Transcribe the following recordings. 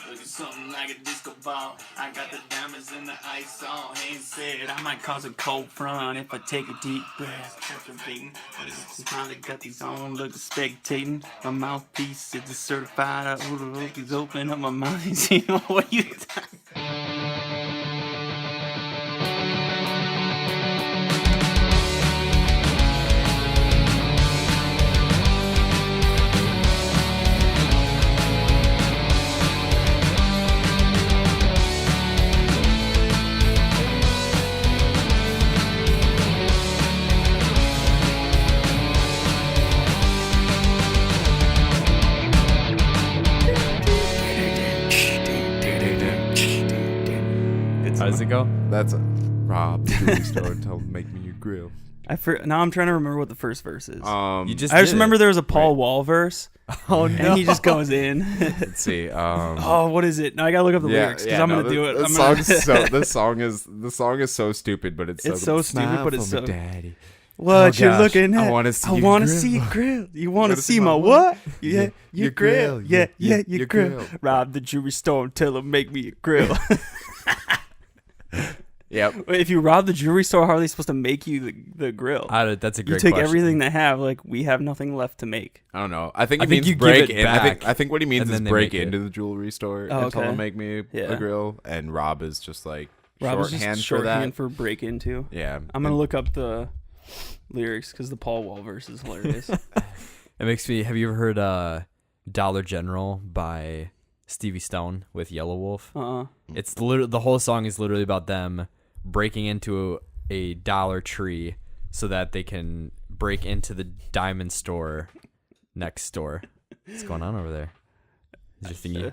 Looking something like a disco ball. I got the diamonds in the ice on. Ain't said I might cause a cold front if I take a deep breath. Captivating, but it's finally got these on. Look spectating. My mouthpiece is certified. He's open up my mind. You know what you. How does it go? That's a Rob the jewelry store. Tell them make me your grill. Now I'm trying to remember what the first verse is. I just remember there was a Paul Wall verse. Oh no! And he just goes in. Let's see. Oh, what is it? Now I gotta look up the lyrics because I'm gonna do it. The song is so stupid, but it's so stupid, but it's so. Daddy. What you're looking at? I want to see. I want to see your grill. You want to see my what? Yeah, your grill. Yeah, your grill. Rob the jewelry store and tell him make me a grill. Yep. If you rob the jewelry store, how are they supposed to make you the grill? That's a great question. You take question. everything they have, like we have nothing left to make. I don't know. I think it means you break give it in. back, I think what he means is break make it. into the jewelry store Oh, and tell okay. them make me a grill. And Rob is just like shorthand for that. Shorthand for break into. Yeah. I'm gonna look up the lyrics because the Paul Wall verse is hilarious. It makes me. Have you ever heard "Dollar General" by Stevie Stone with Yellow Wolf? It's literally the whole song is literally about them breaking into a Dollar Tree so that they can break into the diamond store next door. What's going on over there? Is your thingy?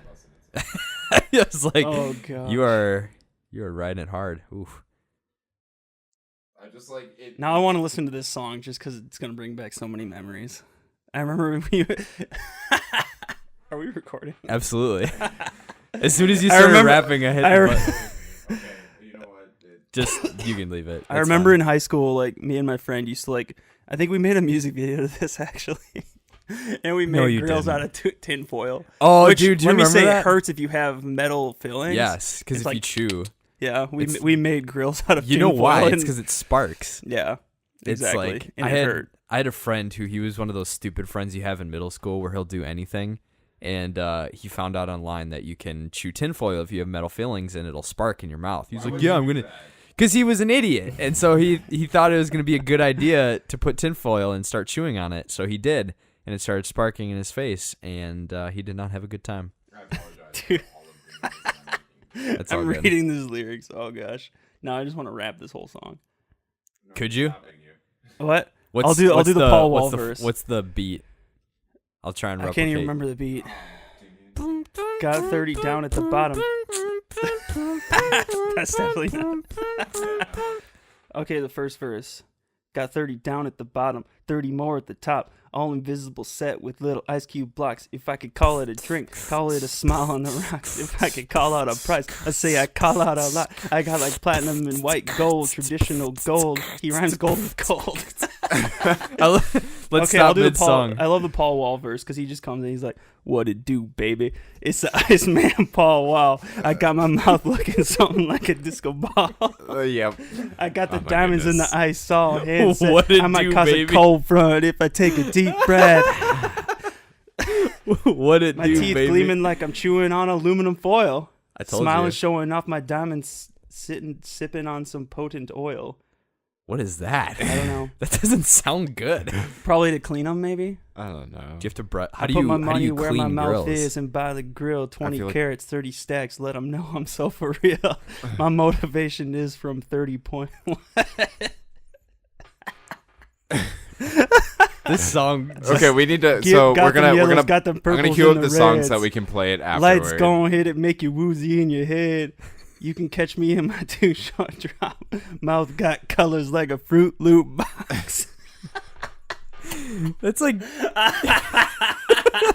It's like, oh god, you are riding it hard. Oof. I just like it. Now I want to listen to this song just because it's gonna bring back so many memories. I remember we. Are we recording? Absolutely. As soon as you started rapping, I hit the button. Okay, you know what? Just, you can leave it. I remember in high school, like, me and my friend used to, like, I think we made a music video to this, actually. And we made grills out of tin foil. Oh, which, dude, do you let me remember say that? It hurts if you have metal fillings. Yes, because if like, you chew. Yeah, we made grills out of tin foil. You know why? It's because it sparks. Yeah, exactly. It's like, and I had a friend he was one of those stupid friends you have in middle school where he'll do anything. And he found out online that you can chew tinfoil if you have metal fillings and it'll spark in your mouth. He's like, yeah, I'm going to... Because he was an idiot. And so he thought it was going to be a good idea to put tinfoil and start chewing on it. So he did. And it started sparking in his face. And he did not have a good time. I apologize. Dude. That's all I'm good. reading these lyrics. Oh, gosh. No, I just want to rap this whole song. Could you? What? I'll do the Paul Wall verse. What's the beat? I'll try and replicate. I can't even remember the beat. Got 30 down at the bottom. That's definitely not. Okay, the first verse. Got 30 down at the bottom, 30 more at the top. All invisible set with little ice cube blocks. If I could call it a drink, call it a smile on the rocks. If I could call out a price, I say I call out a lot. I got like platinum and white gold, traditional gold. He rhymes gold with gold. Let's stop mid-song. I love the Paul Wall verse because he just comes in. He's like, "What it do, baby? It's the Iceman Paul Wall. I got my mouth looking something like a disco ball. Yep. I got the diamonds in the ice saw headset. What it I might do, cause baby? a cold front if I take a deep breath. What it My do, teeth baby? gleaming like I'm chewing on aluminum foil. I told Smiling, you. showing off my diamonds, sipping on some potent oil. What is that? I don't know. That doesn't sound good. Do Probably to clean them, maybe. I don't know. you have to brush? I put my money where my clean mouth grills? is and buy the grill. 20 feel like- carats, 30 stacks. Let them know I'm so for real. My motivation is from 30.1. This song. Okay, we need to. Got we're them gonna yellows, got them I'm gonna purples cue and up the the song reds. so that we can play it afterward. Lights gon' hit it, make you woozy in your head. You can catch me in my too short drop. Mouth got colors like a Fruit Loop box. That's like.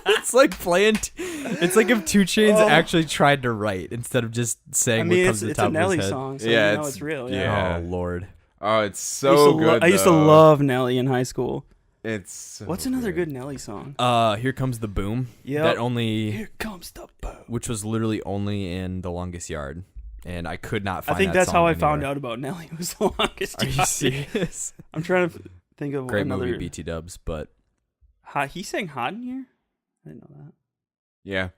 It's like playing. It's like if 2 Chainz actually tried to write instead of just saying I mean, what comes to the it's top a of Nelly his head. song, so Yeah, you know it's real. Yeah. yeah. Oh Lord. Oh, it's so good. I used to though. love Nelly in high school. It's so What's another good Nelly song? Here Comes the Boom. Yeah. That only, Here comes the boom. which was literally only in The Longest Yard, and I could not find. I think that that's how song I found anywhere. out about Nelly. Was the longest. Are you serious? I'm trying to think of Great another. movie, BT Dubs, but He sang "Hot in Here." I didn't know that. Yeah.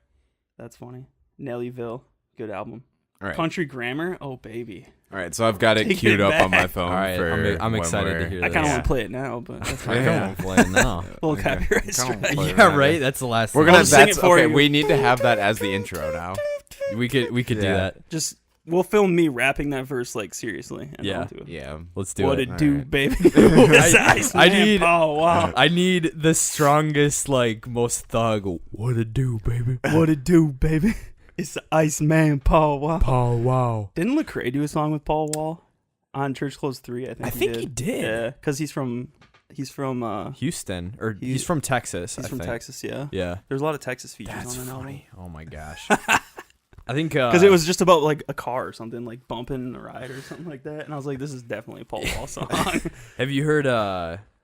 That's funny. Nellyville, good album. All right. Country Grammar, oh baby. All right. So I've got it Take queued it up on my back. phone. all right, for I'm when excited to we're- hear I this. kind of Yeah. want to play it now, but that's I fine. don't want to play it now. Little Okay. copyright Come on, strike. play it Yeah, now. right. That's the last. We're thing. gonna. I'll sing it That's for okay. you. We need to have that as the intro now. We could do Yeah. that. Just we'll film me rapping that verse like seriously. And Yeah. I'll do it. Yeah. Let's do What it. it do, Alright. baby? It's Ice I Man need- Paul Wall. I need the strongest, like most thug. What it do, baby? What it do, baby? It's the Iceman Paul Wall. Paul, wow. Didn't Lecrae do a song with Paul Wall on Church Close 3? I think he did. Yeah, because he's from Houston, or He- he's from Texas. he's I from think. Texas. Yeah, Yeah. there's a lot of Texas features That's on that funny. Oh my gosh. album. I think Because it was just about like a car or something, like bumping a ride or something like that, and I was like, this is definitely a Paul Wall song. Have you heard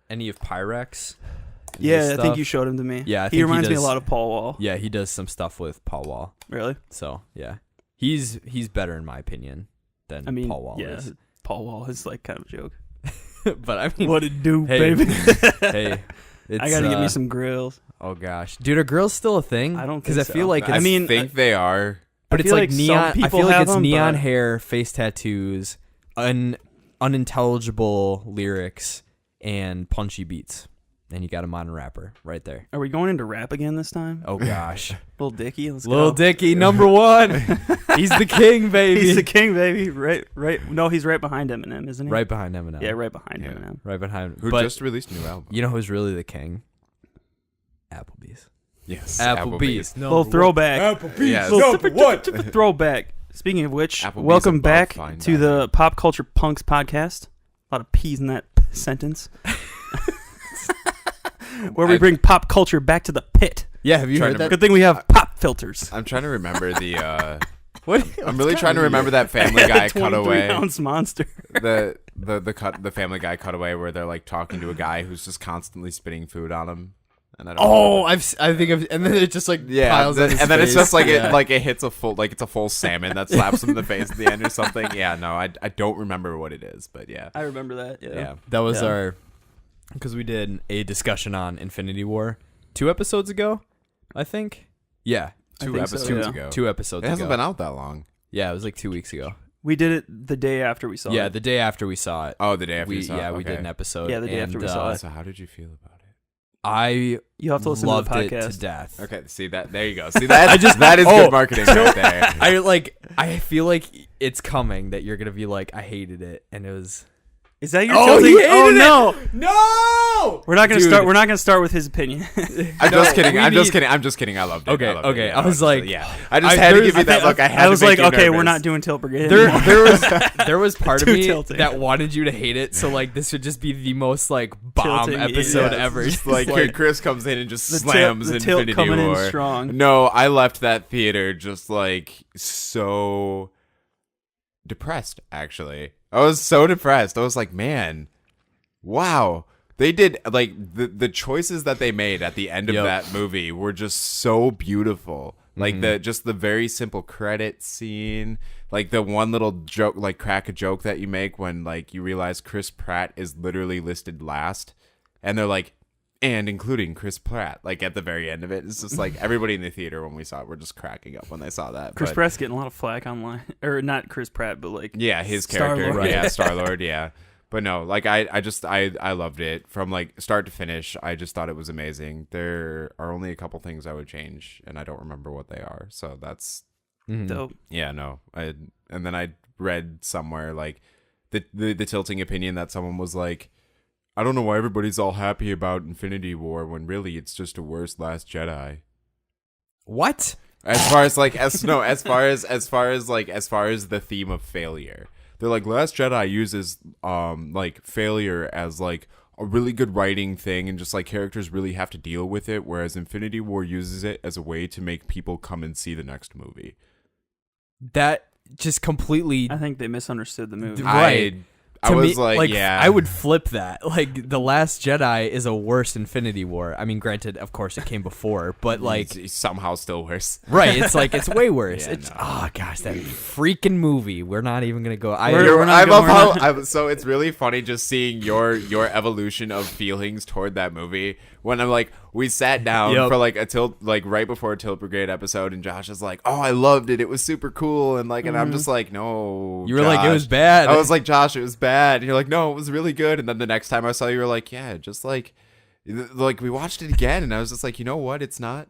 any of Pyrex? and his Yeah, I think stuff? you showed him to me. Yeah, I he think he reminds me a does- lot of Paul Wall. Yeah, he does some stuff with Paul Wall. Really? So yeah, he's better in my opinion than I mean, Paul Wall yeah, is. Paul Wall is like kind of a joke. But I mean, What it do, hey, baby? hey, it's, I gotta get me some grills. Oh gosh, dude, are grills still a thing? I don't because think I feel so. like I it's, mean, think they are. but I it's feel like some neon. I people feel like have it's them, neon but- hair, face tattoos, unintelligible lyrics, and punchy beats. And you got him on a rapper right there. Are we going into rap again this time? Oh gosh, Lil Dicky, let's Lil go. Dicky, number one. He's the king, baby. He's the king, baby. Right. No, he's right behind Eminem, isn't he? Right behind Eminem. Yeah, right behind Yeah. Eminem. Right behind. Who but just released a new album? you know who's really the king? Applebee's. Yes. Applebee's. Little throwback. Yes. Little throwback. Speaking of which, Applebee's welcome above back fine to the Pop Culture Punks podcast. A lot of P's in that sentence. Where we bring pop culture back to the pit. Yeah, have you Trying heard to that? Good thing we have pop filters. I'm trying to remember the. What? I'm really trying to remember that Family Guy 23 cutaway. ounce monster. The Family Guy cutaway where they're like talking to a guy who's just constantly spitting food on him. And I don't Oh, know. and then it just like Yeah, piles on his and then it's face. just like Yeah. it hits a full it's a full salmon that slaps him in the face at the end or something. Yeah, no, I don't remember what it is, but yeah, I remember that. Yeah. yeah. That was Yeah. our, because we did a discussion on Infinity War 2 episodes ago, I think. Yeah, I Two think so, episodes yeah. ago. 2 episodes It hasn't ago. been out that long. Yeah, it was like 2 weeks ago. We did it the day after we saw Yeah, it. the day after we saw it. Oh, the day after we you saw it. we did Okay. an episode. Yeah, the day after we saw it. So how did you feel about it? I You have to listen loved to the it podcast. to death. Okay, see that. There you go. See that. That is oh, good marketing right there. I feel like it's coming that you're gonna be like, I hated it, and it was. Is that your Oh, tilting? he hated Oh it! no! No. We're not gonna Dude. start. We're not gonna start with his opinion. I'm just kidding. we I'm just need- kidding. I'm just kidding. I loved it. Okay, I loved okay. It. I was like- yeah. I just I- had to there's- give you that look. I had I to was make like, you okay, we're nervous. not doing Tilt Brigade. There anymore. there was part of Too me tilting. that wanted you to hate it, so like this would just be the most like bomb Tilting, episode yeah. ever. Just like Chris comes in and just The slams tilt Infinity coming War. in strong. No, I left that theater just like so depressed. Actually, I was so depressed. I was like, man, wow. They did like the choices that they made at the end of Yep. that movie were just so beautiful. Like the very simple credit scene, like the one little joke, like crack a joke that you make when like you realize Chris Pratt is literally listed last, and they're like, and including Chris Pratt, like at the very end of it. It's just like everybody in the theater when we saw it, we're just cracking up when they saw that. Chris But- Pratt's getting a lot of flack online, or not Chris Pratt, but like yeah, his character, Star-Lord. yeah, Star-Lord, yeah. But no, like I loved it from like start to finish. I just thought it was amazing. There are only a couple things I would change, and I don't remember what they are. So that's dope. yeah, no. And then I read somewhere like the tilting opinion that someone was like, I don't know why everybody's all happy about Infinity War when really it's just a worse Last Jedi. What? As far as like as far as the theme of failure. They're like Last Jedi uses like failure as like a really good writing thing and just like characters really have to deal with it, whereas Infinity War uses it as a way to make people come and see the next movie. That just completely. I think they misunderstood the movie. Right. I was like, yeah. I would flip that. Like, The Last Jedi is a worse Infinity War. I mean, granted, of course, it came before, but like it's somehow still worse. Right? It's like it's way worse. Yeah, It's no. oh gosh, that freaking movie. We're not even gonna go. So it's really funny just seeing your evolution of feelings toward that movie. When I'm like, we sat down for like right before a Tilt Brigade episode, and Josh is like, "Oh, I loved it. It was super cool." And like, and I'm just like, "No." You were Josh. like, "It was bad." I was like, "Josh, it was bad." And you're like, "No, it was really good." And then the next time I saw you, you were like, "Yeah, just like we watched it again." And I was just like, "You know what? It's not."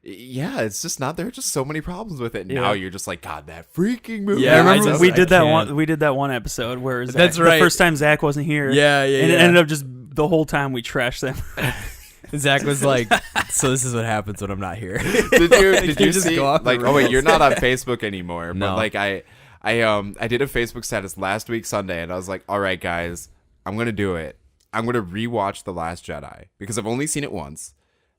Yeah, it's just not. There are just so many problems with it. And now you're just like, God, that freaking movie. Yeah, I remember we did that one episode where Zach, That's right. the first time Zach wasn't here. Yeah, and it ended up just the whole time we trashed them. Zach was like, "So this is what happens when I'm not here." Did you just see? go off the Like, oh wait, rails. you're not on Facebook anymore. No. But like, I did a Facebook status last week Sunday, and I was like, all right, guys, I'm gonna do it. I'm gonna rewatch The Last Jedi because I've only seen it once,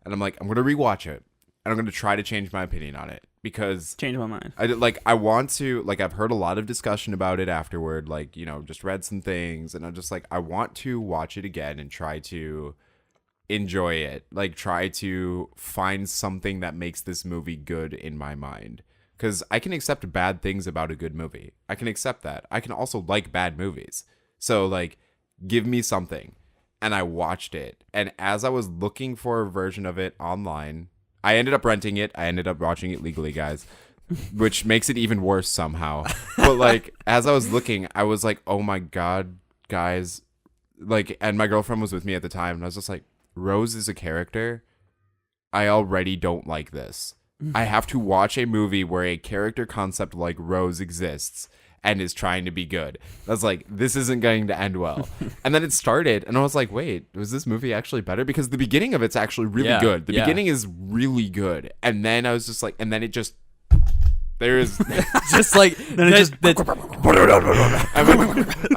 and I'm like, I'm gonna rewatch it, and I'm gonna try to change my opinion on it because Change my mind. I want to, like, I've heard a lot of discussion about it afterward, like, you know, just read some things, and I'm just like, I want to watch it again and try to enjoy it, like try to find something that makes this movie good in my mind, because I can accept bad things about a good movie. I can accept that. I can also like bad movies, so like give me something. And I watched it, and as I was looking for a version of it online, I ended up renting it. I ended up watching it legally, guys, which makes it even worse somehow. But like, as I was looking, I was like, oh my God, guys. Like, and my girlfriend was with me at the time, and I was just like, Rose is a character. I already don't like this. I have to watch a movie where a character concept like Rose exists and is trying to be good. I was like, this isn't going to end well. And then it started, and I was like, wait, was this movie actually better? Because the beginning of it's actually really good. The beginning is really good. And then I was just like, and then it just, there is Just like Then it just I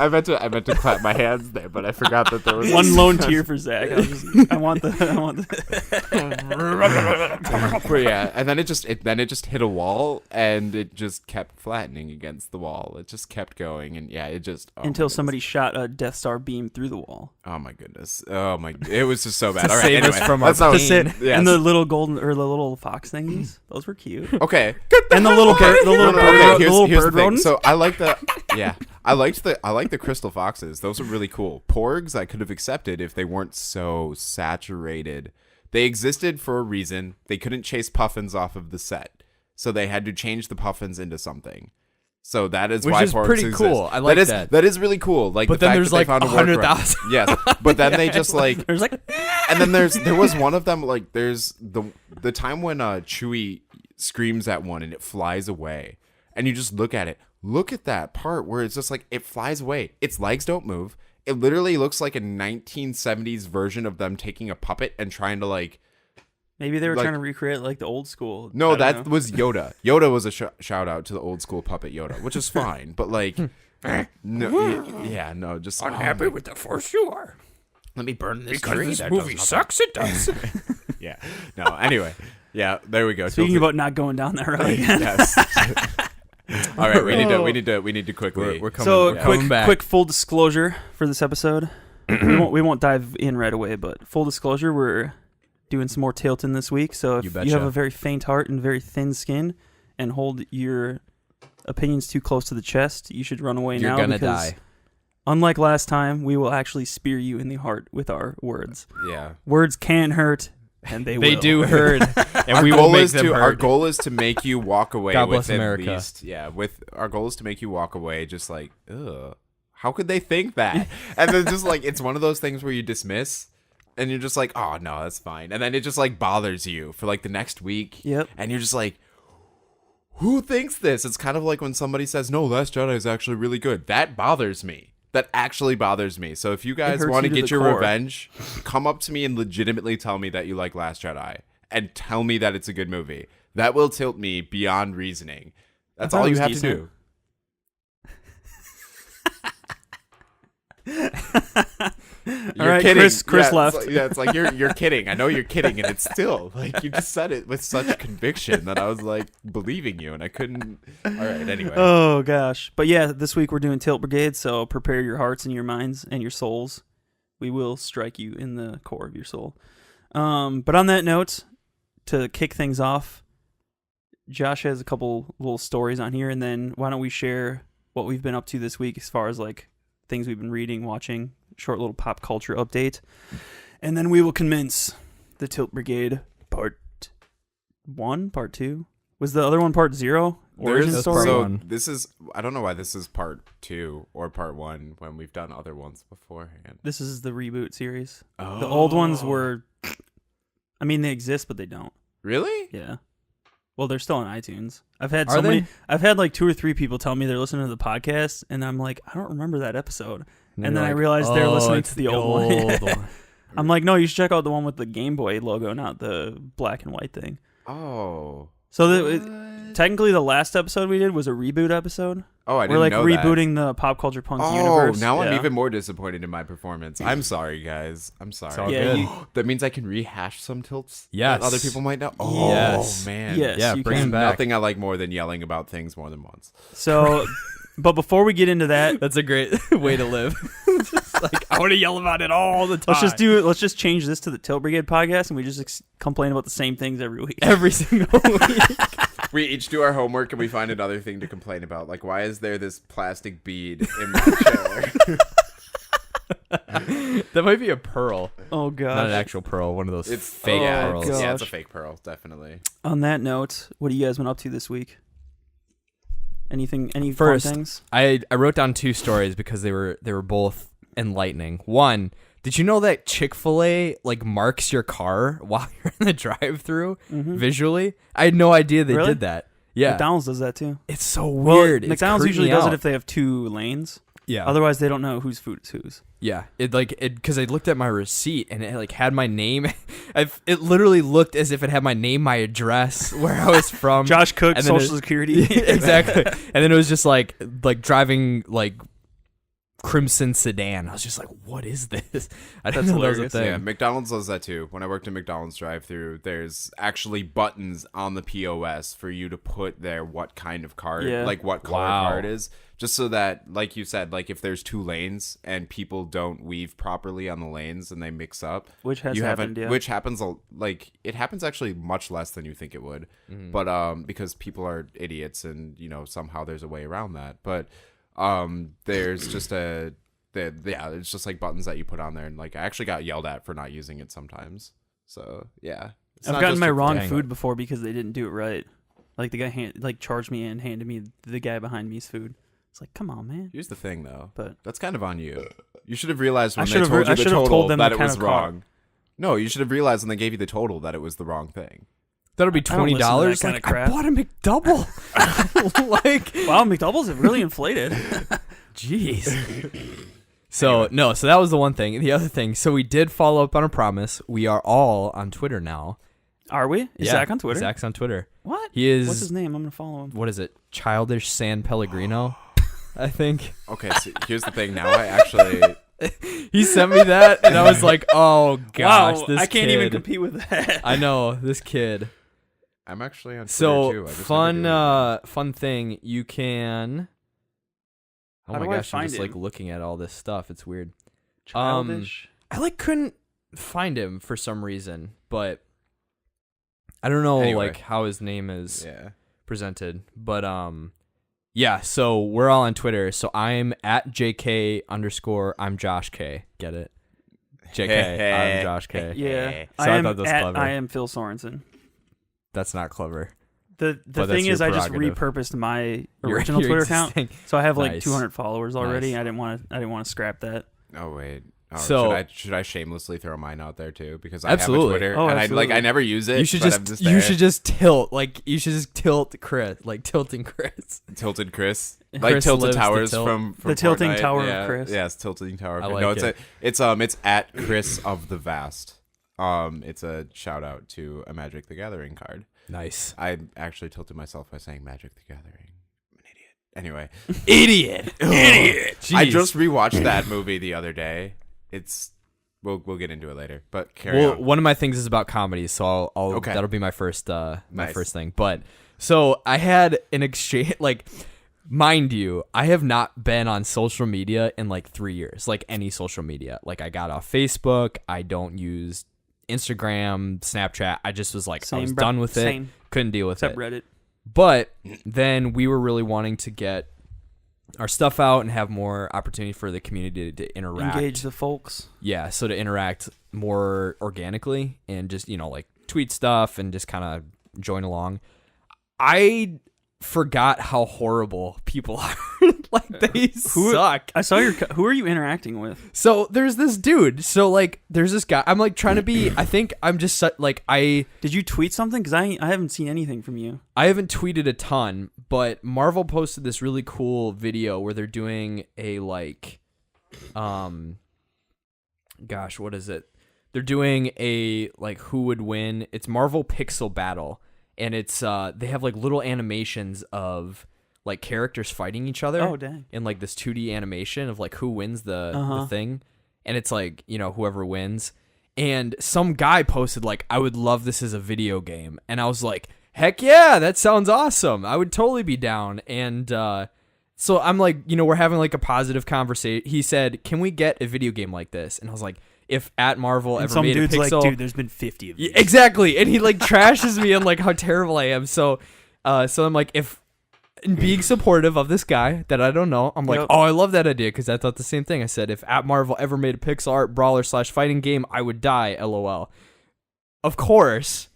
meant to clap my hands there, but I forgot that there was one lone tear for Zach. I want the But yeah, and then it just hit a wall, and it just kept flattening against the wall. It just kept going, and yeah, it just until somebody shot a Death Star beam through the wall. Oh my goodness! Oh my! It was just so bad. To All right, save us anyway, from our that's not- pain. yes. And the little golden or the little fox thingies, those were cute. Okay. And the little bird, the little bird, the little here's bird the thing. rodents. So I like the I liked the crystal foxes. Those were really cool. Porgs I could have accepted if they weren't so saturated. They existed for a reason. They couldn't chase puffins off of the set, so they had to change the puffins into something. So that is Which why is porgs pretty exist. cool. I like that. That is really cool. Like, But the then fact there's that they like found a workaround. 100,000. Yes, but then they just like There's like and then there was one of them, like, there's the time when Chewie screams at one and it flies away, and you just look at it. Look at that part where it's just like it flies away. Its legs don't move. It literally looks like a 1970s version of them taking a puppet and trying to like. maybe they were Like- trying to recreate like the old school. No, I don't that know. was Yoda. Yoda was a shout out to the old school puppet Yoda, which is fine. But like, no, yeah, no, just Unhappy with the Force you are. Let me burn this Because tree. this That movie does sucks, it does. nothing. Yeah. No. Anyway. Yeah. There we go. Speaking Tilted. about not going down that road again. Yes. All right. We need to quickly. We're coming. So we're coming back. quick full disclosure for this episode. we won't dive in right away, but full disclosure, we're doing some more tilting this week. So if You you, betcha. have a very faint heart and very thin skin and hold your opinions too close to the chest, you should run away You're now gonna because die. unlike last time, we will actually spear you in the heart with our words. Yeah. Words can hurt, and they They will. do hurt, and Our we will goal make is them to hurt. our goal is to make you walk away. God with bless at America. least, yeah. With our goal is to make you walk away, just like, ugh, how could they think that? And then just like it's one of those things where you dismiss, and you're just like, oh no, that's fine. And then it just like bothers you for like the next week. Yep. And you're just like, who thinks this? It's kind of like when somebody says, no, Last Jedi is actually really good. That bothers me. That actually bothers me. So if you guys hurts want to you to get the your core. revenge, come up to me and legitimately tell me that you like Last Jedi and tell me that it's a good movie. That will tilt me beyond reasoning. That's thought all it you was have decent. to do. All right, kidding. Chris left. It's like you're kidding. I know you're kidding, and it's still like you just said it with such conviction that I was like believing you, and I couldn't. All right, anyway. Oh gosh, but yeah, this week we're doing Tilt Brigade, so prepare your hearts and your minds and your souls. We will strike you in the core of your soul. But on that note, to kick things off, Josh has a couple little stories on here, and then why don't we share what we've been up to this week as far as like things we've been reading, watching, short little pop culture update, and then we will commence the Tilt Brigade part 1, part 2. Was the other one part 0? Origin story? So this is, I don't know why this is part 2 or part 1 when we've done other ones beforehand. This is the reboot series. Oh. The old ones were, I mean, they exist, but they don't. Really? Yeah. Well, they're still on iTunes. I've had I've had like 2 or 3 people tell me they're listening to the podcast, and I'm like, I don't remember that episode. And then I realized they're listening to the old one. I'm like, no, you should check out the one with the Game Boy logo, not the black and white thing. Oh. So technically, the last episode we did was a reboot episode. Oh, I didn't know that. We're like rebooting the Pop Culture Punks universe. Oh, now I'm even more disappointed in my performance. I'm sorry, guys. I'm sorry. It's all good. That means I can rehash some tilts yes. that other people might know? Oh, yes. man. Yes, yeah, bring them back. Nothing I like more than yelling about things more than once. So, but before we get into that, That's a great way to live. Just like, I want to yell about it all the time. let's just change this to the Tilt Brigade podcast, and we just complain about the same things every week. Every single week. We each do our homework and we find another thing to complain about. Like, why is there this plastic bead in my chair? That might be a pearl. Oh god, Not an actual pearl. One of those It's fake yeah, pearls. God. Yeah, it's a fake pearl, definitely. On that note, what have you guys been up to this week? Any First, fun things? I wrote down 2 stories because they were both enlightening. One, did you know that Chick-fil-A like marks your car while you're in the drive-thru visually? I had no idea they Really? did that. Yeah, McDonald's does that too. it's so weird. Well, McDonald's usually does it if they have 2 lanes. yeah. Otherwise, they don't know whose food is whose. Yeah, because I looked at my receipt and it like had my name. It literally looked as if it had my name, my address, where I was from. Josh Cook, and then Social Security. Exactly. And then it was just like driving like crimson sedan. I was just like, what is this? I didn't know that was a hilarious. thing. Yeah, McDonald's does that too. When I worked at McDonald's drive-thru, there's actually buttons on the POS for you to put there what kind of card, like what color Wow. card is, just so that, like you said, like if there's 2 lanes and people don't weave properly on the lanes and they mix up, Which has happened, yeah. which happens like it happens actually much less than you think it would, but because people are idiots and somehow there's a way around that, but. There's just it's just like buttons that you put on there, and like I actually got yelled at for not using it sometimes. So yeah, I've gotten my wrong food before because they didn't do it right. Like the guy charged me and handed me the guy behind me's food. It's like, come on, man. Here's the thing, though. But that's kind of on you. You should have realized when I they should've- told I you the should've total told them that the it kind was of car. wrong. No, you should have realized when they gave you the total that it was the wrong thing. That'll be I don't listen to that $20. kinda Like, crap. I bought a McDouble. Like, wow, McDoubles have really inflated. jeez. So that was the one thing. The other thing, so we did follow up on a promise. We are all on Twitter now. Are we? Is Zach on Twitter? Zach's on Twitter. What? He is. What's his name? I'm gonna follow him. What is it? Childish San Pellegrino, I think. Okay, so here's the thing. Now I actually. He sent me that, and I was like, "Oh gosh, Wow, this I can't even kid." compete with that. I know this kid. I'm actually on Twitter So too. I just never do it. fun thing. You can. Oh How my do I gosh, I'm find just like him? looking at all this stuff. It's weird. Childish. I like couldn't find him for some reason, but I don't know Anyway. like how his name is Yeah. presented. But yeah, so we're all on Twitter. So I'm at JK _ I'm Josh K. Get it? JK, I'm Josh K. Yeah, So I I am thought that was at clever. I am Phil Sorensen. That's not clever. The But thing that's is, I your just prerogative. repurposed my Your- original your Twitter account, existing- so I have like Nice. 200 followers already. Nice. I didn't want to scrap that. Oh wait. Oh, So- should I shamelessly throw mine out there too? Because I Absolutely. have a Twitter Oh, and absolutely. I never use it. You should but I'm just there. tilt Chris, like tilting Chris. Tilted Chris, Chris like tilted lives to towers tilt. from The tilting Fortnite. tower of Yeah. Chris. Yes, tilting tower. Of I Chris. like No, it. it's at Chris of the Vast. It's a shout out to a Magic the Gathering card. Nice. I actually tilted myself by saying Magic the Gathering. I'm an idiot. Anyway, Idiot. I Jeez. just rewatched that movie the other day. It's we'll get into it later. But carry on. One of my things is about comedy, so I'll that'll be my first my first thing. But so I had an exchange, like, mind you, I have not been on social media in like 3 years, like any social media. Like, I got off Facebook. I don't use Instagram, Snapchat. I just was like, I was done with it. Couldn't deal with it. Except Reddit. But then we were really wanting to get our stuff out and have more opportunity for the community to interact. Engage the folks. Yeah, so to interact more organically and just, like tweet stuff and just kind of join along. I forgot how horrible people are. Like, they suck. I saw who are you interacting with? So there's this dude. So, like, there's this guy. I'm like trying to be, I think I'm just like, Did you tweet something? Because I haven't seen anything from you. I haven't tweeted a ton, but Marvel posted this really cool video where they're doing a, like, gosh, what is it? They're doing a, like, who would win. It's Marvel Pixel Battle. And it's, they have, like, little animations of, like, characters fighting each other. Oh, dang. In, like, this 2D animation of, like, who wins the thing. And it's, like, whoever wins. And some guy posted, like, I would love this as a video game. And I was like, heck yeah, that sounds awesome. I would totally be down. And so I'm like, we're having, like, a positive conversation. He said, can we get a video game like this? And I was like, if at Marvel ever made a Pixel, like, dude, there's been 50 of these. Yeah, exactly. And he, like, trashes me on, like, how terrible I am. So I'm like, if being supportive of this guy that I don't know, I'm like, oh, I love that idea, because I thought the same thing. I said, if at Marvel ever made a pixel art brawler / fighting game, I would die, LOL. Of course,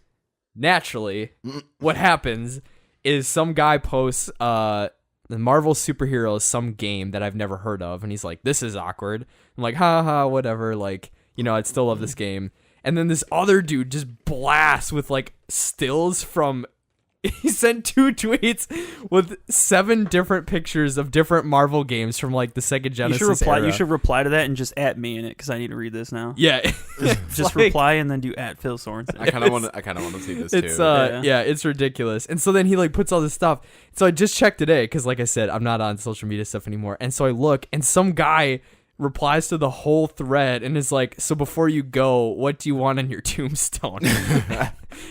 naturally, what happens is some guy posts the Marvel superheroes, some game that I've never heard of, and he's like, this is awkward. I'm like, ha, whatever, like, I'd still love this game. And then this other dude just blasts with, like, stills from... He sent 2 tweets with 7 different pictures of different Marvel games from, like, the Sega Genesis era. You should reply to that and just at me in it, because I need to read this now. Yeah. Just like, reply and then do at Phil Sorensen. I kind of want to see this it's, too. Yeah, it's ridiculous. And so then he, like, puts all this stuff. So I just checked today, because, like I said, I'm not on social media stuff anymore. And so I look, and some guy replies to the whole thread and is like, so before you go, what do you want on your tombstone?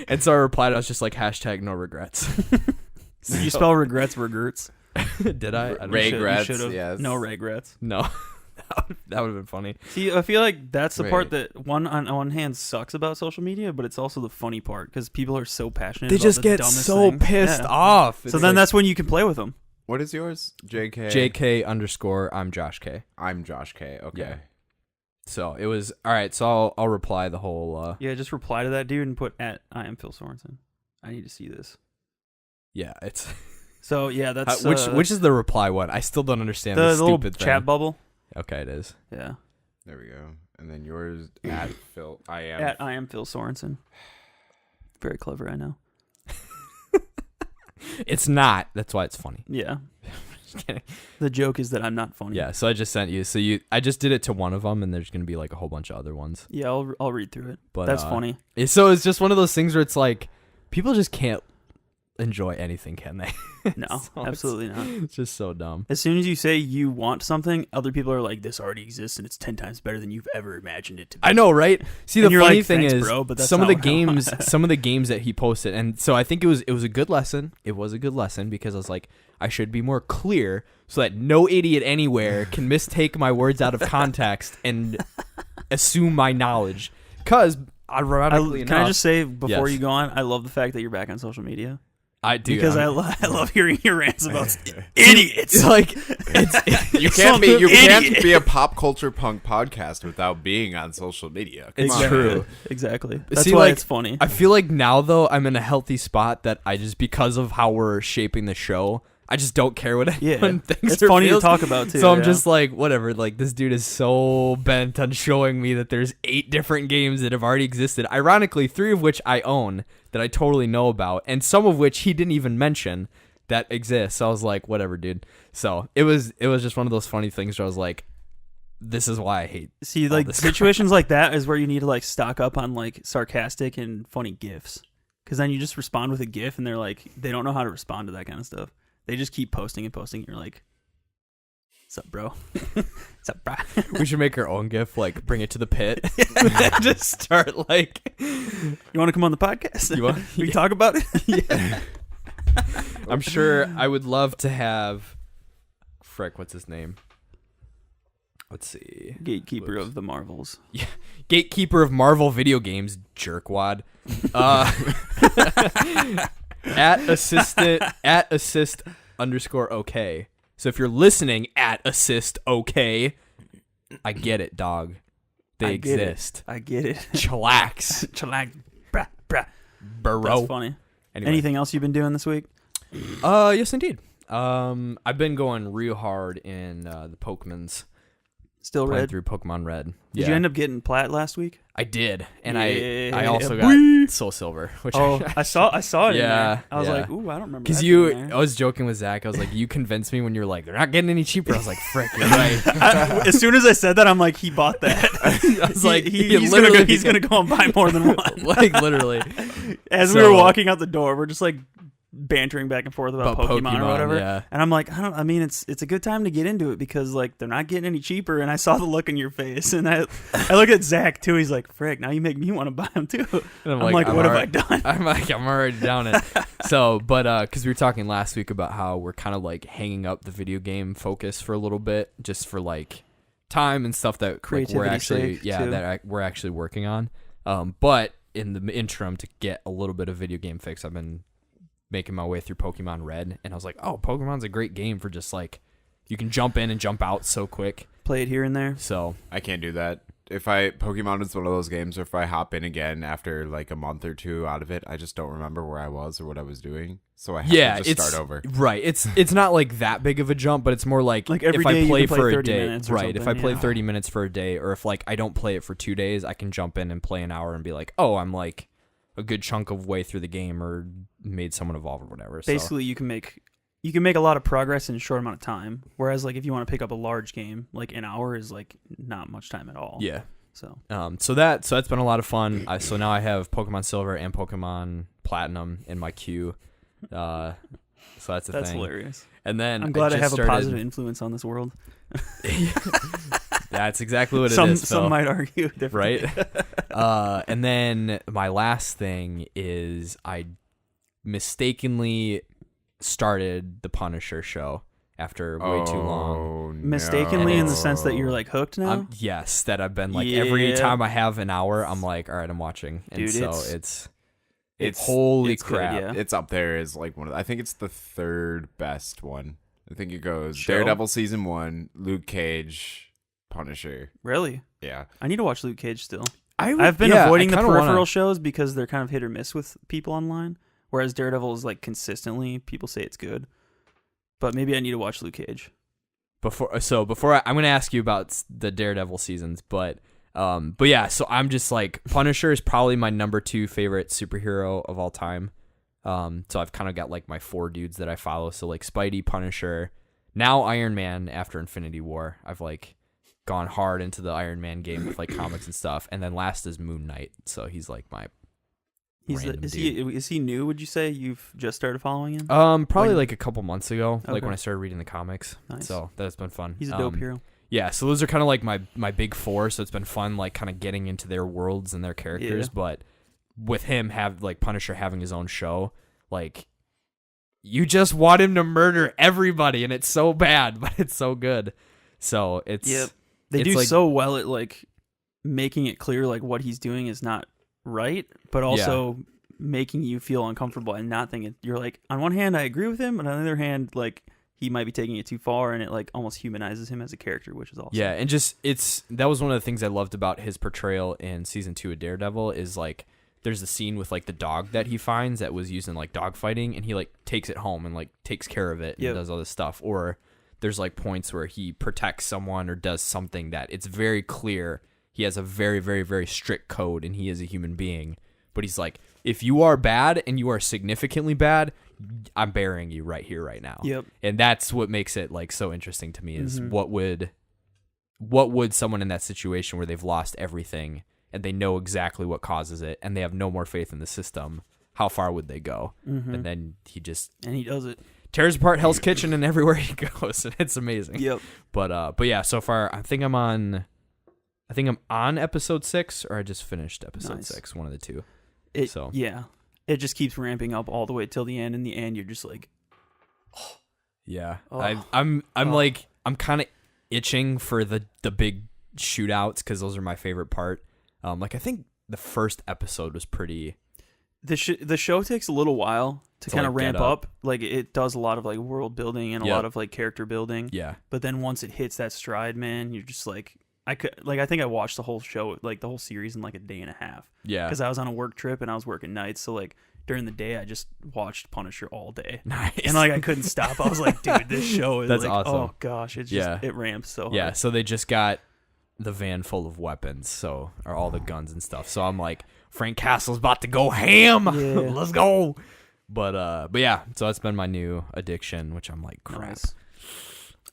And so I replied, I was just like, hashtag no regrets. Did you spell regrets? Did I? Regrets, yes. No regrets. No. That would have been funny. See, I feel like that's the part that on one hand sucks about social media, but it's also the funny part, because people are so passionate. They just get so pissed off. So then that's when you can play with them. What is yours? JK. JK_ I'm Josh K. I'm Josh K. Okay. Yeah. So it was all right. So I'll reply the whole. Yeah, just reply to that dude and put at I am Phil Sorensen. I need to see this. Yeah, it's. So yeah, that's which is the reply one. I still don't understand the stupid little thing. chat bubble. Okay, it is. Yeah. There we go. And then yours at Phil. I am Phil Sorensen. Very clever, I know. It's not. That's why it's funny. Yeah. Just kidding. The joke is that I'm not funny. Yeah. So I just sent you. So I just did it to one of them, and there's gonna be like a whole bunch of other ones. Yeah, I'll read through it. But that's funny. So it's just one of those things where it's like people just can't enjoy anything, can they? No, So absolutely not. It's just so dumb. As soon as you say you want something, other people are like, this already exists and it's 10 times better than you've ever imagined it to be. I know, right? See, and the funny like, thing is, bro, but that's some of the not what I want. games that he posted, and so I think it was a good lesson. It was a good lesson because I was like, I should be more clear so that no idiot anywhere can mistake my words out of context and assume my knowledge. Because ironically enough, can I just say before Yes. you go on, I love the fact that you're back on social media. I do Because I love hearing your rants about idiots. like You can't be a pop culture punk podcast without being on social media. Come It's on. true. Exactly. That's See, why like, it's funny. I feel like now though I'm in a healthy spot that I just, because of how we're shaping the show, I just don't care what anyone thinks. It's or funny to feels. talk about too. So I'm yeah. just like, whatever. Like, this dude is so bent on showing me that there's 8 different games that have already existed. Ironically, 3 of which I own that I totally know about, and some of which he didn't even mention that exist. So I was like, whatever, dude. So it was just one of those funny things where I was like, this is why I hate. See, like situations like that is where you need to like stock up on like sarcastic and funny gifs, because then you just respond with a gif, and they're like, they don't know how to respond to that kind of stuff. They just keep posting and posting. And you're like, What's up, bro? What's up, bro? We should make our own GIF, like bring it to the pit. Just start like. You want to come on the podcast? You want? We talk about it. Yeah. I'm sure I would love to have. Frick, what's his name? Let's see. Gatekeeper of the Marvels. Yeah, gatekeeper of Marvel video games, jerkwad. at assist _ okay. So if you're listening at assist okay, I get it, dog. They exist. I get it. Chillax. Chillax. Brah, brah. Bro. That's funny. Anyway. Anything else you've been doing this week? Yes, indeed. I've been going real hard in the Pokemons. Still Playing red? through Pokemon Red. Did you end up getting plat last week? I did, and Yeah, I also boy. got Soul Silver. Which I saw it in Yeah, there. I was yeah. like, ooh, I don't remember. Because that you, being there. I was joking with Zach. I was like, you convinced me when you were like, they're not getting any cheaper. I was like, frick, you're right. As soon as I said that, I'm like, he bought that. I was like, he's gonna go and buy more than one. Like literally. As we were walking out the door, we're just like bantering back and forth about Pokemon or whatever. Yeah. And I'm like, it's a good time to get into it because like they're not getting any cheaper. And I saw the look in your face, and I look at Zach too. He's like, frick, now you make me want to buy them too. And I'm like, what have I done? I'm like, I'm already down it. So, but because we were talking last week about how we're kind of like hanging up the video game focus for a little bit, just for like time and stuff that like, we're actually we're actually working on. But in the interim, to get a little bit of video game fix, I've been making my way through Pokemon Red, and I was like, oh, Pokemon's a great game for just like you can jump in and jump out so quick. Play it here and there. So I can't do that. Pokemon is one of those games where if I hop in again after like a month or two out of it, I just don't remember where I was or what I was doing. So I have to just start over. Right. It's not like that big of a jump, but it's more like every if I day play you can for play a day. 30 minutes or Right. If I something, play yeah. 30 minutes for a day, or if like I don't play it for 2 days, I can jump in and play an hour and be like, oh, I'm like a good chunk of way through the game or made someone evolve or whatever. Basically, you can make a lot of progress in a short amount of time. Whereas like if you want to pick up a large game, like an hour is like not much time at all. Yeah. So that's been a lot of fun. So now I have Pokemon Silver and Pokemon Platinum in my queue. So that's a thing. That's hilarious. And then I'm glad I have a positive influence on this world. That's exactly what it is. Some might argue differently. Right? And then my last thing is I mistakenly started the Punisher show after way too long. Mistakenly in the sense that you're like hooked now? Yes, that I've been like every time I have an hour, I'm like, all right, I'm watching. And dude, so it's holy crap. Good, yeah. It's up there as like I think it's the third best one. I think it goes Show? Daredevil season 1, Luke Cage, Punisher. Really? Yeah. I need to watch Luke Cage still. I've been avoiding the peripheral shows because they're kind of hit or miss with people online. Whereas Daredevil is like consistently, people say it's good. But maybe I need to watch Luke Cage. Before I'm going to ask you about the Daredevil seasons, but yeah, so I'm just like, Punisher is probably my number 2 favorite superhero of all time. So I've kind of got like my 4 dudes that I follow. So like Spidey, Punisher, now Iron Man after Infinity War. I've like gone hard into the Iron Man game with like comics and stuff. And then last is Moon Knight. So he's like my Is he new, would you say? You've just started following him? Probably like a couple months ago, like Okay. when I started reading the comics. Nice. So that's been fun. He's a dope hero. Yeah, so those are kind of like my big 4, so it's been fun like kind of getting into their worlds and their characters, Yeah. but with him Punisher having his own show, like you just want him to murder everybody and it's so bad, but it's so good. So it's They it's do like, so well at like making it clear like what he's doing is not right, but also making you feel uncomfortable and not thinking you're like, on one hand I agree with him, but on the other hand like he might be taking it too far, and it like almost humanizes him as a character, which is awesome. Yeah, and just that was one of the things I loved about his portrayal in season 2 of Daredevil is like there's a scene with like the dog that he finds that was used in like dog fighting, and he like takes it home and like takes care of it and does all this stuff. Or there's like points where he protects someone or does something that it's very clear he has a very, very, very strict code and he is a human being. But he's like, if you are bad and you are significantly bad, I'm burying you right here, right now. Yep. And that's what makes it like so interesting to me is what would someone in that situation where they've lost everything and they know exactly what causes it and they have no more faith in the system, how far would they go? And then he does it. tears apart Hell's Kitchen and everywhere he goes, and it's amazing. Yep. But yeah, so far I think I'm on episode 6, or I just finished episode 6, one of the two. Yeah, it just keeps ramping up all the way till the end. In the end, you're just like, yeah. Oh. I'm like, I'm kind of itching for the big shootouts because those are my favorite part. Like I think the first episode was pretty. The show takes a little while to kind of like, ramp get up. Like it does a lot of like world building and a Yep. lot of like character building. Yeah. But then once it hits that stride, man, you're just like, I think I watched the whole show, like the whole series, in like a day and a half. Yeah. Because I was on a work trip and I was working nights, so like during the day I just watched Punisher all day. Nice. And like I couldn't stop. I was like, dude, this show is That's like, awesome. oh gosh, it's just it ramps so hard. Yeah. So they just got the van full of weapons, or all the guns and stuff. So I'm like, Frank Castle's about to go ham. Yeah. Let's go. But yeah, so that's been my new addiction, which I'm like, crap. Nice.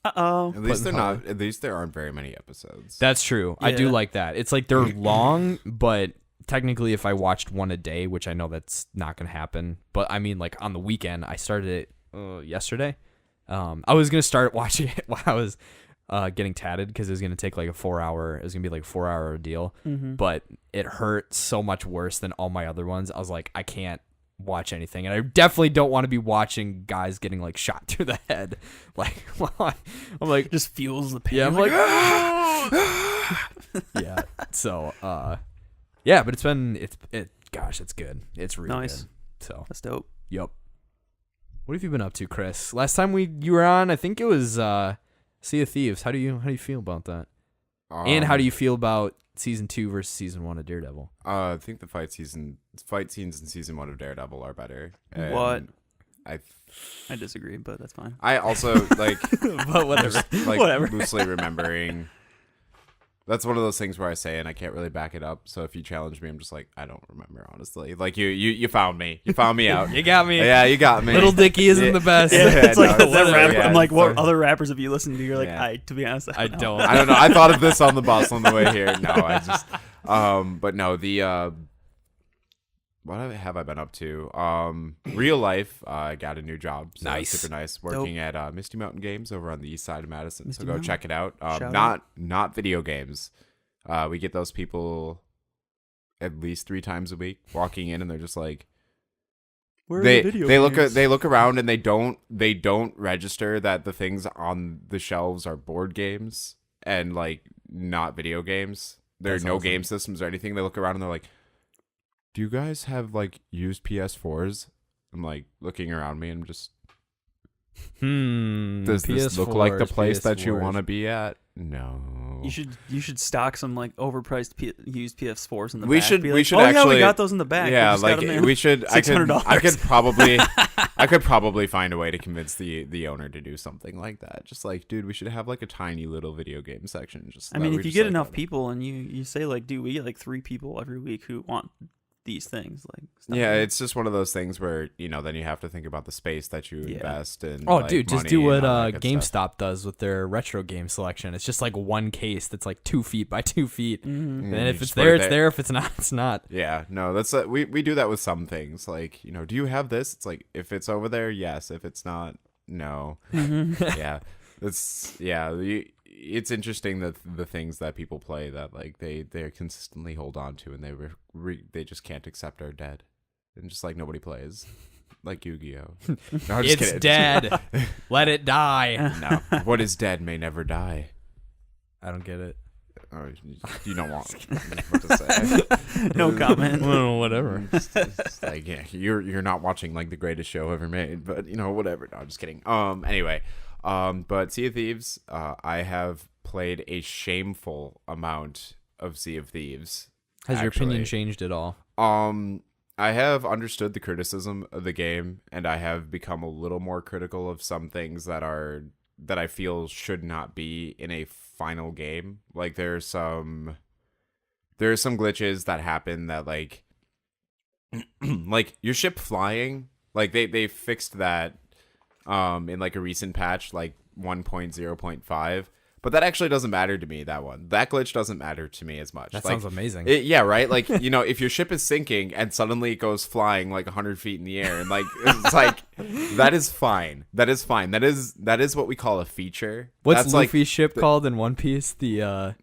Uh-oh. At least they're not. At least there aren't very many episodes. That's true. I do Yeah. like that. It's like they're long, but technically if I watched one a day, which I know that's not going to happen, but I mean like on the weekend, I started it yesterday. I was going to start watching it while I was getting tatted because it was going to take like it was going to be like a 4-hour ordeal, but it hurt so much worse than all my other ones. I was like, I can't watch anything, and I definitely don't want to be watching guys getting like shot through the head. Like, I'm like, Just fuels the pain. yeah, I'm like, yeah. So, yeah, but gosh, it's good. It's really Nice. good. So, That's dope. yep. What have you been up to, Chris? Last time you were on, I think it was Sea of Thieves. How do you feel about that? And how do you feel about season 2 versus season 1 of Daredevil? I think the fight scenes in season 1 of Daredevil are better. And What? I disagree, but that's fine. I also like But whatever. just, like Whatever. loosely remembering. That's one of those things where I say and I can't really back it up. So if you challenge me, I'm just like, I don't remember, honestly. Like you found me. You found me out. You got me. Yeah, you got me. Little Dicky isn't the best. Yeah, it's like no, that rapper. yeah, I'm like, what sorry. other rappers have you listened to? You're like, Yeah. to be honest, I don't. I don't know. I thought of this on the bus on the way here. No, I just but no, the what have I been up to? Real life, I got a new job. So Nice. Super nice. Working at Misty Mountain Games over on the east side of Madison. Misty So go Mountain. check it out. Shout Not video games. We get those people at least 3 times a week walking in and they're just like, Where are they the video they games? look around and they don't register that the things on the shelves are board games and like not video games. There are That's no awesome. game systems or anything. They look around and they're like, do you guys have like used PS4s? I'm like looking around me and I'm just, does this look like the place that you want to be at? No. You should stock some like overpriced used PS4s in the We back. should- Be we like, should yeah, actually- we got those in the back. Yeah, just like got 'em in. we should. I $600. could probably, I could probably find a way to convince the owner to do something like that. Just like, dude, we should have like a tiny little video game section. Just I mean, that if we you just, get like, enough have- people and you say like, dude, we get like 3 people every week who want these things, like stuff Yeah, like that. it's just one of those things where then you have to think about the space that you Yeah. invest in. Oh, like, dude, just money do what and all that good stuff. GameStop does with their retro game selection. It's just like one case that's like 2 feet by 2 feet. Mhm. And you if it's just put there, it it's there. If it's not, it's not. Yeah, no, that's we do that with some things. Like, do you have this? It's like, if it's over there, yes. If it's not, no. Yeah, it's interesting that the things that people play that like they consistently hold on to and they just can't accept are dead, and just like nobody plays, like Yu-Gi-Oh. No, I'm just It's kidding. dead. Let it die. No, what is dead may never die. I don't get it. Oh, you don't want what to say. No comment. Well, whatever. It's like, yeah, you're not watching like the greatest show ever made, but whatever. No, I'm just kidding. Anyway, but Sea of Thieves, I have played a shameful amount of Sea of Thieves. Has your opinion actually. changed at all? I have understood the criticism of the game, and I have become a little more critical of some things that I feel should not be in a final game. Like there are some glitches that happen that like like your ship flying, like they fixed that in like a recent patch like 1.0.5, But that actually doesn't matter to me, that glitch doesn't matter to me as much. That like, sounds amazing. Yeah, right? Like, you know, if your ship is sinking and suddenly it goes flying like 100 feet in the air, and like, it's like, that is fine. That is fine. That is what we call a feature. What's That's Luffy's ship called in One Piece? The I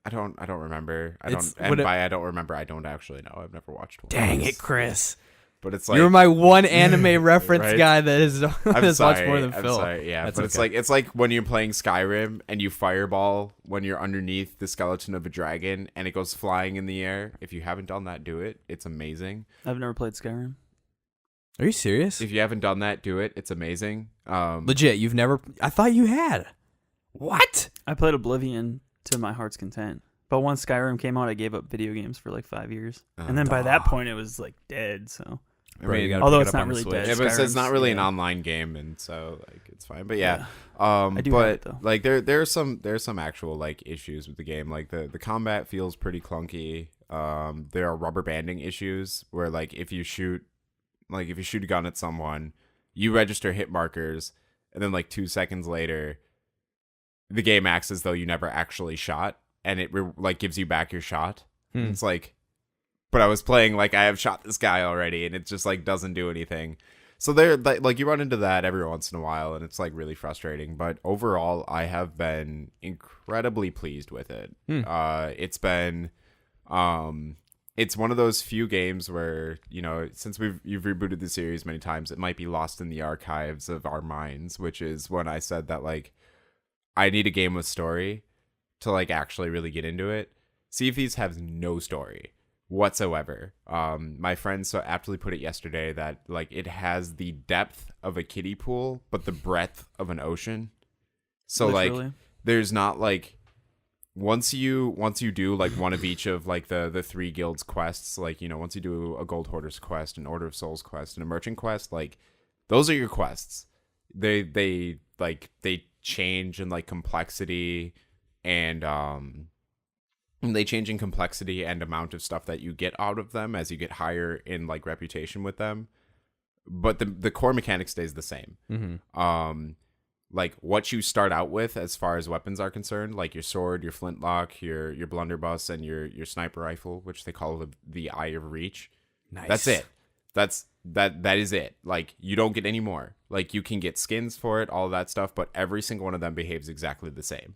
don't remember. I It's- don't, and what it- by I don't remember, I don't actually know. I've never watched one. dang it, Chris! But it's like, You're my one anime reference Right? guy that has I'm watched sorry. more than I'm Phil. sorry. Yeah, That's but okay. it's like when you're playing Skyrim and you fireball when you're underneath the skeleton of a dragon and it goes flying in the air. If you haven't done that, do it. It's amazing. I've never played Skyrim. Are you serious? If you haven't done that, do it. It's amazing. Legit, you've never? I thought you had. What? I played Oblivion to my heart's content. But once Skyrim came out, I gave up video games for like 5 years. And then by that point, it was like dead, so... I Bro, you mean, gotta although pick it it's up not on the really Switch. dead. yeah, but it's Skyrim's- not really an yeah. online game, and so like it's fine. But yeah, I do have but it, though. like there's some actual like issues with the game. Like the combat feels pretty clunky. There are rubber banding issues where like if you shoot a gun at someone, you register hit markers, and then like 2 seconds later, the game acts as though you never actually shot, and it like gives you back your shot. And it's like, but I was playing like I have shot this guy already, and it just like doesn't do anything. So there, like you run into that every once in a while, and it's like really frustrating. But overall, I have been incredibly pleased with it. It's been, it's one of those few games where, you know, since you've rebooted the series many times, it might be lost in the archives of our minds. Which is when I said that like I need a game with story to like actually really get into it. Sea of Thieves has no story whatsoever. My friend so aptly put it yesterday that like it has the depth of a kiddie pool but the breadth of an ocean. So Literally. like there's not like once you do like one of each of like the 3 guilds quests, like, you know, once you do a Gold Hoarder's quest, an Order of Souls quest, and a Merchant quest, like those are your quests. They change in like complexity and they change in complexity and amount of stuff that you get out of them as you get higher in like reputation with them, but the core mechanic stays the same. Like what you start out with as far as weapons are concerned, like your sword, your flintlock, your blunderbuss, and your sniper rifle, which they call the Eye of Reach. Nice. That's it. That is it. Like you don't get any more. Like you can get skins for it, all of that stuff, but every single one of them behaves exactly the same.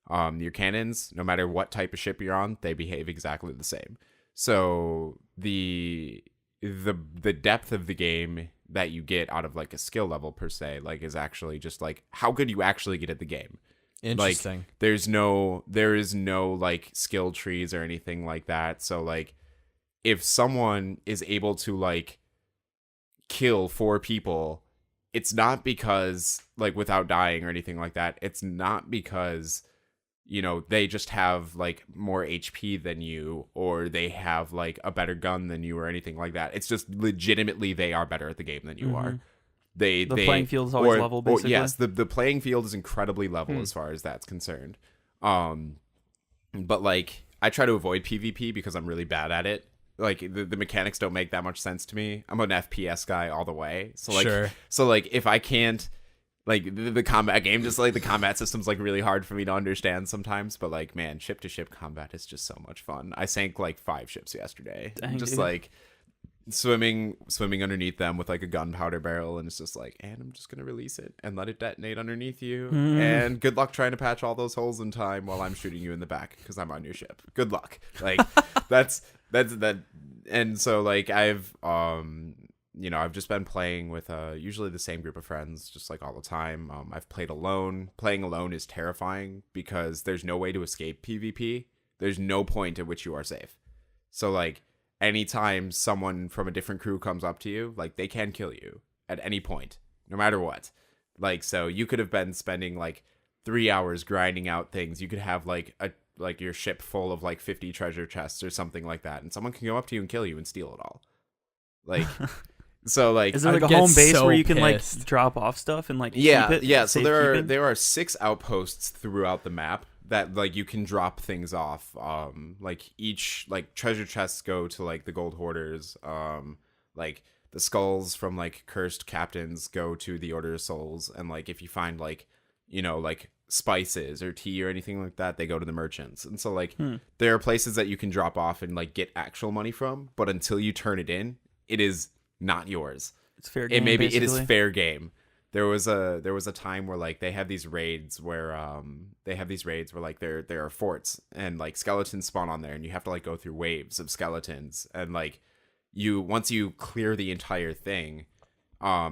Your cannons, no matter what type of ship you're on, they behave exactly the same. So the depth of the game that you get out of like a skill level per se, like is actually just like how good you actually get at the game. Interesting. Like there is no like skill trees or anything like that. So like if someone is able to like kill 4 people, it's not because like without dying or anything like that. It's not because, you know, they just have like more HP than you, or they have like a better gun than you or anything like that. It's just legitimately they are better at the game than you are. The playing field is always level, basically. Yes, the playing field is incredibly level as far as that's concerned. But like I try to avoid PvP because I'm really bad at it. Like the mechanics don't make that much sense to me. I'm an FPS guy all the way. So like Sure. so like if I can't like the combat game, just like the combat system's like really hard for me to understand sometimes, but like man, ship to ship combat is just so much fun. I sank like 5 ships yesterday. Dang, just dude. like swimming underneath them with like a gunpowder barrel, and it's just like, and I'm just gonna release it and let it detonate underneath you, and good luck trying to patch all those holes in time while I'm shooting you in the back because I'm on your ship. Good luck. Like that's that. And so like I've you know, I've just been playing with usually the same group of friends just like all the time. I've played alone. Playing alone is terrifying because there's no way to escape PvP. There's no point at which you are safe. So like anytime someone from a different crew comes up to you, like they can kill you at any point, no matter what. Like, so you could have been spending like 3 hours grinding out things. You could have like your ship full of like 50 treasure chests or something like that, and someone can go up to you and kill you and steal it all. Like, so like, Is there like I'd a home get base so where you can pissed. like drop off stuff and like yeah, keep it? yeah. So safekeeping? there are 6 outposts throughout the map that like you can drop things off. Like each like treasure chests go to like the gold hoarders. Like the skulls from like cursed captains go to the Order of Souls, and like if you find like, you know, like spices or tea or anything like that, they go to the merchants. And so like there are places that you can drop off and like get actual money from, but until you turn it in, it is not yours. It's fair game. It is fair game. There was a time where like they have these raids where like there are forts and like skeletons spawn on there, and you have to like go through waves of skeletons, and like once you clear the entire thing,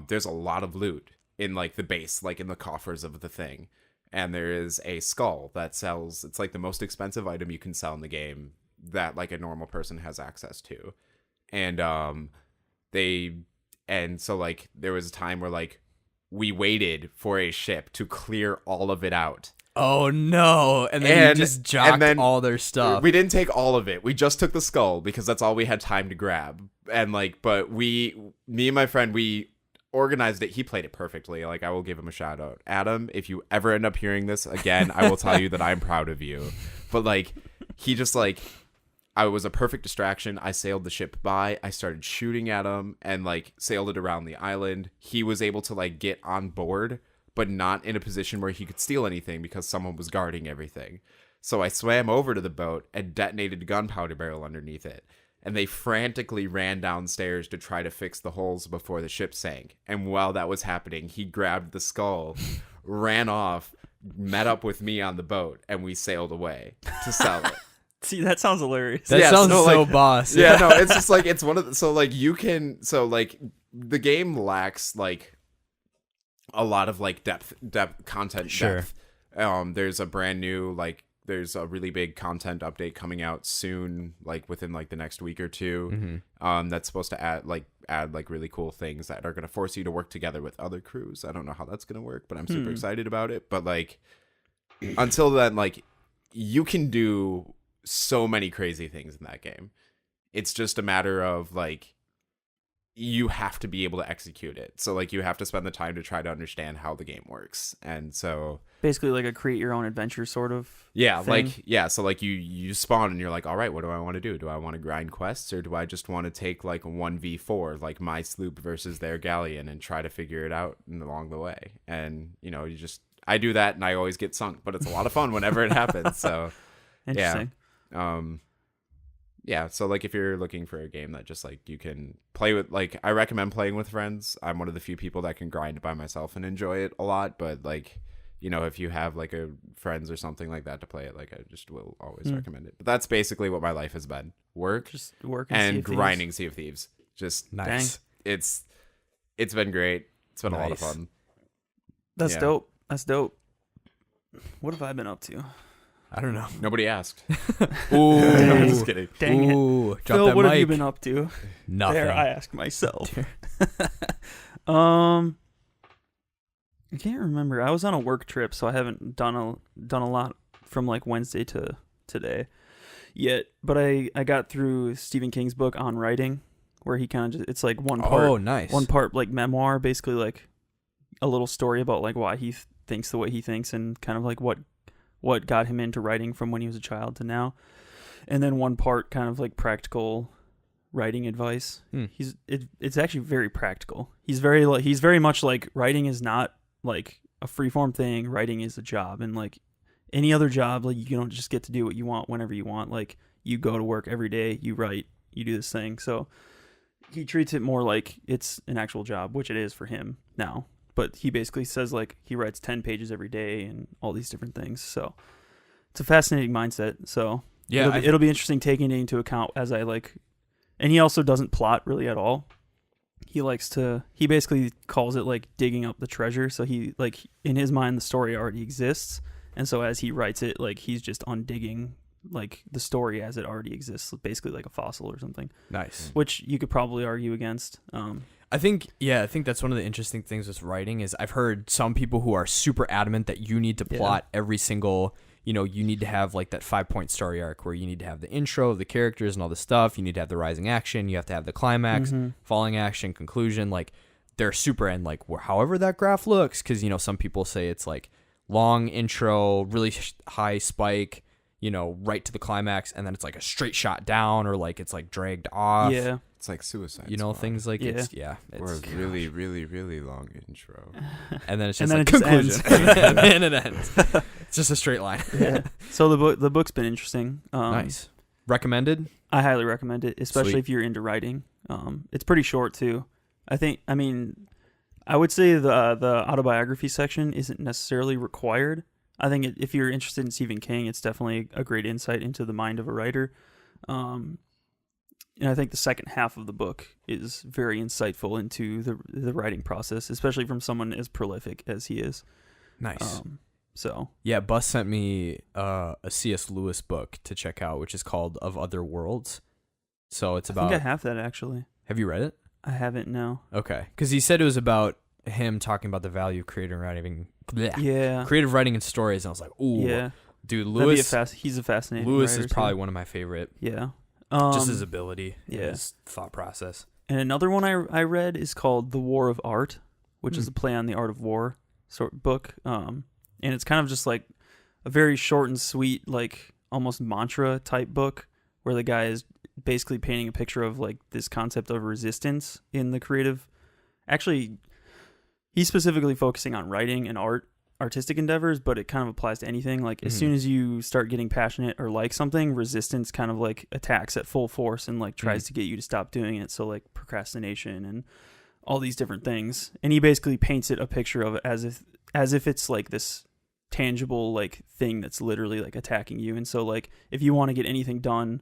there's a lot of loot in like the base, like in the coffers of the thing. And there is a skull that sells. It's like the most expensive item you can sell in the game that like a normal person has access to. And so like there was a time where like we waited for a ship to clear all of it out. Oh no! And then you just jocked all their stuff. We didn't take all of it. We just took the skull because that's all we had time to grab. And like, but me and my friend, we organized it. He played it perfectly. Like, I will give him a shout out. Adam, if you ever end up hearing this again, I will tell you that I'm proud of you. But like, he just like, I was a perfect distraction. I sailed the ship by. I started shooting at him and like sailed it around the island. He was able to like get on board, but not in a position where he could steal anything because someone was guarding everything. So I swam over to the boat and detonated a gunpowder barrel underneath it. And they frantically ran downstairs to try to fix the holes before the ship sank. And while that was happening, he grabbed the skull, ran off, met up with me on the boat, and we sailed away to sell it. See, that sounds hilarious. That sounds so boss. Yeah, no, it's just like, it's one of the, so like you can, so like the game lacks like a lot of like depth content depth. There's a brand new like, there's a really big content update coming out soon, like within like the next week or two. That's supposed to add like really cool things that are going to force you to work together with other crews. I don't know how that's going to work, but I'm super excited about it. But like, until then, like you can do so many crazy things in that game. It's just a matter of like, you have to be able to execute it. So like you have to spend the time to try to understand how the game works. And so basically like a create your own adventure sort of thing. Like, yeah. So like you spawn and you're like, all right, what do I want to do? Do I want to grind quests, or do I just want to take like 1v4, like my sloop versus their galleon, and try to figure it out along the way? And you know, I do that and I always get sunk, but it's a lot of fun whenever it happens. So interesting. Yeah, so like if you're looking for a game that just like you can play with, like I recommend playing with friends. I'm one of the few people that can grind by myself and enjoy it a lot, but like, you know, if you have like a friends or something like that to play it, like I just will always recommend it. But that's basically what my life has been. Work and grinding Sea of Thieves. Just nice. Dang. It's been great. It's been a lot of fun. That's dope. That's dope. What have I been up to? I don't know. Nobody asked. Ooh. I'm just kidding. Dang Ooh, it. Phil, what have you been up to? Nothing. There, I ask myself. I can't remember. I was on a work trip, so I haven't done a lot from like Wednesday to today yet. But I got through Stephen King's book on writing, where he kind of just, it's like one part. Oh, nice. One part like memoir, basically like a little story about like why he thinks the way he thinks, and kind of like what got him into writing from when he was a child to now. And then one part kind of like practical writing advice. It's actually very practical. He's very much like, writing is not like a freeform thing. Writing is a job, and like any other job, like you don't just get to do what you want whenever you want. Like you go to work every day, you write, you do this thing. So he treats it more like it's an actual job, which it is for him now. But he basically says like he writes 10 pages every day and all these different things. So it's a fascinating mindset. So yeah, it'll be interesting taking it into account as I like. And he also doesn't plot really at all. He basically calls it like digging up the treasure. So he, like, in his mind, the story already exists. And so as he writes it, like he's just undigging like the story as it already exists, basically like a fossil or something. Nice. Which you could probably argue against. I think that's one of the interesting things with writing is I've heard some people who are super adamant that you need to plot every single, you need to have like that 5-point story arc where you need to have the intro, the characters and all the stuff. You need to have the rising action. You have to have the climax, falling action, conclusion. Like they're super, and like however that graph looks, because, some people say it's like long intro, really high spike, right to the climax, and then it's like a straight shot down, or like it's like dragged off. Yeah. It's like Suicide You know, Squad. things like Yeah. Or a really, really, really long intro. and then it's And just then like it just conclusion. ends. And then it ends. It's just a straight line. Yeah. So the book's been interesting. Nice. Recommended? I highly recommend it, especially Sweet. if you're into writing. It's pretty short too. I would say the autobiography section isn't necessarily required. I think if you're interested in Stephen King, it's definitely a great insight into the mind of a writer. And I think the second half of the book is very insightful into the writing process, especially from someone as prolific as he is. Nice. So Yeah, Bus sent me a C.S. Lewis book to check out, which is called Of Other Worlds. So it's about... I think I have that, actually. Have you read it? I haven't, no. Okay. Because he said it was about him talking about the value of creative writing. Yeah. Creative writing and stories. And I was like, ooh. Yeah. Dude, That'd be Lewis... he's a fascinating Lewis writer, is probably too. one of my favorite. Yeah. Just his ability. Yeah. And his thought process. And another one I read is called The War of Art, which is a play on the art of war sort of book. And it's kind of just like a very short and sweet, like almost mantra type book where the guy is basically painting a picture of like this concept of resistance in the creative. Actually, he's specifically focusing on writing and artistic endeavors, but it kind of applies to anything. Like as soon as you start getting passionate or like something, resistance kind of like attacks at full force and like tries to get you to stop doing it. So like procrastination and all these different things. And he basically paints it a picture of it as if it's like this tangible like thing that's literally like attacking you. And so like if you want to get anything done,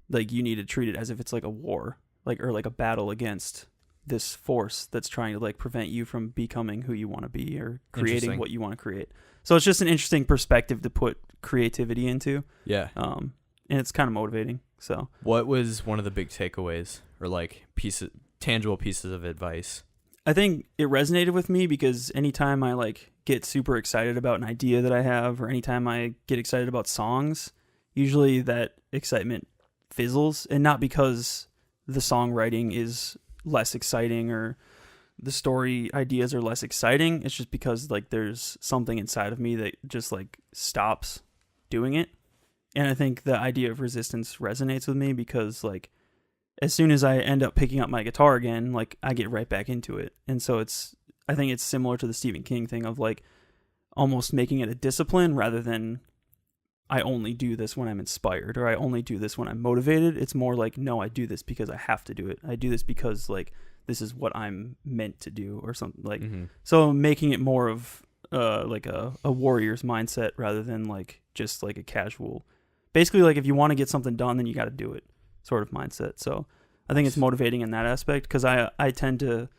like you need to treat it as if it's like a war, like or like a battle against this force that's trying to like prevent you from becoming who you want to be or creating what you want to create. So it's just an interesting perspective to put creativity into. Yeah. And it's kind of motivating. So what was one of the big takeaways or like tangible pieces of advice? I think it resonated with me because anytime I like get super excited about an idea that I have, or anytime I get excited about songs, usually that excitement fizzles, and not because the songwriting is less exciting or the story ideas are less exciting. It's just because like there's something inside of me that just like stops doing it. And I think the idea of resistance resonates with me because like as soon as I end up picking up my guitar again, like I get right back into it. And so I think it's similar to the Stephen King thing of like almost making it a discipline rather than I only do this when I'm inspired or I only do this when I'm motivated. It's more like, no, I do this because I have to do it. I do this because like this is what I'm meant to do or something like. So making it more of like a warrior's mindset rather than like just like a casual, basically like if you want to get something done, then you got to do it sort of mindset. So I think it's motivating in that aspect because I tend to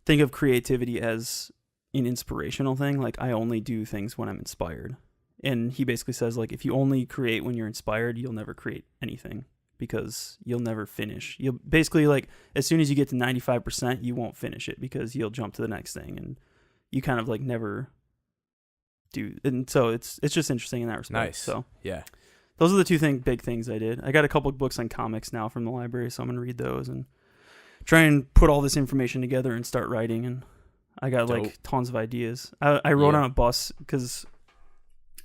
think of creativity as an inspirational thing. Like I only do things when I'm inspired. And he basically says, like, if you only create when you're inspired, you'll never create anything because you'll never finish. You'll basically, like, as soon as you get to 95%, you won't finish it because you'll jump to the next thing. And you kind of, like, never do. And so it's just interesting in that respect. Nice. So, yeah. Those are the big things I did. I got a couple of books on comics now from the library, so I'm going to read those and try and put all this information together and start writing. And I got, like, tons of ideas. I wrote on a bus because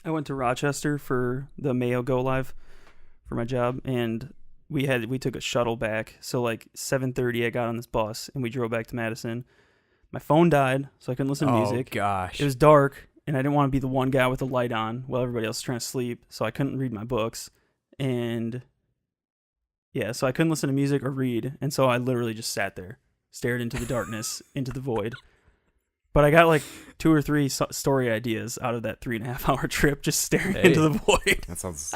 I went to Rochester for the Mayo Go Live for my job, and we took a shuttle back. So like 7:30, I got on this bus and we drove back to Madison. My phone died, so I couldn't listen to music. Oh gosh, it was dark, and I didn't want to be the one guy with the light on while everybody else was trying to sleep. So I couldn't read my books, and so I couldn't listen to music or read, and so I literally just sat there, stared into the darkness, into the void. But I got like 2 or 3 story ideas out of that 3.5 hour trip, just staring into the void. That sounds.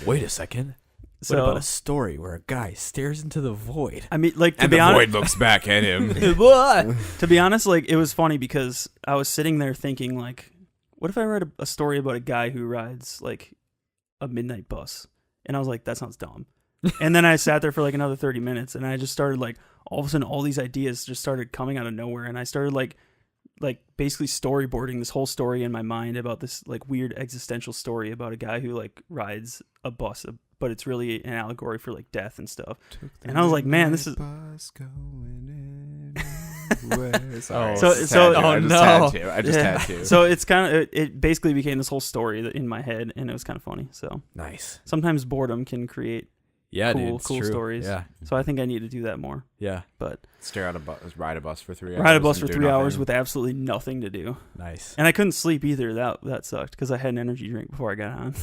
Wait a second. So, what about a story where a guy stares into the void? I mean, like, and the void looks back at him. To be honest, like, it was funny because I was sitting there thinking, like, what if I read a story about a guy who rides like a midnight bus? And I was like, that sounds dumb. And then I sat there for like another 30 minutes, and I just started like all of a sudden all these ideas just started coming out of nowhere, and I started like basically storyboarding this whole story in my mind about this like weird existential story about a guy who like rides a bus, but it's really an allegory for like death and stuff. And I was like, man, this is bus going anywhere. Sorry. I just had to. So it's kind of it basically became this whole story in my head, and it was kind of funny. So nice. Sometimes boredom can create Yeah, dude, it's cool true. stories. Yeah. So I think I need to do that more. Yeah. But Stare at a bus, ride a bus for 3 hours. ride a bus for and do 3 hours nothing. with absolutely nothing to do. Nice. And I couldn't sleep either. That sucked because I had an energy drink before I got on.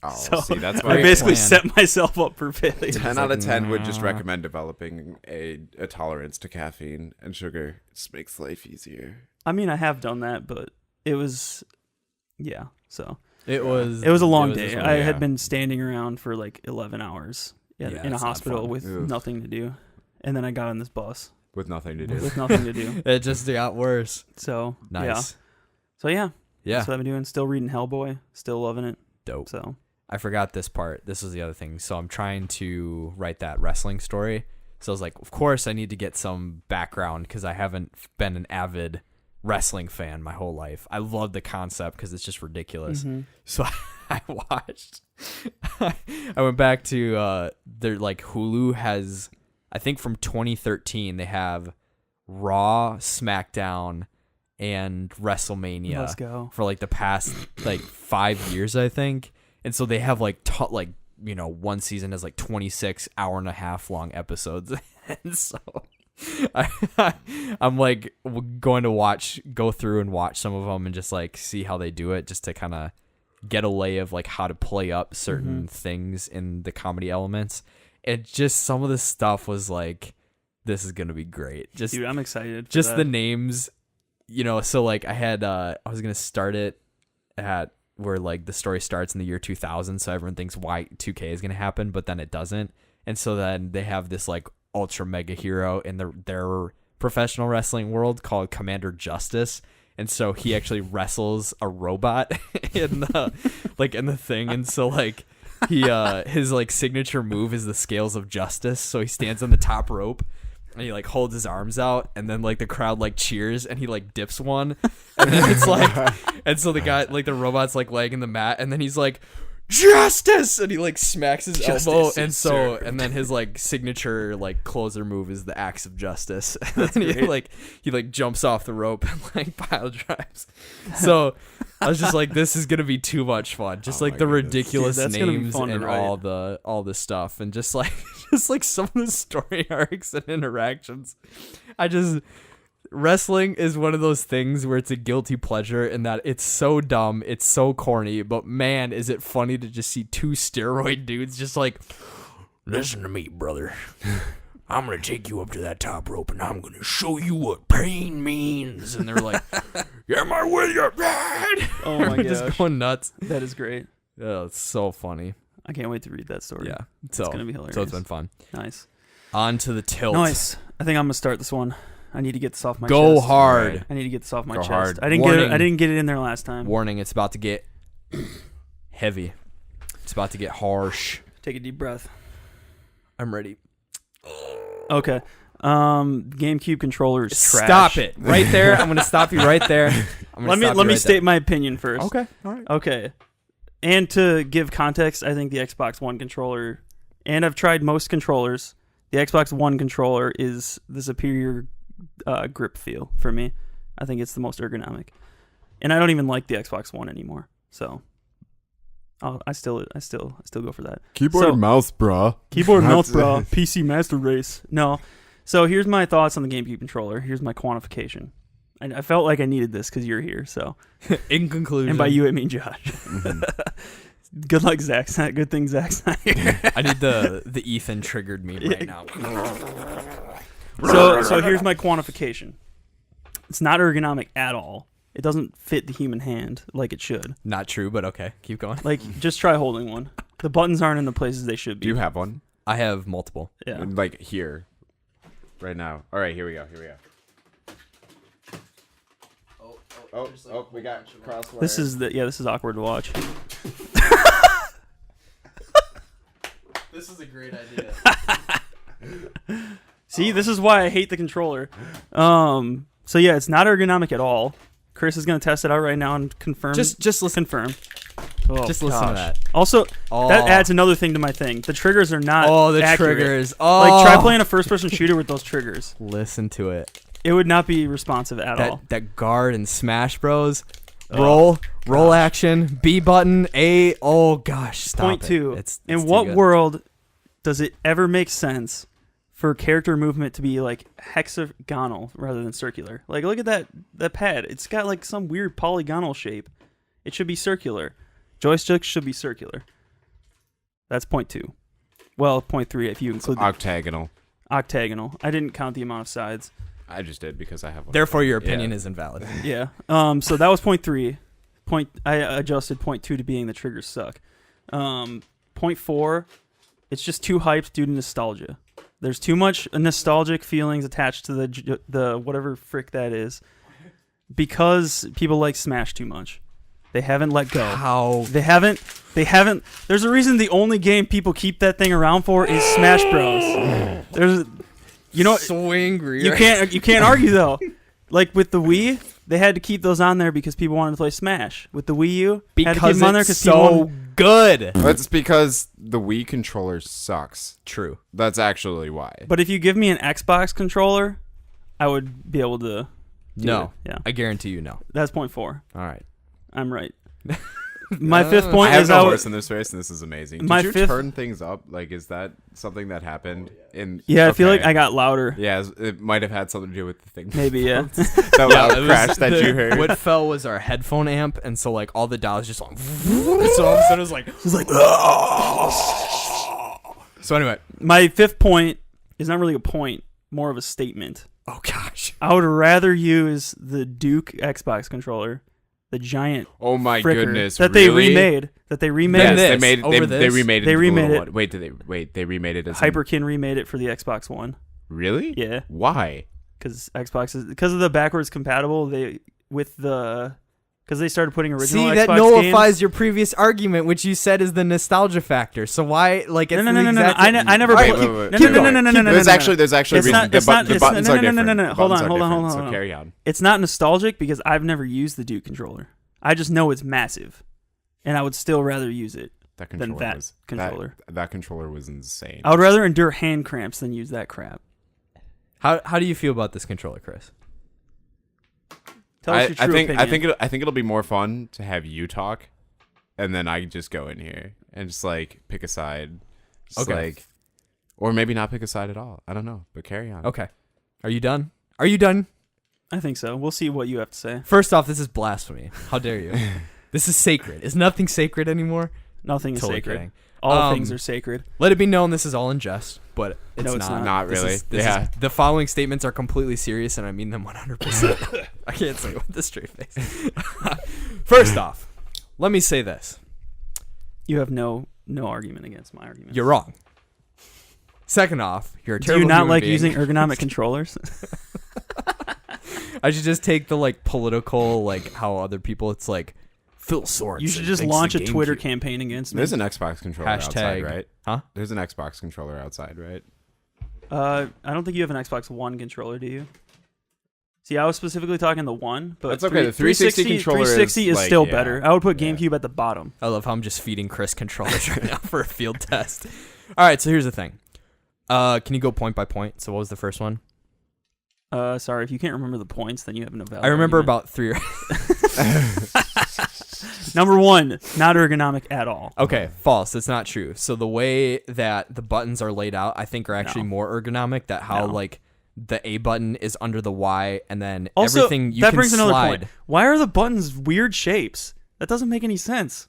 Oh, So see, that's I why basically plan. set myself up for failure. 10 out of 10 would just recommend developing a tolerance to caffeine and sugar. It just makes life easier. I mean, I have done that, but it was, yeah. So It was a long day. this one, I yeah. had been standing around for like 11 hours Yeah, in a it's not hospital fun. with Oof. nothing to do, and then I got on this bus With nothing to do. with nothing to do. It just got worse. So Nice. yeah. So yeah, Yeah. that's what I've been doing. Still reading Hellboy. Still loving it. Dope. So I forgot this part. This was the other thing. So I'm trying to write that wrestling story. So I was like, of course I need to get some background because I haven't been an avid wrestling fan my whole life. I love the concept because it's just ridiculous. mhm. So I watched. I went back to their like Hulu has, I think from 2013 they have Raw, SmackDown, and WrestleMania Let's go. for like the past like 5 years, I think. And so they have like one season has like 26 hour-and-a-half long episodes, and so I'm like going to go through and watch some of them and just like see how they do it, just to kind of get a lay of like how to play up certain things in the comedy elements. And just some of the stuff was like, this is gonna be great. Just Dude, I'm excited. For just that. the names, so like I had I was gonna start it at where like the story starts in the year 2000, so everyone thinks Y2K is gonna happen, but then it doesn't. And so then they have this like ultra mega hero in their professional wrestling world called Commander Justice, and so he actually wrestles a robot in the thing. And so like he his like signature move is the scales of justice. So he stands on the top rope and he like holds his arms out, and then like the crowd like cheers, and he like dips one, and then it's like, and so the guy like the robot's like laying in the mat, and then he's like, justice, and he like smacks his elbow, and so and then his like signature like closer move is the axe of justice. And then he like jumps off the rope and like pile drives. So I was just like, this is gonna be too much fun. Just Oh like my the goodness. ridiculous Dude, that's gonna be names fun to and write. all the stuff, and just like some of the story arcs and interactions. Wrestling is one of those things where it's a guilty pleasure in that it's so dumb, it's so corny, but man, is it funny to just see two steroid dudes just like, Listen to me, brother. I'm going to take you up to that top rope and I'm going to show you what pain means. and they're like, Am I with you? Oh my gosh, just going nuts. that is great. Oh, it's so funny. I can't wait to read that story. Yeah. So, gonna be hilarious. so it's been fun. Nice. On to the tilt. Nice. I think I'm gonna start this one. I need to get this off my Go chest. hard. Right. I need to get this off my Go chest. hard. I didn't Warning. get it in there last time. Warning, it's about to get heavy. It's about to get harsh. Take a deep breath. I'm ready. Okay. GameCube controller is trash. Stop it. Right there. I'm going to stop you right there. Let me state my opinion first. Okay. All right. Okay. And to give context, I think the Xbox One controller, and I've tried most controllers, the Xbox One controller is the superior grip feel for me. I think it's the most ergonomic. And I don't even like the Xbox One anymore. So I still go for that. Keyboard So- and mouse, bruh. Keyboard That's mouse, bro. it. PC Master Race. No. So here's my thoughts on the GameCube controller. Here's my quantification. I felt like I needed this because you're here. So, In conclusion. and by you I mean Josh. Good luck, Zach. Good thing Zach's not here. I need the Ethan triggered meme right now. So here's my quantification. It's not ergonomic at all. It doesn't fit the human hand like it should. Not true, but okay. Keep going. Like, just try holding one. The buttons aren't in the places they should be. Do you have one? I have multiple. Yeah. Like here. Right now. All right, here we go. Oh, we got crosswire. This is awkward to watch. This is a great idea. See, this is why I hate the controller. So yeah, it's not ergonomic at all. Chris is gonna test it out right now and confirm. Just listen. confirm. Oh, Just listen to gosh. that. Also, Oh. that adds another thing to my thing. The triggers are not. Oh, the accurate. triggers. Oh, Like, try playing a first-person shooter with those triggers. Listen to it. It would not be responsive at all. That guard in Smash Bros. Roll action, B button, A. Oh gosh, stop Point it. two. It's In too what good. world does it ever make sense for character movement to be like hexagonal rather than circular? Like, look at that pad. It's got like some weird polygonal shape. It should be circular. Joysticks should be circular. That's point 2. Well, point 3 if you include octagonal. Octagonal. I didn't count the amount of sides. I just did because I have one. Therefore, your opinion is invalid. Yeah. So that was point 3. I adjusted point 2 to being the triggers suck. Point 4, it's just too hyped due to nostalgia. There's too much nostalgic feelings attached to the whatever frick that is, because people like Smash too much. They haven't let go. How? They haven't. There's a reason the only game people keep that thing around for is Smash Bros. There's, so angry. You can't argue though. Like with the Wii, they had to keep those on there because people wanted to play Smash. With the Wii U, had to keep them on there it's so good. That's because the Wii controller sucks. True. That's actually why. But if you give me an Xbox controller, I would be able to. No. Yeah. I guarantee you no. That's point 4. All right. I'm right. My fifth point I have is no horse in this race, and this is amazing. My Did you fifth- turn things up? Like, is that something that happened? Yeah, I feel like Okay. I got louder. Yeah, it might have had something to do with the thing. Maybe, yeah. That loud crash that you heard. What fell was our headphone amp, and so like all the dials just went. So all of a sudden it was like. So anyway, My fifth point is not really a point, more of a statement. oh gosh, I would rather use the Duke Xbox controller, the giant Oh my fricker goodness! that really? they remade. Then Yes, this, they made over they this. remade it. They into the remade little it. one. They remade it as Hyperkin remade it for the Xbox One. Really? Yeah, Why? because of the backwards compatible. Because they started putting original see Xbox that nullifies games. your previous argument, which you said is the nostalgia factor. So why, like, it's No. the exact- I never. All right, played- wait. No. Keep going. No. There's actually It's reason. not- it's not- The it's buttons not- are different. no. The Hold buttons on, are hold on, different, hold on, So hold on. carry on. It's not nostalgic because I've never used the Duke controller. I just know it's massive, and I would still rather use it That than controller that was controller. That controller was insane. I would rather endure hand cramps than use that crap. How do you feel about this controller, Chris? Tell us your true opinion. I think it'll be more fun to have you talk, and then I just go in here and just like pick a side. Just Okay. like, or maybe not pick a side at all. I don't know, but carry on. Okay, are you done? Are you done? I think so. We'll see what you have to say. First off, this is blasphemy. How dare you? This is sacred. Is nothing sacred anymore? Nothing is Totally sacred. kidding. All things are sacred. Let it be known this is all in jest, but it's No, it's not. Not This really. is- this Yeah. is- the following statements are completely serious, and I mean them 100%. I can't say it with a straight face. First off, let me say this. You have no argument against my argument. You're wrong. Second off, you're a Do terrible you not human like being. using ergonomic controllers? I should just take the like political, like how other people, it's like Phil Sorensen. You should just thinks launch the a Twitter GameCube- campaign against me. There's an Xbox controller outside, Hashtag- right? Huh? There's an Xbox controller outside, right? I don't think you have an Xbox One controller, do you? See, I was specifically talking the one, but That's okay. The 360 controller 360 is like, still yeah. better. I would put Yeah. GameCube at the bottom. I love how I'm just feeding Chris controllers right now for a field test. All right, so here's the thing. Can you go point by point? So what was the first one? Sorry, if you can't remember the points, then you have no valid I remember argument. about 3 Number 1, not ergonomic at all. Okay, false. That's not true. So the way that the buttons are laid out, I think are actually No. more ergonomic. That how No. like the A button is under the Y, and then Also, everything you that can brings another slide point. Why are the buttons weird shapes? That doesn't make any sense.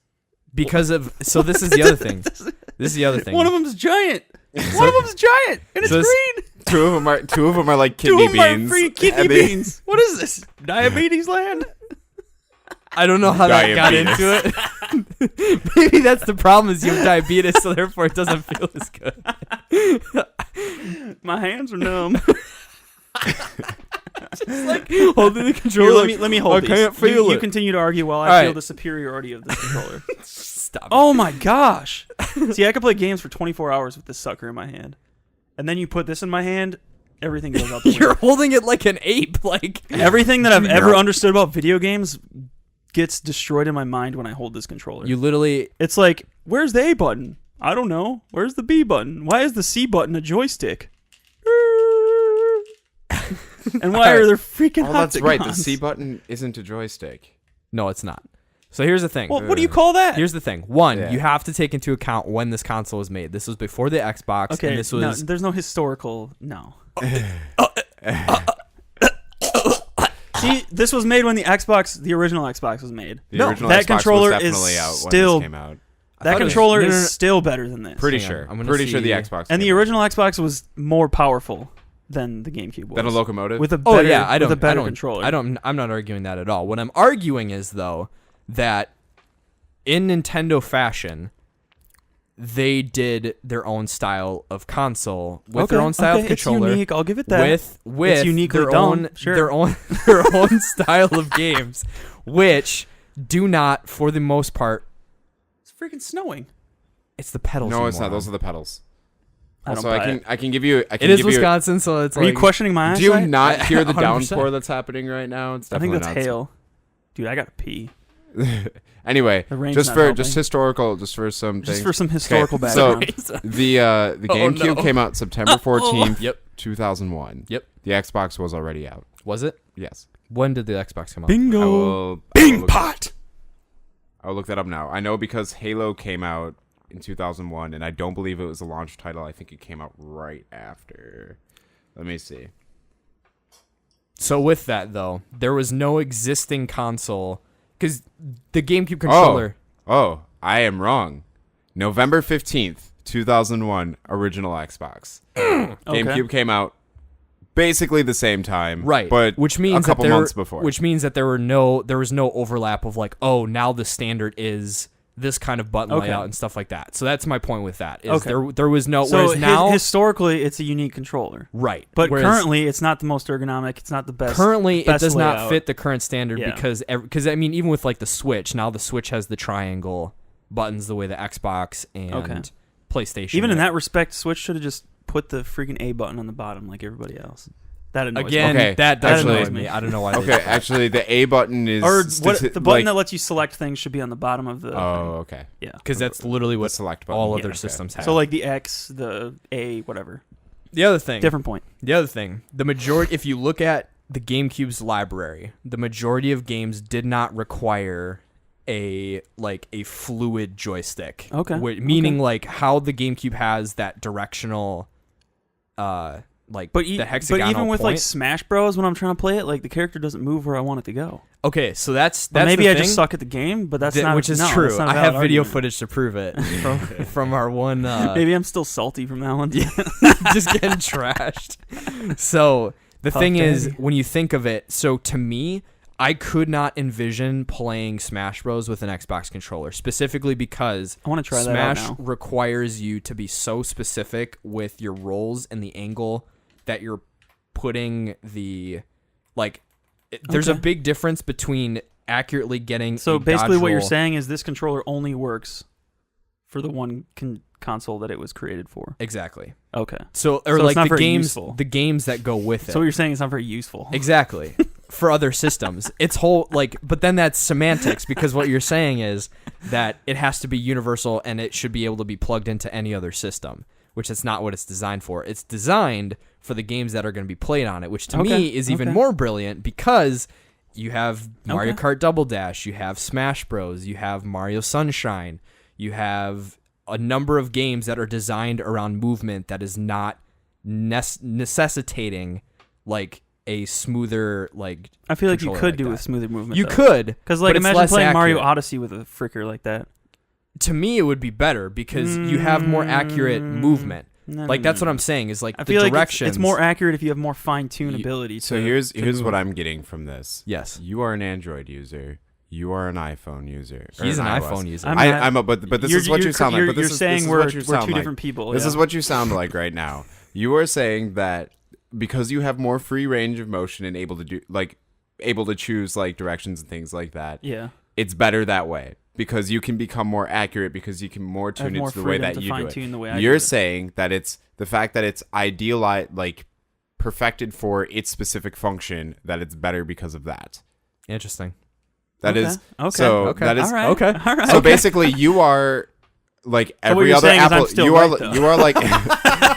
because of. So this is the other thing. This is the other thing. One of them's giant. One of them's giant, and it's So this- green. Two of them are like Two kidney of them are beans. free kidney And they- beans. What is this? Diabetes land? I don't know how that got Diabetes. into it. Maybe that's the problem is you have diabetes, so therefore it doesn't feel as good. My hands are numb. Holding the controller. Here, let me hold I these. can't feel You it. continue to argue while I All feel right. the superiority of this controller. Stop. Oh my gosh. See, I could play games for 24 hours with this sucker in my hand. And then you put this in my hand, everything goes out the You're window. holding it like an ape. Like Everything that I've ever understood about video games gets destroyed in my mind when I hold this controller. you literally. It's like, where's the A button? I don't know. Where's the B button? Why is the C button a joystick? And why are there freaking Oh, that's right. The hoptagons? C button isn't a joystick. No, it's not. So here's the thing. Well, what do you call that? Here's the thing. One, Yeah. you have to take into account when this console was made. This was before the Xbox. Okay, And this was. there's no historical. No. See, this was made when the original Xbox was made. The original that Xbox controller was is definitely out still. when this came out. That controller is still better than this. Pretty Hang on, sure. I'm gonna Pretty sure see- the Xbox. And the came out. original Xbox was more powerful than the GameCube was. Than a locomotive. With a Oh better, yeah, with a better controller. I'm not arguing that at all. What I'm arguing is though that in Nintendo fashion, they did their own style of console with their own style of controller. It's unique. I'll give it that. With it's uniquely their dumb. own Sure. their own style of games, which do not, for the most part, It's freaking snowing. it's the pedals. No, you it's not. moron. Those are the pedals. I don't Also, buy it. I can give you. I can It is give you- Wisconsin, so it's Are like. you questioning my Do you eyesight? not hear the 100%. downpour that's happening right now? It's I think definitely that's not. hail. Dude, I gotta pee. Anyway, The rain's just not for helping. just historical, just for some things. Just for some historical Okay, so- background. the GameCube no. came out September 14th, Yep. 2001. Yep. The Xbox was already out. Was it? Yes. When did the Xbox come out? Bingo. Bing Pot. I'll look that up now. I know because Halo came out in 2001, and I don't believe it was a launch title. I think it came out right after. Let me see. So with that though, there was no existing console because the GameCube controller. Oh, I am wrong. November 15th, 2001, original Xbox. GameCube came out basically the same time, Right, But which means a couple that there, months before. Which means that there was no overlap of like, oh, now the standard is this kind of button Okay. layout and stuff like that. So that's my point with that. Is Okay. there was no. So whereas now, historically, it's a unique controller. right, But whereas currently, it's not the most ergonomic. It's not the best. currently it best does not layout. fit the current standard Yeah. because I mean even with like the Switch, now the Switch has the triangle buttons the way the Xbox and Okay. PlayStation. Even in did. that respect, Switch should have just put the freaking A button on the bottom like everybody else. That annoys Again, me. Okay, that does actually- annoy me. I don't know why. Okay, actually, the A button is Or what, the button like, that lets you select things should be on the bottom of the. Oh, okay. Yeah. because that's literally The what select button. all Yeah, other okay. systems have. So like the X, the A, whatever. the other thing, Different point. the majority, if you look at the GameCube's library, the majority of games did not require a fluid joystick. Okay. Meaning like how the GameCube has that directional, the But hexagonal even with like point. Smash Bros, when I'm trying to play it, like the character doesn't move where I want it to go. Okay, so that's But maybe the I thing, just suck at the game, but that's not which is no, true. that's not a I have valid video argument. footage to prove it from our one. Maybe I'm still salty from that one. just getting trashed. So the Puff thing is, Daddy. when you think of it, so to me, I could not envision playing Smash Bros with an Xbox controller, specifically because I want to try Smash that out now. requires you to be so specific with your rolls and the angle that you're putting the there's a Okay. big difference between accurately getting So a basically, dodge what you're roll. saying is this controller only works for the one console that it was created for. Exactly. Okay. So So it's like not the very games useful. the games that go with it. So what you're saying is not very useful. Exactly. For other systems. It's whole but then that's semantics because what you're saying is that it has to be universal and it should be able to be plugged into any other system, which is not what it's designed for. It's designed for the games that are going to be played on it, which to Okay, me is even okay. more brilliant because you have Mario Okay. Kart Double Dash, you have Smash Bros, you have Mario Sunshine, you have a number of games that are designed around movement that is not necessitating like a smoother I feel like you controller could like do that. with smoother movement. You though. could, Because like but it's imagine less playing Mario accurate. Odyssey with a fricker like that. To me, it would be better because you have more accurate movement. No, Like no, that's no, what no. I'm saying is like I the feel like directions. it's more accurate if you have more fine-tuned ability. So to, here's to what move. I'm getting from this. Yes, You are an Android user. You are an iPhone user. or he's an iOS. iPhone user. I'm I'm not- a, but this is what you sound like. But You're this saying is we're what you two sound like. different people. This yeah. is what you sound like right now. You are saying that because you have more free range of motion and able to choose like directions and things like that. Yeah. It's better that way because you can become more accurate because you can more I have tune more it to the way freedom that to you do fine-tune it. the way I You're do it. saying that it's the fact that it's idealized, like perfected for its specific function, that it's better because of that. Interesting. That Okay. is Okay. so Okay. that is All right. okay. All right. so basically you are like So what every you're other saying is I'm Apple. still You are right, though. you are like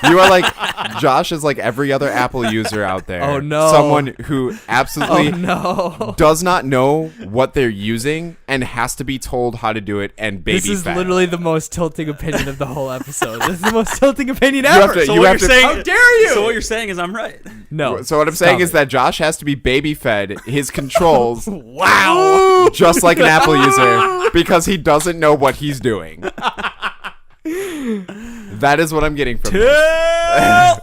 you are like Josh is like every other Apple user out there. Oh, no. Someone who absolutely no. does not know what they're using and has to be told how to do it and baby This is fed. literally the most tilting opinion of the whole episode. This is the most tilting opinion have ever. to- So you what have you're to- saying? How dare you? So what you're saying is I'm right. No. So what I'm saying is that Josh has to be baby fed his controls wow. just like an Apple user because he doesn't know what he's doing. That is what I'm getting from this.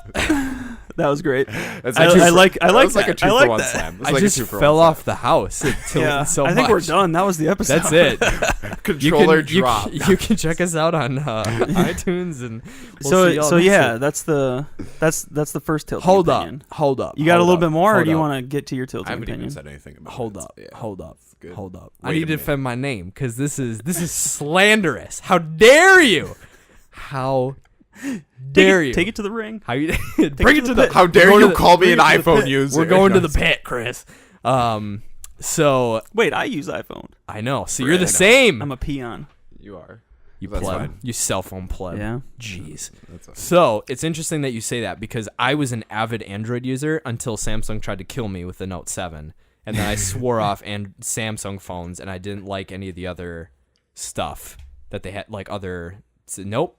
That was great. That's I like that that. was like a two I for like one that. slam. It was I like a just 2 for 1 fell slam. off the house. It tilted Yeah, so I think we're much. done. That was the episode. That's it. Controller you drop. You can check us out on iTunes and we'll see y'all So next yeah, week. that's the first tilting Hold opinion. up. You got a hold little up, bit more, or hold do you up, want to get to your tilting I haven't opinion? even said anything about Hold it. up. Yeah. Hold up. good. Hold up. Wait I a need to minute. defend my name because this is slanderous. How dare you? How dare you? Take it to the ring. How you bring it to the? How dare we're going you to the- call me an bring it to the iPhone pit. user? We're going to the pit, Chris. So Wait, I use iPhone. I know. So Right, you're the I know. same. I'm a peon. You are. You That's pleb. fine. You cell phone pleb. Yeah. Jeez. That's fine. So it's interesting that you say that because I was an avid Android user until Samsung tried to kill me with the Note 7. And then I swore off Samsung phones and I didn't like any of the other stuff that they had, like other. Nope.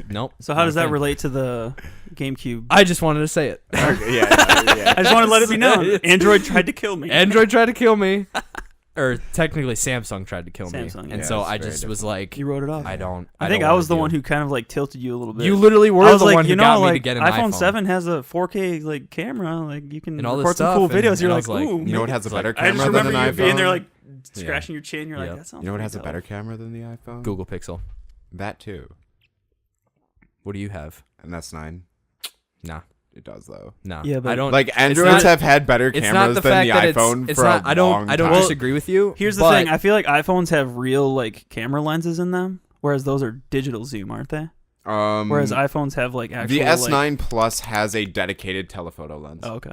Nope. So how does not a that fan. relate to the GameCube? I just wanted to say it. yeah. I just want to let it be known. It. Android tried to kill me. Android tried to kill me. Or technically Samsung tried to kill Samsung, me. yeah. And so it's I very just was like, You wrote it off. I don't. I think don't I was the wanna one deal. who kind of like tilted you a little bit. You literally were I was the like, one who you know, got me like to get an iPhone iPhone 7 has a 4K like camera, like you can And all this record some cool stuff, and- videos. You're and I like, was like, ooh. You know what has a better I just camera than remember an you iPhone? being there like scratching your chin. You're like, Yep. that sounds. You know what has a pretty better dope. camera than the iPhone? Google Pixel. That too. What do you have? An S9. Nah. It does though. No. Yeah, but- I don't. Like Androids not- have had better It's not cameras the than fact the that iPhone it's for not. a I don't. long I don't time. disagree with you. Here's the but thing. I feel like iPhones have real like camera lenses in them, whereas those are digital zoom, aren't they? Whereas iPhones have like actual. the S9 Like, Plus has a dedicated telephoto lens. oh, okay.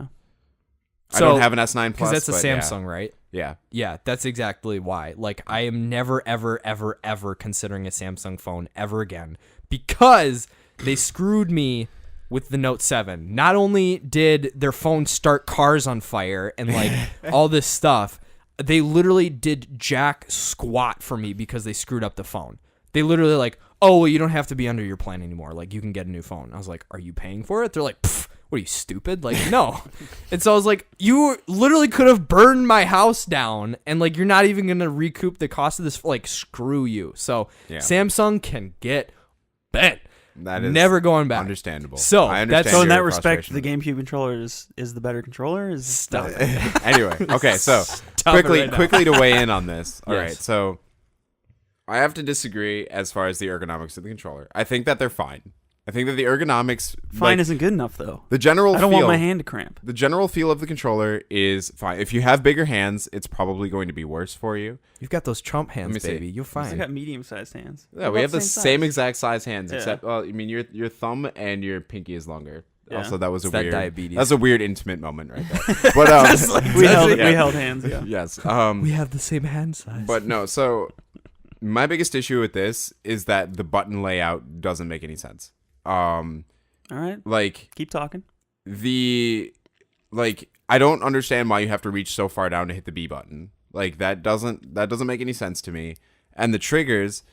I don't have an S9 because Plus, that's a but Samsung, right? Yeah. Yeah, that's exactly why. Like, I am never, ever, ever, ever considering a Samsung phone ever again because they screwed me with the Note 7. Not only did their phone start cars on fire and like all this stuff, they literally did jack squat for me because they screwed up the phone. They literally like, oh, well, you don't have to be under your plan anymore. Like, you can get a new phone. I was like, are you paying for it? They're like, pfft. What are you, stupid? Like, no. And so I was like, you literally could have burned my house down and like you're not even going to recoup the cost of this. Like, screw you. So Yeah. Samsung can get bent. That is Never going back. understandable. So, I understand that's- So in your that respect, frustration. the GameCube controller is the better controller. Is Stop it. Anyway, okay, so Stop it right now. quickly to weigh in on this. All right, Yes. so I have to disagree as far as the ergonomics of the controller. I think that they're fine. I think that the ergonomics fine like, isn't good enough though. the general I don't feel want my hand to cramp. the general feel of the controller is fine. If you have bigger hands, it's probably going to be worse for you. You've got those Trump me hands, see. baby. You're I fine. got medium-sized hands. Yeah, They're we about have the size. same exact size hands, Yeah. except well, I mean your thumb and your pinky is longer. Yeah. Also, that was It's a that weird diabetes. That's a weird intimate moment right there. But We held yeah. we held hands. Yeah. yes. We have the same hand size. But no, so my biggest issue with this is that the button layout doesn't make any sense. All right. Like Keep talking. I don't understand why you have to reach so far down to hit the B button. Like that doesn't make any sense to me. And the triggers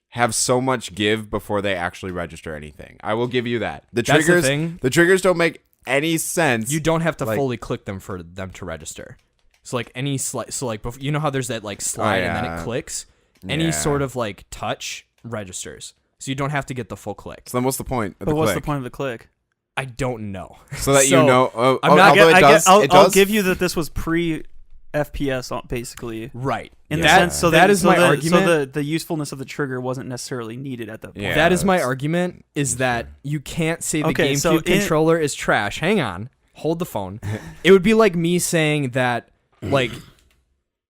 have so much give before they actually register anything. I will give you that. That's the thing. The triggers don't make any sense. you don't have to like- fully click them for them to register. So like any you know how there's that like slide and then yeah. it clicks. Any Yeah. sort of like touch registers. So you don't have to get the full click. So then what's the point of But the what's click? the point of the click? I don't know. So that So, you know. I'm not- although it does. I'll it does give you that this was pre FPS basically. Right. In Yeah. the sense, so that is my So argument. the usefulness of the trigger wasn't necessarily needed at that point. Yeah. That is my that's- argument, is that you can't say the Okay, GameCube so controller is trash. Hang on. Hold the phone. It would be like me saying that, like,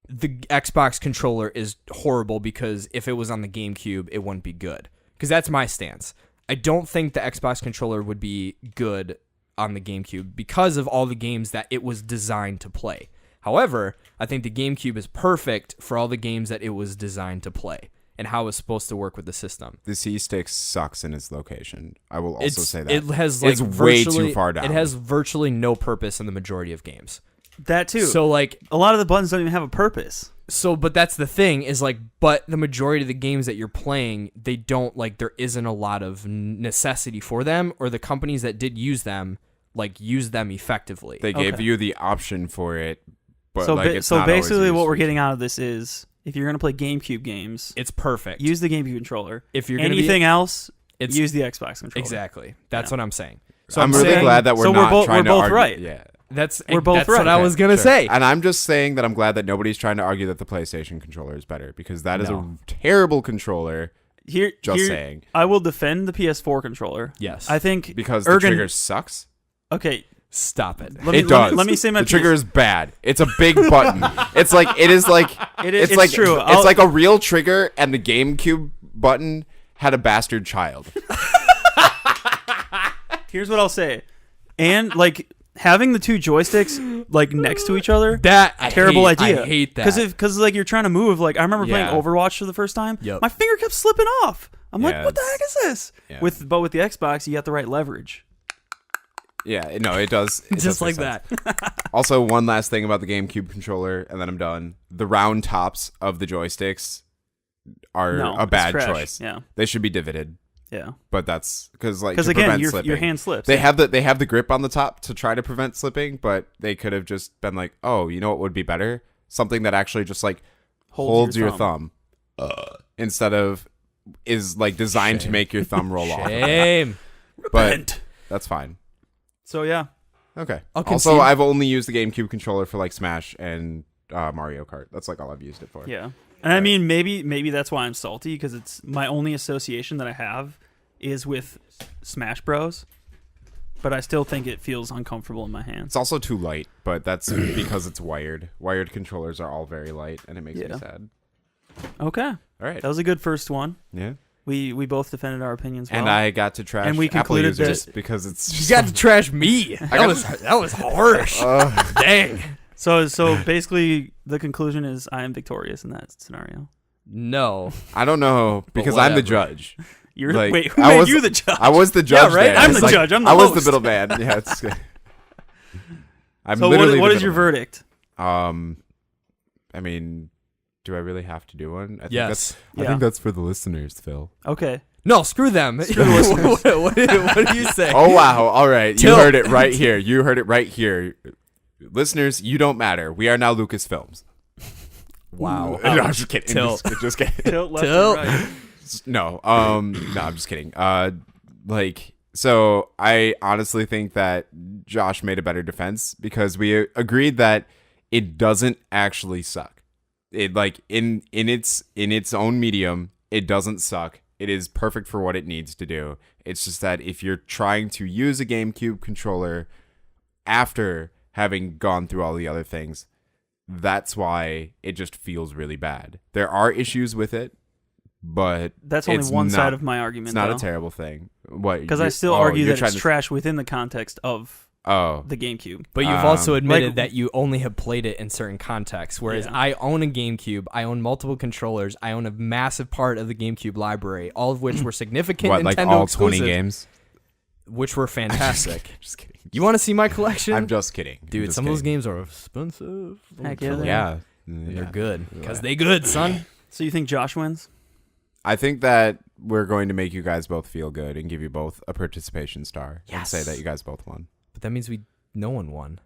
the Xbox controller is horrible because if it was on the GameCube, it wouldn't be good. Because that's my stance. I don't think the Xbox controller would be good on the GameCube because of all the games that it was designed to play. However, I think the GameCube is perfect for all the games that it was designed to play. and how it's supposed to work with the system. The C-Stick sucks in its location. I will also say that. It has like it's way too far down. It has virtually no purpose in the majority of games. That too. So like a lot of the buttons don't even have a purpose. So, but that's the thing is like, but the majority of the games that you're playing, they don't like, there isn't a lot of necessity for them, or the companies that did use them, like use them effectively. They gave you the option for it, but so like it's not always basically used. what we're getting out of this is if you're going to play GameCube games, It's perfect. use the GameCube controller. If you're anything else, it's use the Xbox controller. Exactly. That's what I'm saying. So I'm really glad that we're not trying to both argue. right. Yeah. We're both that's right. what I was gonna say. And I'm just saying that I'm glad that nobody's trying to argue that the PlayStation controller is better, because that is a terrible controller. Saying. I will defend the PS4 controller. Yes. I think because the trigger sucks. Okay. Stop it. It does. Let me say my The piece. trigger is bad. It's a big button. It's true. It's like a real trigger, and the GameCube button had a bastard child. Here's what I'll say. And like having the two joysticks like next to each other, terrible idea. I hate that. Because like you're trying to move. Like I remember playing Overwatch for the first time. Yep. My finger kept slipping off. I'm like, what the heck is this? Yeah. But with the Xbox, you got the right leverage. Yeah, no, it does. It Just does like make sense. that. Also, one last thing about the GameCube controller, and then I'm done. The round tops of the joysticks are a bad trash. choice. Yeah. They should be divoted. Yeah. But that's because again, your hand slips. They have the grip on the top to try to prevent slipping, but they could have just been like, oh, you know what would be better? Something that actually just like holds your thumb instead of is like designed to make your thumb roll off. Shame. But that's fine. So yeah. Okay. I'll Also, concede. I've only used the GameCube controller for like Smash and Mario Kart. That's like all I've used it for. Yeah. And I mean, maybe that's why I'm salty, because it's my only association that I have is with Smash Bros. But I still think it feels uncomfortable in my hands. It's also too light, but that's because it's wired. Wired controllers are all very light, and it makes me sad. Okay. All right. That was a good first one. Yeah. We both defended our opinions well. And I got to trash and we Apple concluded users that because it's just You got to trash me. That was harsh. Dang. So basically the conclusion is I am victorious in that scenario. No. I don't know, because I'm the whatever. judge. You're Like, wait, who I made was- you the judge? I was the judge. Yeah, right? there. I'm It's the judge. I'm the I was host. the middleman. Yeah, it's good. I'm So literally what the is your middleman. verdict? I mean, do I really have to do one? I think Yes. I think that's for the listeners, Phil. Okay. No, screw them. Screw the listeners. what do you say? Oh, wow. All right. You Tilt. heard it right here. You heard it right here. Listeners, you don't matter. We are now Lucasfilms. Wow. No, I'm just kidding. Tilt. Just kidding. Tilt left Tilt. and right. No, no, I'm just kidding. So I honestly think that Josh made a better defense because we agreed that it doesn't actually suck. It like in its own medium, it doesn't suck. It is perfect for what it needs to do. It's just that if you're trying to use a GameCube controller after having gone through all the other things, that's why it just feels really bad. There are issues with it, but That's only it's one not- side of my argument. It's not though. a terrible thing. What? Because I you're- still oh, argue you're that trying it's to- trash within the context of the GameCube. But you've also admitted like- that you only have played it in certain contexts, whereas Yeah. I own a GameCube, I own multiple controllers, I own a massive part of the GameCube library, all of which were significant What, Nintendo like all exclusives, 20 games? which were fantastic. Just kidding. You want to see my collection? I'm just kidding. Dude, some of those games are expensive. Heck yeah, they are. Yeah. They're good. Because they good, son. So you think Josh wins? I think that we're going to make you guys both feel good and give you both a participation star and say that you guys both won. But that means no one won.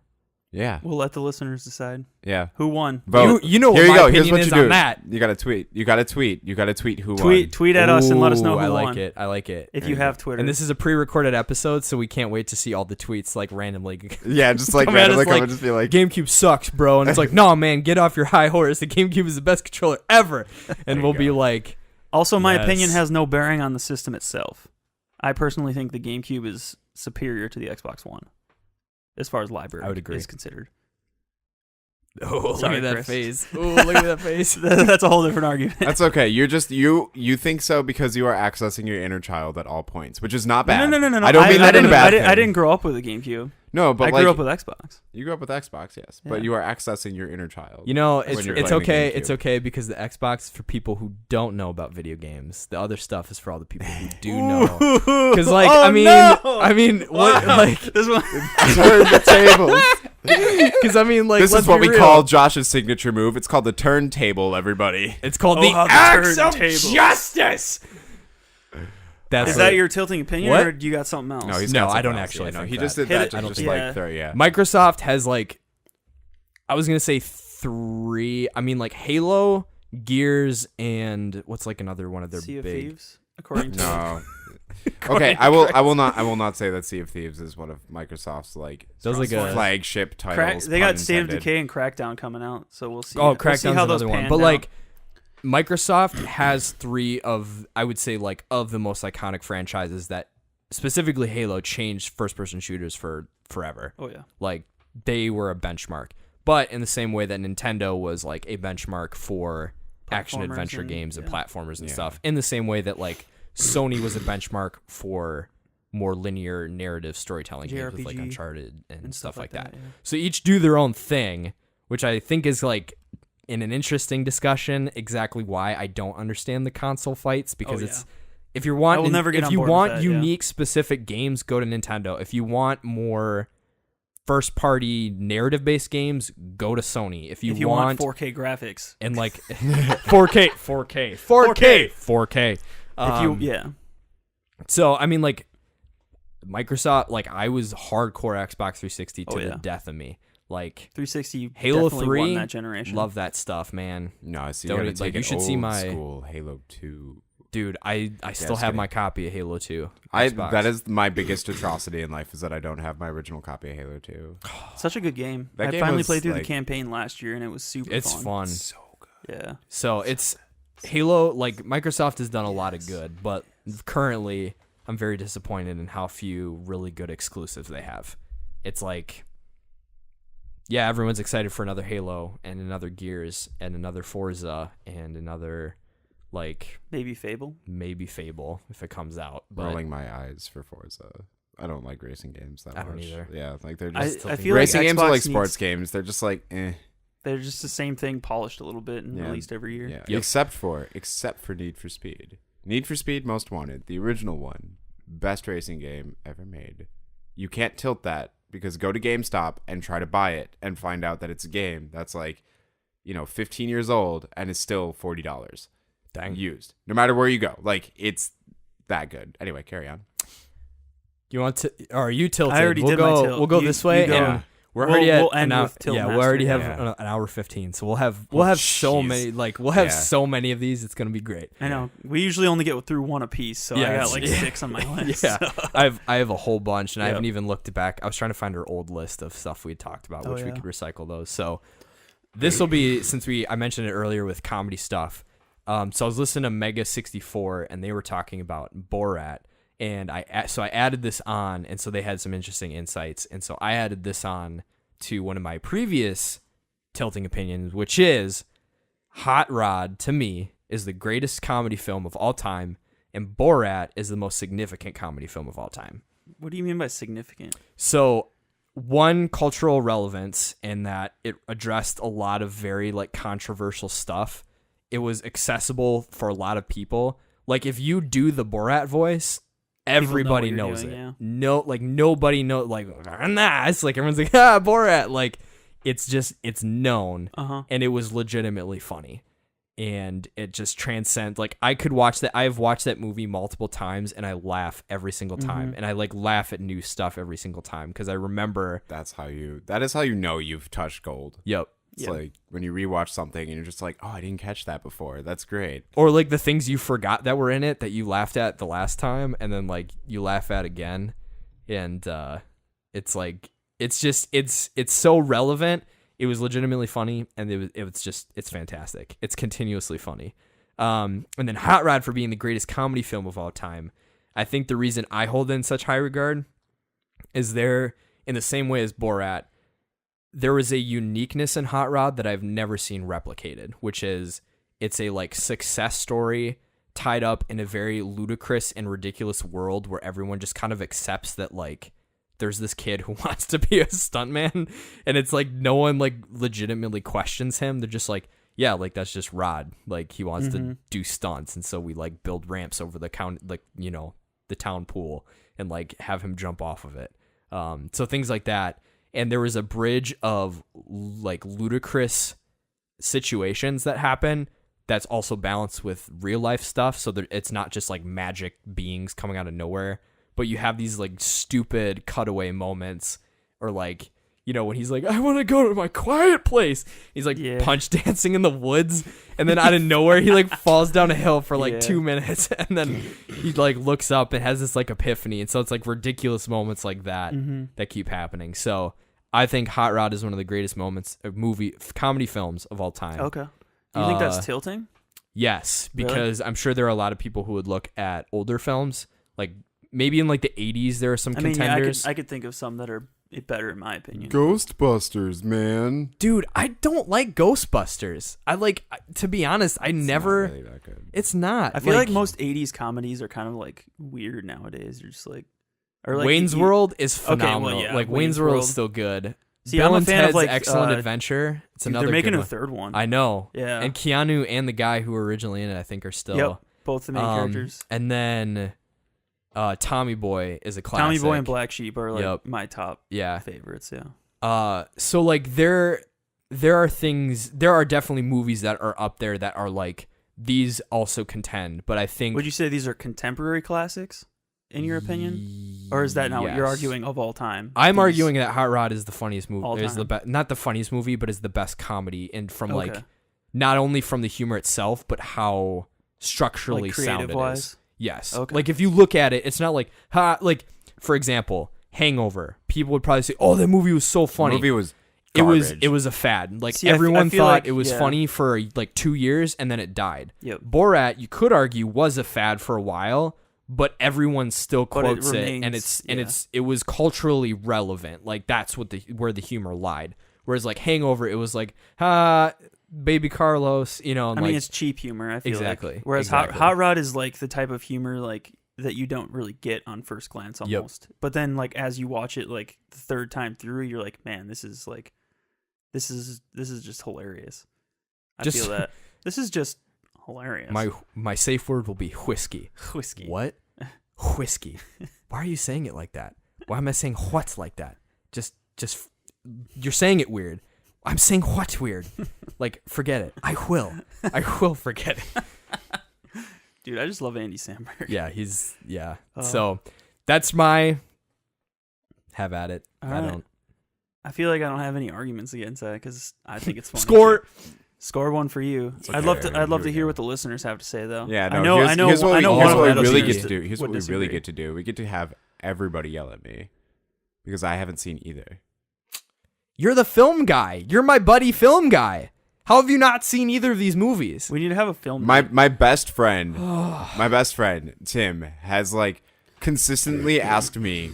Yeah. We'll let the listeners decide. Yeah. Who won? Vote. You know Here what you my go. Here's opinion what is you do. on that. You got to tweet. You got to tweet who won. Tweet at us and let us know who I won. like it. I like it. If you have Twitter. And this is a pre-recorded episode, so we can't wait to see all the tweets like randomly. Yeah, just like Come at us randomly come like, and just be like, GameCube sucks, bro. And it's like, no, man, get off your high horse. The GameCube is the best controller ever. And we'll be like, Also, my Yes. opinion has no bearing on the system itself. I personally think the GameCube is superior to the Xbox One, as far as library I would agree. is considered. Oh, Sorry, look at that Chris. face. Oh, look at that face. That's a whole different argument. That's okay. You're just you think so because you are accessing your inner child at all points, which is not bad. No. I don't mean that in a bad thing. I didn't grow up with a GameCube. No, but I grew up with Xbox. You grew up with Xbox, yes, Yeah. but you are accessing your inner child. You know, when it's you're it's playing the okay. GameCube. It's okay because the Xbox is for people who don't know about video games. The other stuff is for all the people who do know. Because, like, Oh, I mean, what, Wow. like, This one. Turn the tables. because I mean, like, This let's is what be we real. call Josh's signature move. It's called the turntable, everybody. It's called Oh, the how the axe of turntable. justice. That's Is what- that your tilting opinion, What? or do you got something else? No, he's No, got I don't something else. actually Yeah, no, think he that. just did Hit that it. to I don't just think- like yeah. throw. Yeah, Microsoft has like, I was gonna say 3. I mean, like Halo, Gears, and what's like another one of their Sea of big. Thieves, according to no. Okay, I will not say that Sea of Thieves is one of Microsoft's like Those like a- flagship titles. They got pun State of intended. Decay and Crackdown coming out, so we'll see. Oh, we'll see Crackdown's how those another one. pan But out. like, Microsoft has 3 of, I would say, like, of the most iconic franchises that specifically Halo changed first-person shooters for forever. Oh yeah. Like, they were a benchmark. But in the same way that Nintendo was like a benchmark for action Platformers adventure and- games and yeah. platformers and Yeah. stuff, in the same way that like Sony was a benchmark for more linear narrative storytelling games with like JRPG Uncharted and stuff like that. yeah. So each do their own thing, which I think is like in an interesting discussion exactly why I don't understand the console fights, because Oh, it's if you want I will never get if on you board with want that, yeah. unique specific games, go to Nintendo. If you want more first party narrative based games, go to Sony. If you want 4K graphics, and like 4K. yeah. So I mean, like Microsoft, like I was hardcore Xbox 360 to Oh, the yeah. death of me. Like 360 Halo definitely 3, won that generation. love that stuff, man. No, see, Don't you need- gotta take you an should see old my- school Halo 2. Dude, I still just have kidding. my copy of Halo 2. Xbox. That is my biggest atrocity in life is that I don't have my original copy of Halo 2. Such a good game. That I game finally was, played through the like- campaign last year, and it was super It's fun. fun. So good. Yeah. So it's Halo, like Microsoft has done a lot of good, but currently I'm very disappointed in how few really good exclusives they have. It's like, yeah, everyone's excited for another Halo and another Gears and another Forza and another like Maybe Fable. maybe Fable if it comes out. But Rolling my eyes for Forza. I don't like racing games that I much. don't either. Yeah, like they're I just feel racing like games are Xbox like sports needs- games. They're just like They're just the same thing, polished a little bit and Yeah. released every year. Yeah, Yep. except for Need for Speed. Need for Speed Most Wanted, the original one, best racing game ever made. You can't tilt that because go to GameStop and try to buy it and find out that it's a game that's like, 15 years old and is still $40 dang. used. No matter where you go, like it's that good. Anyway, carry on. You want to? Or are you tilted? I already we'll did go, my tilt. We'll go You- this way, you go. and we're We'll- already at we'll end an hour. with Tilt Yeah, we Master, already have yeah. an hour 15, so we'll have Oh, so jeez. many. Like we'll have Yeah. so many of these. It's gonna be great. I know. We usually only get through one apiece, so Yeah, I got it's- like yeah. 6 on my list. Yeah, I have a whole bunch, and I Yep. haven't even looked back. I was trying to find our old list of stuff we talked about, Oh, which we yeah. could recycle those. So this will be since I mentioned it earlier with comedy stuff. So I was listening to Mega 64, and they were talking about Borat, and I added this on, and so they had some interesting insights, and so I added this on to one of my previous tilting opinions, which is Hot Rod to me is the greatest comedy film of all time, and Borat is the most significant comedy film of all time. What do you mean by significant? So, one, cultural relevance in that it addressed a lot of very like controversial stuff. It was accessible for a lot of people. Like if you do the Borat voice, everybody know what you're knows doing, it. yeah. No, like nobody knows. Like nah, it's like everyone's like Borat. Like it's known, and it was legitimately funny. And it just transcends. Like I could watch that. I've watched that movie multiple times, and I laugh every single time. And I like laugh at new stuff every single time because I remember. That is how you know you've touched gold. Yep. It's like when you rewatch something and you're just like, oh, I didn't catch that before. That's great. Or like the things you forgot that were in it that you laughed at the last time, and then like you laugh at again, and it's like it's so relevant. It was legitimately funny, and it's fantastic. It's continuously funny. And then Hot Rod for being the greatest comedy film of all time. I think the reason I hold it in such high regard is in the same way as Borat, there is a uniqueness in Hot Rod that I've never seen replicated, which is it's a like success story tied up in a very ludicrous and ridiculous world where everyone just kind of accepts that like there's this kid who wants to be a stuntman, and it's like no one like legitimately questions him. They're just like, yeah, like that's just Rod. Like he wants to do stunts, and so we like build ramps over the the town pool and like have him jump off of it. So things like that. And there was a bridge of like ludicrous situations that happen that's also balanced with real life stuff. So it's not just like magic beings coming out of nowhere, but you have these like stupid cutaway moments, or like, you know, when he's like, I want to go to my quiet place. He's like punch dancing in the woods. And then out of nowhere, he like falls down a hill for like 2 minutes. And then he like looks up and has this like epiphany. And so it's like ridiculous moments like that that keep happening. So I think Hot Rod is one of the greatest moments of comedy films of all time. Okay. Do you think that's tilting? Yes, because I'm sure there are a lot of people who would look at older films, like maybe in like the 80s there are some contenders. I could think of some that are better in my opinion. Ghostbusters, man. Dude, I don't like Ghostbusters. To be honest, It's not really that good. It's not. I feel like most 80s comedies are kind of like weird nowadays. You're just like, or like Wayne's World is phenomenal. Okay, well, yeah, like Wayne's World is still good. See, Bill I'm a and fan Ted's of like Excellent Adventure. It's another. They're making good a one. third one. I know. Yeah. And Keanu and the guy who were originally in it, I think, are still. Both the main characters. And then Tommy Boy is a classic. Tommy Boy and Black Sheep are like my top favorites. Yeah. So like there are definitely movies that are up there that are like these also contend, but I think. Would you say these are contemporary classics? In your opinion, or is that not what you're arguing of all time? I'm arguing that Hot Rod is the funniest movie. Is not the funniest movie, but is the best comedy, and from like not only from the humor itself, but how structurally sound it is. Yes, like if you look at it, it's not like like for example, Hangover. People would probably say, "Oh, that movie was so funny." The movie was garbage. It was a fad. Like everyone thought like, it was funny for like 2 years, and then it died. Yep. Borat, you could argue, was a fad for a while. But everyone still quotes it, and it was culturally relevant. Like that's where the humor lied. Whereas like Hangover, it was like baby Carlos, you know. I mean, it's cheap humor. I feel exactly. Like. Whereas Hot Rod is like the type of humor like that you don't really get on first glance almost. Yep. But then like as you watch it like the third time through, you're like, man, this is just hilarious. I feel that this is just hilarious. My safe word will be whiskey. Whiskey. What? Whiskey. Why are you saying it like that? Why am I saying what's like that? Just you're saying it weird. I'm saying what weird. Like forget it. I will forget it. Dude, I just love Andy Samberg. Yeah, So that's my have at it. I feel like I don't have any arguments against that because I think it's fun. Score one for you. Okay, I'd love to hear what the listeners have to say though. Yeah, no. Here's what we really get to do. Here's what we disagree. really get to do. We get to have everybody yell at me because I haven't seen either. You're the film guy. You're my buddy film guy. How have you not seen either of these movies? We need to have a film. My best friend, Tim, has like consistently asked me,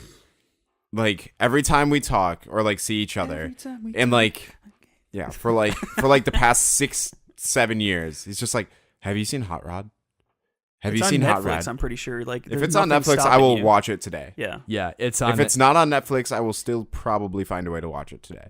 like every time we talk or like see each other, and like. Yeah, for the past 6-7 years, he's just like, "Have you seen Hot Rod? Have you seen Hot Rod?" I'm pretty sure. Like, if it's on Netflix, I will watch it today. Yeah. It's on. If it's not on Netflix, I will still probably find a way to watch it today.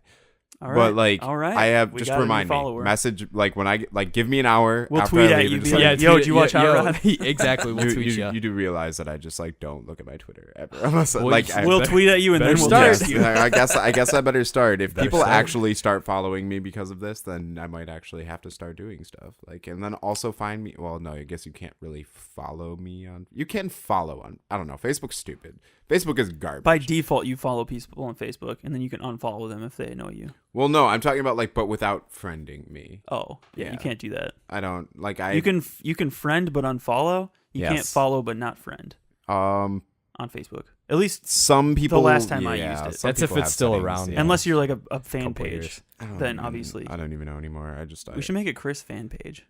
All right. But like, all right. I have just remind me. Message like when I like give me an hour. We'll after tweet I at leave you. Like, yo, did you watch Hot Rod? Exactly. We'll tweet you. You do realize that I just like don't look at my Twitter ever. Unless we'll tweet at you and then we'll text you. I guess I better start. If people actually start following me because of this, then I might actually have to start doing stuff. Like, and then also find me. Well, no, I guess you can't really follow me on. You can follow on. I don't know. Facebook's stupid. Facebook is garbage. By default, you follow people on Facebook, and then you can unfollow them if they know you. Well, no, I'm talking about like, but without friending me. Oh, yeah, you can't do that. I don't like. You can friend but unfollow. You can't follow but not friend. On Facebook, at least some people. The last time I used it. That's if it's still around. Yeah. Unless you're like a fan page, then obviously. I don't even know anymore. We should make a Chris fan page.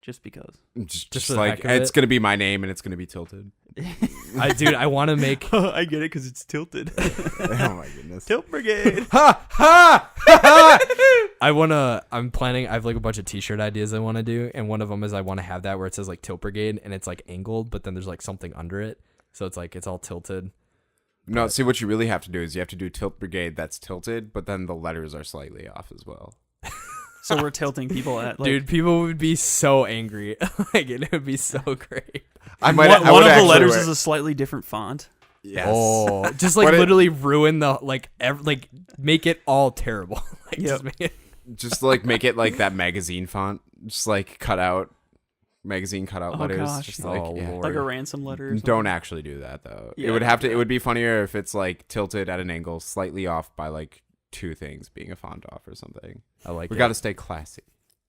Just because. Just like it's gonna be my name and it's gonna be tilted. I want to make. I get it because it's tilted. Oh my goodness. Tilt Brigade. Ha ha! I'm planning. I have like a bunch of T-shirt ideas I want to do, and one of them is I want to have that where it says like Tilt Brigade, and it's like angled, but then there's like something under it, so it's like it's all tilted. No, see what you really have to do is you have to do Tilt Brigade that's tilted, but then the letters are slightly off as well. So we're tilting people at like, Dude, people would be so angry. Like it would be so great. one of the letters is a slightly different font. Yes. Oh, just like literally ruin the like make it all terrible. Like just like make it like that magazine font. Just like magazine cutout letters. Gosh. Just Lord. Like a ransom letter. Or something. Don't actually do that though. Yeah, It would be funnier if it's like tilted at an angle slightly off by like 2 things being a font off or something. I like. We got to stay classy.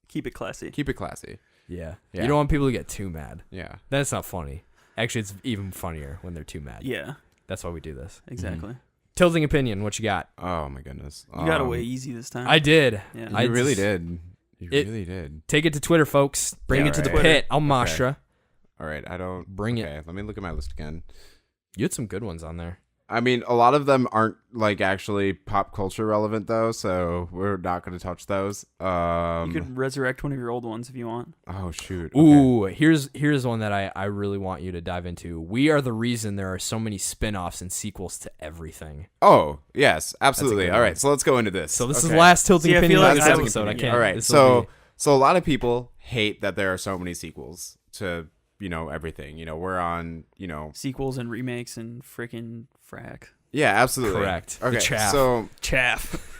Keep it classy. Keep it classy. Yeah. Yeah. You don't want people to get too mad. Yeah. That's not funny. Actually, it's even funnier when they're too mad. Yeah. That's why we do this. Exactly. Tilting opinion. What you got? Oh my goodness. You got away easy this time. I did. Yeah. You really did. You really did. Take it to Twitter, folks. Bring it to the pit. I'll Masha. All right. I don't. Bring it. Okay. Let me look at my list again. You had some good ones on there. I mean, a lot of them aren't like actually pop culture relevant though, so we're not going to touch those. You could resurrect one of your old ones if you want. Oh shoot. Ooh, here's one that I really want you to dive into. We are the reason there are so many spin-offs and sequels to everything. Oh, yes, absolutely. All one. right, so let's go into this. So this is last tilting See, I opinion feel of like this I episode. I can't. All right, this'll so a lot of people hate that there are so many sequels to, everything. We're on, Sequels and remakes and freaking frack. Yeah, absolutely. Correct. Okay, The chaff. so Chaff.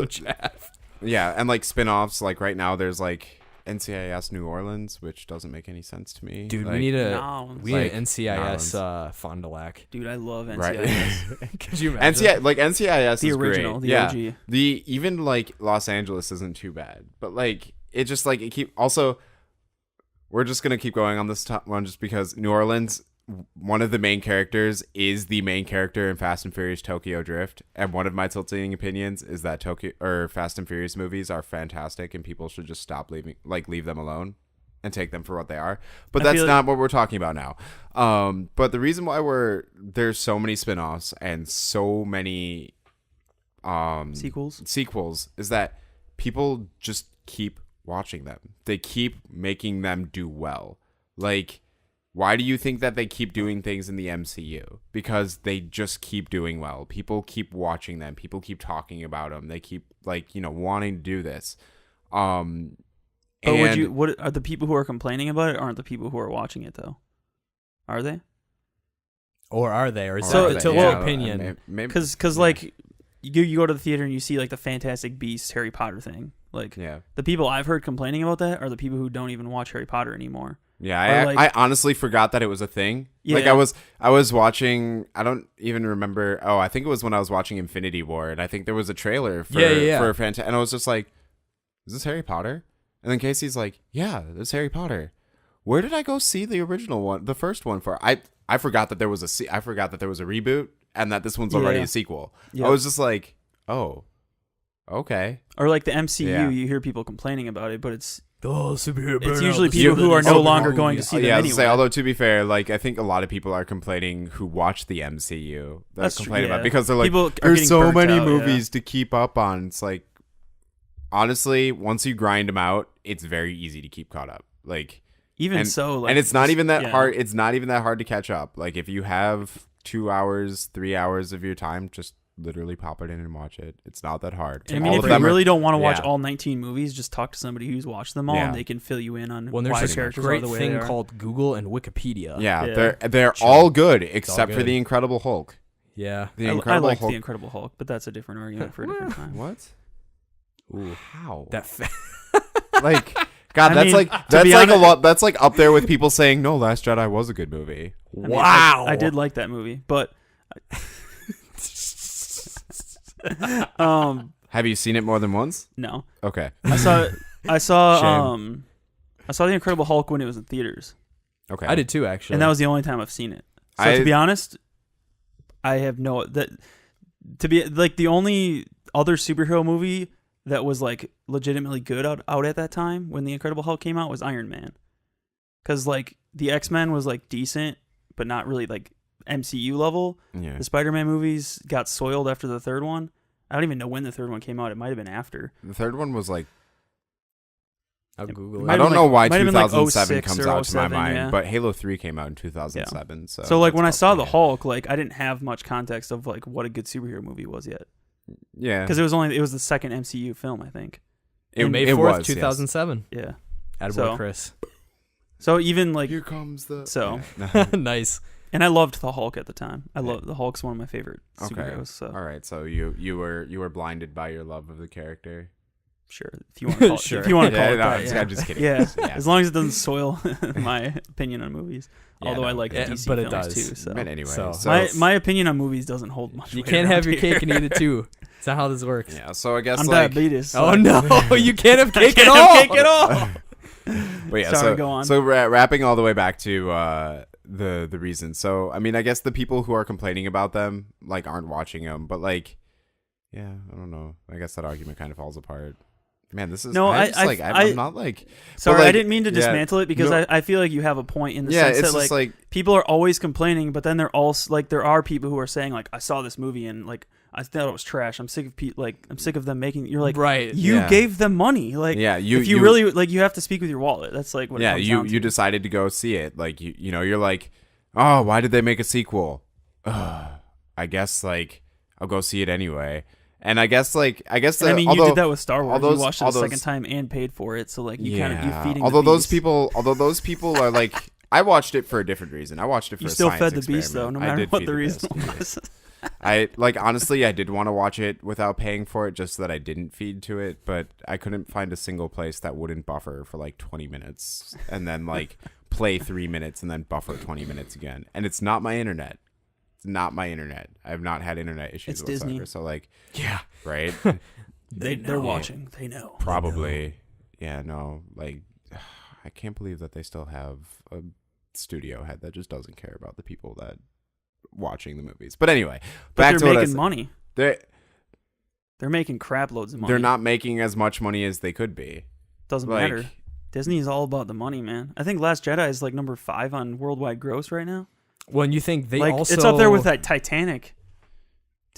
chaff. yeah, and like spin-offs, like right now there's like NCIS New Orleans, which doesn't make any sense to me. Dude, like, we need like, an NCIS Fond du Lac. Dude, I love NCIS. Right. Could you imagine? NCIS The is original, great. the OG. The even like Los Angeles isn't too bad, but like it just like it keep also. We're just gonna keep going on this top one just because New Orleans. One of the main characters is the main character in Fast and Furious Tokyo Drift, and one of my tilting opinions is that Fast and Furious movies are fantastic, and people should just stop leave them alone, and take them for what they are. But that's not what we're talking about now. But the reason why there's so many spin-offs and so many sequels is that people just keep watching them. They keep making them do well. Like. Why do you think that they keep doing things in the MCU? Because they just keep doing well. People keep watching them. People keep talking about them. They keep wanting to do this. But what are the people who are complaining about it? Aren't the people who are watching it though? Are they? Or are they? Or is So- that the tilting well, opinion? Because like you go to the theater and you see like the Fantastic Beasts Harry Potter thing. Like the people I've heard complaining about that are the people who don't even watch Harry Potter anymore. Yeah, I honestly forgot that it was a thing. Yeah. Like I was watching. I don't even remember. Oh, I think it was when I was watching Infinity War, and I think there was a trailer for Fantastic, and I was just like, "Is this Harry Potter?" And then Casey's like, "Yeah, this is Harry Potter." Where did I go see the original one, the first one for? I forgot that there was I forgot that there was a reboot, and that this one's already a sequel. Yep. I was just like, "Oh, okay." Or like the MCU, you hear people complaining about it, but it's superhero. It's usually people who are no longer going to see them anyway. Say, although to be fair, like I think a lot of people are complaining who watch the MCU. That's complaining about because they're like, there's so many movies to keep up on. It's like, honestly, once you grind them out, it's very easy to keep caught up. Like and it's not even that hard. It's not even that hard to catch up. Like if you have 2 hours, 3 hours of your time, just literally pop it in and watch it. It's not that hard. I mean, if you really don't want to watch all 19 movies, just talk to somebody who's watched them all, and they can fill you in on why the characters are the way they are. There's a great thing called Google and Wikipedia. Yeah. They're all good except for the Incredible Hulk. Yeah, I like the Incredible Hulk, but that's a different argument for a different time. What? Ooh, how? Like, God, that's like a lot. That's like up there with people saying, "No, Last Jedi was a good movie." Wow, I did like that movie, but. Have you seen it more than once? No. Okay. I saw The Incredible Hulk when it was in theaters. Okay. I did too, actually. And that was the only time I've seen it. So to be honest, I have the only other superhero movie that was like legitimately good out at that time when The Incredible Hulk came out was Iron Man. Cuz like the X-Men was like decent, but not really like MCU level. Yeah. The Spider-Man movies got soiled after the third one. I don't even know when the third one came out. It might have been after. The third one was like, I'll Google Might I have don't been know like- why might have been like 2007 06 comes or out to my 07, mind, yeah. but Halo 3 came out in 2007. So So like that's when I saw the probably- Hulk, like I didn't have much context of like what a good superhero movie was yet, Yeah. because it was the second MCU film, I think. May it 4th, was, 2007. Yeah. Attaboy, So- Chris. So even like, Here comes the... So- Yeah. Nice. and I loved the Hulk at the time. I love the Hulk's one of my favorite Okay. superheroes. So All right. So you were blinded by your love of the character. sure, if you want to call Sure. it, if you want to Yeah, call it no, that, yeah. I'm just kidding. Yeah. Yeah. As long as it doesn't soil my opinion on movies. Yeah, Although I no, like yeah, DC but it films does. too. So But anyway, So- so my opinion on movies doesn't hold much. You weight can't have around your here. cake and eat it too. That's not how this works. yeah. So I guess I'm like diabetes. Oh so- no, you can't have I cake can't at have all. cake at all. But yeah, Sorry, so, go on. So wrapping all the way back to the reason. So I mean, I guess the people who are complaining about them like aren't watching them, but like, yeah, I don't know. I guess that argument kind of falls apart. Man, this is No, I'm not like Sorry, like, I didn't mean to yeah, dismantle it because no. I feel like you have a point in the yeah, sense it's that just like like people are always complaining, but then they're also like there are people who are saying like I saw this movie and like I thought it was trash. I'm sick of I'm sick of them making. You're like Right. you Yeah. gave them money. Like yeah, if you really like you have to speak with your wallet. That's like what. yeah, it comes you down to. you decided to go see it. Like you know, you're like, oh, why did they make a sequel? I guess like I'll go see it anyway. And I guess And I mean, although, you did that with Star Wars. You watched it all a second time and paid for it, so like you kind of you feeding. Although the those beast. people are like, I watched it for a different reason. I watched it for you a still science fed the beast though, no experiment. I matter did what feed the beast. reason was. I like honestly, I did want to watch it without paying for it, just so that I didn't feed to it. But I couldn't find a single place that wouldn't buffer for like 20 minutes and then like play 3 minutes and then buffer 20 minutes again. And it's not my internet. It's not my internet. I have not had internet issues It's whatsoever. Disney. So like, Yeah. right? They're watching. They know. Probably. Yeah, no. Like, I can't believe that they still have a studio head that just doesn't care about the people that watching the movies. But anyway, But back to they're what I making said. money. They're They're making crap loads of money. they're not making as much money as they could be. Doesn't Like, matter. Disney is all about the money, man. I think Last Jedi is like number 5 on worldwide gross right now. When you think they like also it's up there with that Titanic.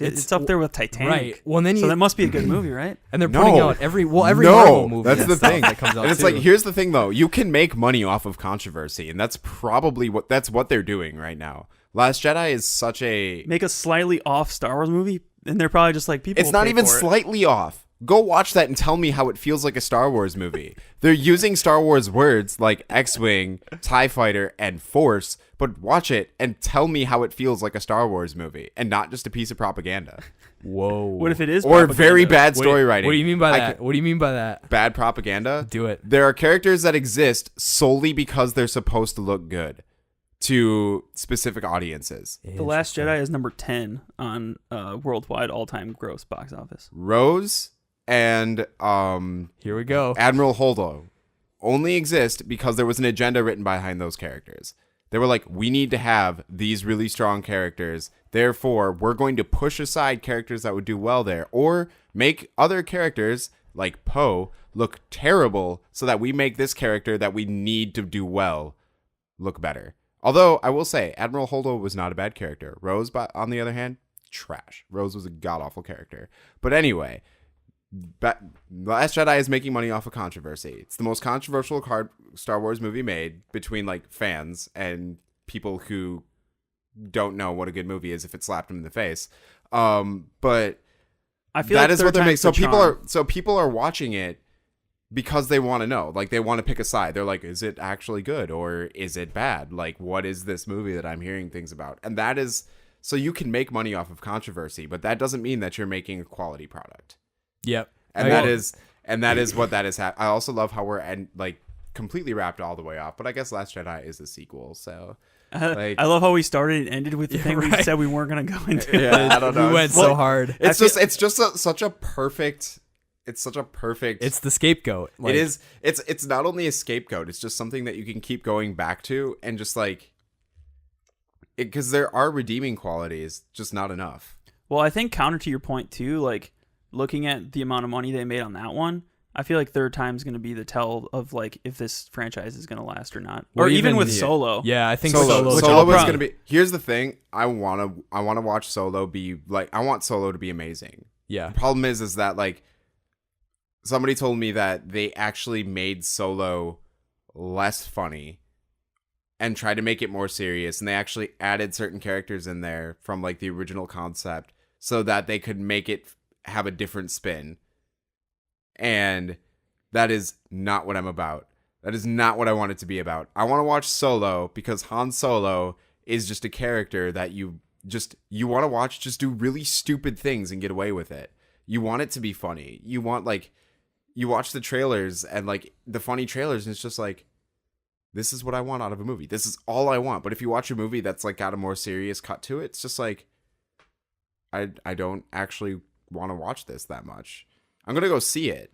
It's up there with Titanic. Right. Well, then So you that must be a good movie, right? and they're putting No. out every No, Marvel movie. that's and the stuff thing. that comes out And it's too. like, here's the thing though. You can make money off of controversy, and that's probably what they're doing right now. Last Jedi is such a Make a slightly off Star Wars movie, and they're probably just like people. It's will not pay even for it. slightly off. Go watch that and tell me how it feels like a Star Wars movie. They're using Star Wars words like X-Wing, TIE Fighter, and Force, but watch it and tell me how it feels like a Star Wars movie and not just a piece of propaganda. Whoa. What if it is Or propaganda? very bad What- story writing. What do you mean by I that? ca- What do you mean by that? Bad propaganda? Do it. There are characters that exist solely because they're supposed to look good to specific audiences. The Last Jedi is number 10 on worldwide all-time gross box office. Rose and Here we go. Admiral Holdo only exist because there was an agenda written behind those characters. They were like, we need to have these really strong characters. Therefore, we're going to push aside characters that would do well there or make other characters like Poe look terrible so that we make this character that we need to do well look better. Although, I will say, Admiral Holdo was not a bad character. Rose, on the other hand, trash. Rose was a god-awful character. But anyway, Last Jedi is making money off of controversy. It's the most controversial Star Wars movie made between like fans and people who don't know what a good movie is if it slapped them in the face. But I feel that like is what they're making. third time's So people are watching it because they want to know. Like they want to pick a side. They're like, is it actually good or is it bad? Like, what is this movie that I'm hearing things about? And that is so you can make money off of controversy, but that doesn't mean that you're making a quality product. Yep. And that is what that is. I also love how we're completely wrapped all the way off. But I guess Last Jedi is a sequel, so like, I love how we started and ended with the thing we right. said we weren't going to go into. yeah, I don't know. We went so hard. It's such a perfect. It's such a perfect. It's the scapegoat. Like, it is. It's not only a scapegoat. It's just something that you can keep going back to and just like. Because there are redeeming qualities, just not enough. Well, I think counter to your point too, like looking at the amount of money they made on that one, I feel like third time's going to be the tell of like if this franchise is going to last or not. Well, Or even with yeah. Solo. Yeah, I think Solo is Solo going to be. Here's the thing. I want to watch Solo be like. I want Solo to be amazing. Yeah. The problem is that like somebody told me that they actually made Solo less funny and tried to make it more serious, and they actually added certain characters in there from like the original concept so that they could make it have a different spin. And that is not what I'm about. That is not what I want it to be about. I want to watch Solo because Han Solo is just a character that you want to watch just do really stupid things and get away with it. You want it to be funny. You want like, you watch the trailers and like the funny trailers and it's just like, this is what I want out of a movie. This is all I want. But if you watch a movie that's like got a more serious cut to it, it's just like, I don't actually want to watch this that much. I'm going to go see it.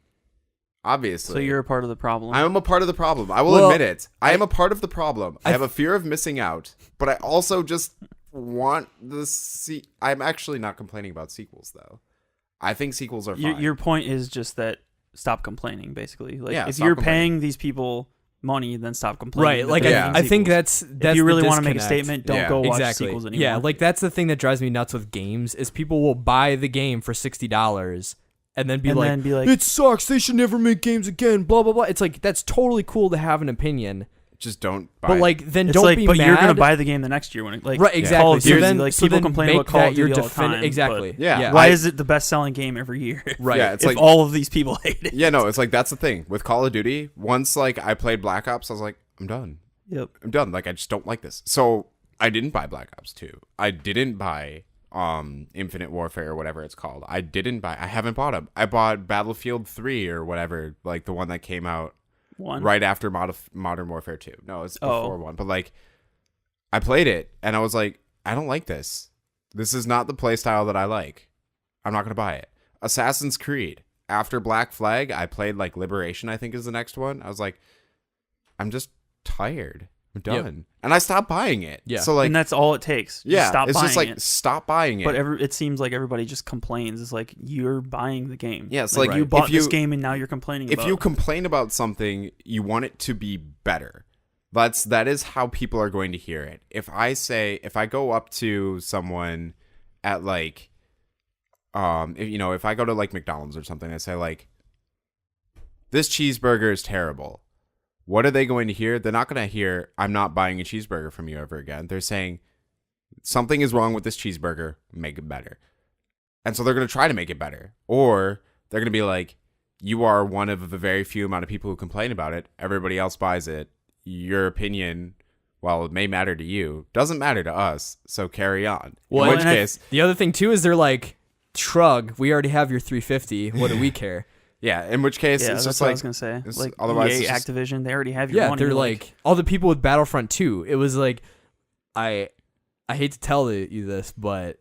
Obviously. So you're a part of the problem. I am a part of the problem. I will admit it. I am a part of the problem. I have a fear of missing out, but I also just want the I'm actually not complaining about sequels though. I think sequels are fine. Your point is just that stop complaining, basically. Like Yeah, if stop you're complaining. paying these people money, then stop complaining. Right, like Yeah. I think that's if you really want to make a disconnect. statement, don't Yeah, go watch Exactly. sequels anymore. Yeah, like that's the thing that drives me nuts with games is people will buy the game for $60 and then be like, it sucks. They should never make games again. Blah blah blah. It's like that's totally cool to have an opinion, just don't buy but it. like then it's don't like, be but mad. you're gonna buy the game the next year when it like Right, Call exactly. of So Duty, then, like so people then complain make about Call that of your Duty all the time. exactly. but Yeah. why is it the best selling game every year? Right. Yeah, it's if like all of these people hate it. yeah, no, it's like that's the thing with Call of Duty. Once like I played Black Ops, I was like, I'm done. Yep. I'm done. Like I just don't like this. So I didn't buy Black Ops 2. I didn't buy Infinite Warfare or whatever it's called. I haven't bought them. I bought Battlefield 3 or whatever, like the one that came out right after Modern Warfare 2. No, it's before one. But like I played it and I was like, I don't like this. This is not the play style that I like. I'm not going to buy it. Assassin's Creed. After Black Flag, I played like Liberation, I think is the next one. I was like, I'm just tired. I'm done. Yep. And I stopped buying it. Yeah. So like and that's all it takes. Just yeah, stop it's buying just like it. stop buying it. But it seems like everybody just complains. It's like you're buying the game. Yeah, it's like like you if bought this you- game and now you're complaining if about you it. complain about something, you want it to be better. That is how people are going to hear it. If I go up to someone at like if I go to like McDonald's or something, I say like, this cheeseburger is terrible. What are they going to hear? They're not going to hear, I'm not buying a cheeseburger from you ever again. They're saying, something is wrong with this cheeseburger, make it better. And so they're going to try to make it better. Or they're going to be like, you are one of the very few amount of people who complain about it. Everybody else buys it. Your opinion, while it may matter to you, doesn't matter to us. So carry on. Well, In which and case, the other thing too is they're like, shrug. We already have your 350. What do we care? yeah, in which case, yeah, it's that's just what like, I was gonna say. it's- Like otherwise EA, it's just- Activision, they already have your Yeah, money. they're like all the people with Battlefront 2. It was like, I hate to tell you this, but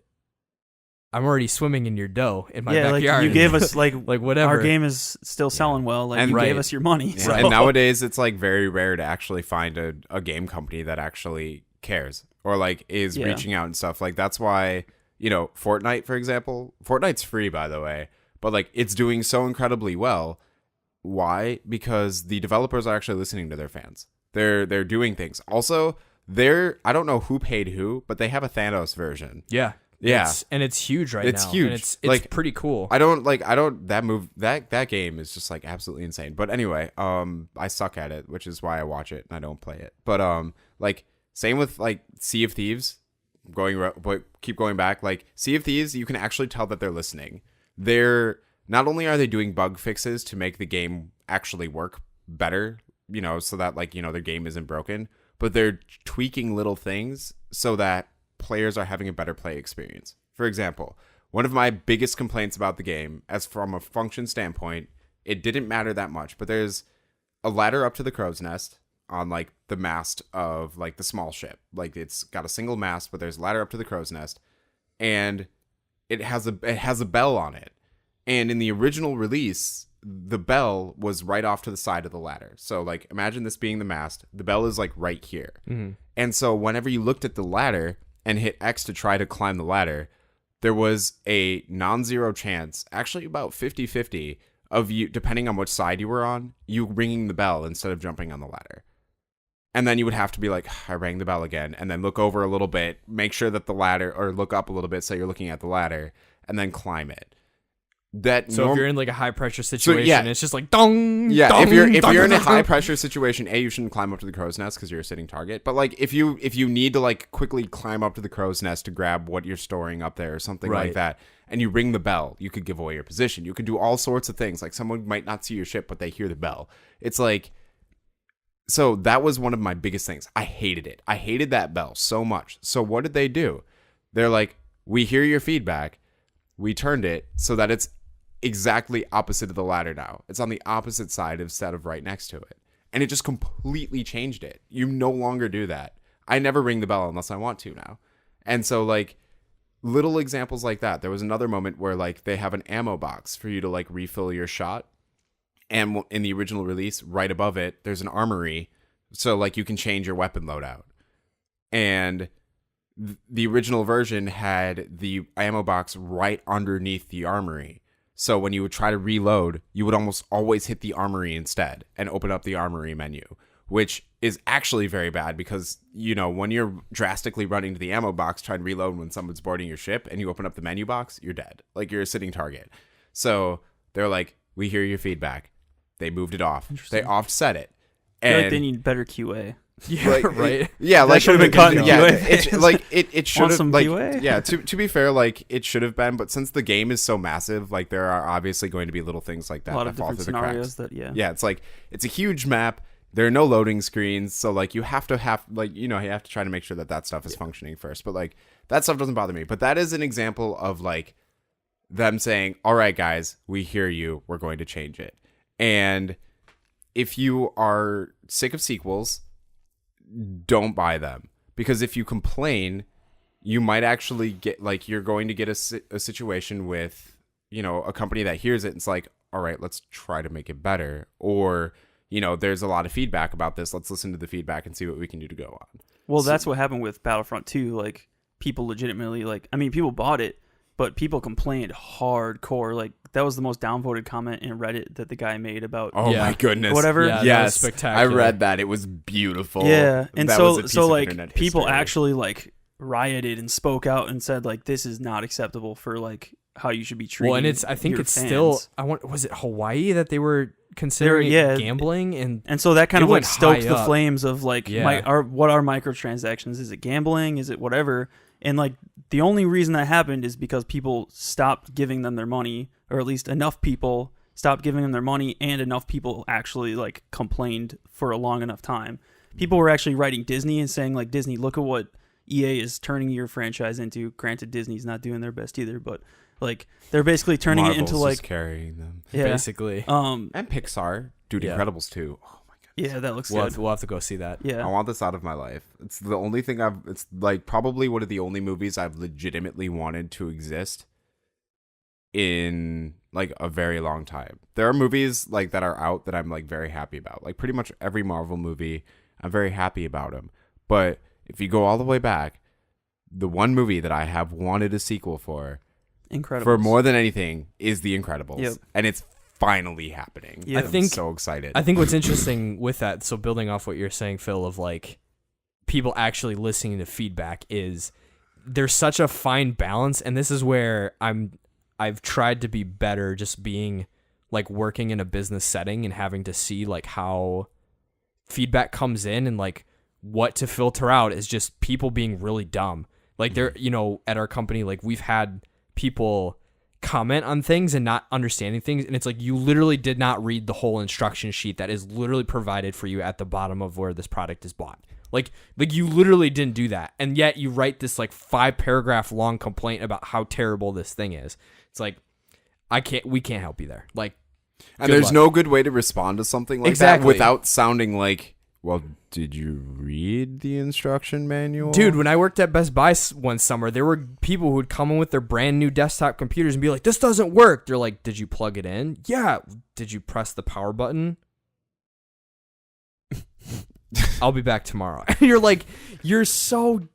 I'm already swimming in your dough in my backyard. like you gave us like like whatever. our game is still selling well. Like And you right. gave us your money. Yeah, So. and nowadays it's like very rare to actually find a game company that actually cares or like is Yeah. reaching out and stuff. Like that's why, Fortnite, for example, Fortnite's free, by the way, but like it's doing so incredibly well. Why? Because the developers are actually listening to their fans. They're doing things. Also, I don't know who paid who, but they have a Thanos version. Yeah. Yeah. And it's huge right now. It's huge. And it's Like, pretty cool. that game is just like absolutely insane. But anyway, I suck at it, which is why I watch it and I don't play it. But like same with like Sea of Thieves, keep going back, like Sea of Thieves, you can actually tell that they're listening. They're not only are they doing bug fixes to make the game actually work better, so that like, their game isn't broken, but they're tweaking little things so that players are having a better play experience. For example, one of my biggest complaints about the game, as from a function standpoint, it didn't matter that much, but there's a ladder up to the crow's nest on like the mast of like the small ship. Like it's got a single mast, but there's a ladder up to the crow's nest, and it has a bell on it. And in the original release, the bell was right off to the side of the ladder. So like imagine this being the mast, the bell is like right here. Mm-hmm. And so whenever you looked at the ladder and hit X to try to climb the ladder, there was a non-zero chance, actually about 50-50, of you, depending on which side you were on, you ringing the bell instead of jumping on the ladder. And then you would have to be like, I rang the bell again, and then look over a little bit, make sure that the ladder, or look up a little bit so you're looking at the ladder, and then climb it. If you're in like a high pressure situation, it's just like dong. Yeah, dong, if you're in a dong. high pressure situation, you shouldn't climb up to the crow's nest because you're a sitting target. But like if you need to like quickly climb up to the crow's nest to grab what you're storing up there or something like that, and you ring the bell, you could give away your position. You could do all sorts of things. Like someone might not see your ship, but they hear the bell. It's like, so that was one of my biggest things. I hated it. I hated that bell so much. So what did they do? They're like, we hear your feedback. We turned it so that it's exactly opposite of the ladder now. It's on the opposite side instead of right next to it. And it just completely changed it. You no longer do that. I never ring the bell unless I want to now. And so like little examples like that. There was another moment where like they have an ammo box for you to like refill your shot. And in the original release, right above it, there's an armory. So like you can change your weapon loadout. And the original version had the ammo box right underneath the armory. So when you would try to reload, you would almost always hit the armory instead and open up the armory menu, which is actually very bad because, you know, when you're drastically running to the ammo box, trying to reload when someone's boarding your ship and you open up the menu box, you're dead. Like you're a sitting target. So they're like, we hear your feedback. They moved it off. They offset it. I feel like they need better QA. Yeah, like, right. Yeah, that like should have been caught in QA. It's like it should have like QA? yeah. To be fair, like it should have been, but since the game is so massive, like there are obviously going to be little things like that A lot that of fall different through the cracks. scenarios that Yeah, it's like it's a huge map. There are no loading screens, so like you have to you have to try to make sure that stuff is functioning first. But like that stuff doesn't bother me. But that is an example of like them saying, "All right, guys, we hear you. We're going to change it." And if you are sick of sequels, don't buy them, because if you complain, you might actually get like you're going to get a situation with, you know, a company that hears it and it's like, all right, let's try to make it better, or, you know, there's a lot of feedback about this, let's listen to the feedback and see what we can do to go on. Well, that's what happened with Battlefront 2. Like people legitimately people bought it, but people complained hardcore. Like that was the most downvoted comment in Reddit that the guy made about. Oh my goodness! Whatever. Yeah, yes, spectacular. I read that. It was beautiful. Yeah, and that so like people history. actually like rioted and spoke out and said like this is not acceptable for like how you should be treating. Well, and I think your it's fans. still. Was it Hawaii that they were considering gambling, and so that kind of like went stoked high the up. flames of like what are microtransactions? Is it gambling? Is it whatever? And like the only reason that happened is because people stopped giving them their money, or at least enough people stopped giving them their money, and enough people actually like complained for a long enough time. People were actually writing Disney and saying like, Disney, look at what EA is turning your franchise into. Granted, Disney's not doing their best either, but like they're basically turning Marvel's it into just like carrying them. Yeah. basically. And Pixar, dude, Yeah. Incredibles 2. Oh my god. Yeah, that looks We'll good. have to go see that. Yeah. I want this out of my life. It's the only thing it's like probably one of the only movies I've legitimately wanted to exist in like a very long time. There are movies like that are out that I'm like very happy about. Like pretty much every Marvel movie, I'm very happy about them. But if you go all the way back, the one movie that I have wanted a sequel for more than anything is The Incredibles. Yep. And it's finally happening. Yeah. I'm so excited. I think what's interesting with that, so building off what you're saying, Phil, of like people actually listening to feedback, is there's such a fine balance, and this is where I've tried to be better, just being like working in a business setting and having to see like how feedback comes in and like what to filter out is just people being really dumb. Like they're, you know, at our company, like we've had people comment on things and not understanding things, and it's like you literally did not read the whole instruction sheet that is literally provided for you at the bottom of where this product is bought. Like you literally didn't do that, and yet you write this like 5-paragraph long complaint about how terrible this thing is. It's like we can't help you there. Like, and there's no good way to respond to something like that without sounding like, well, did you read the instruction manual? Dude, when I worked at Best Buy one summer, there were people who would come in with their brand new desktop computers and be like, this doesn't work. They're like, did you plug it in? Yeah. Did you press the power button? I'll be back tomorrow. You're like, you're so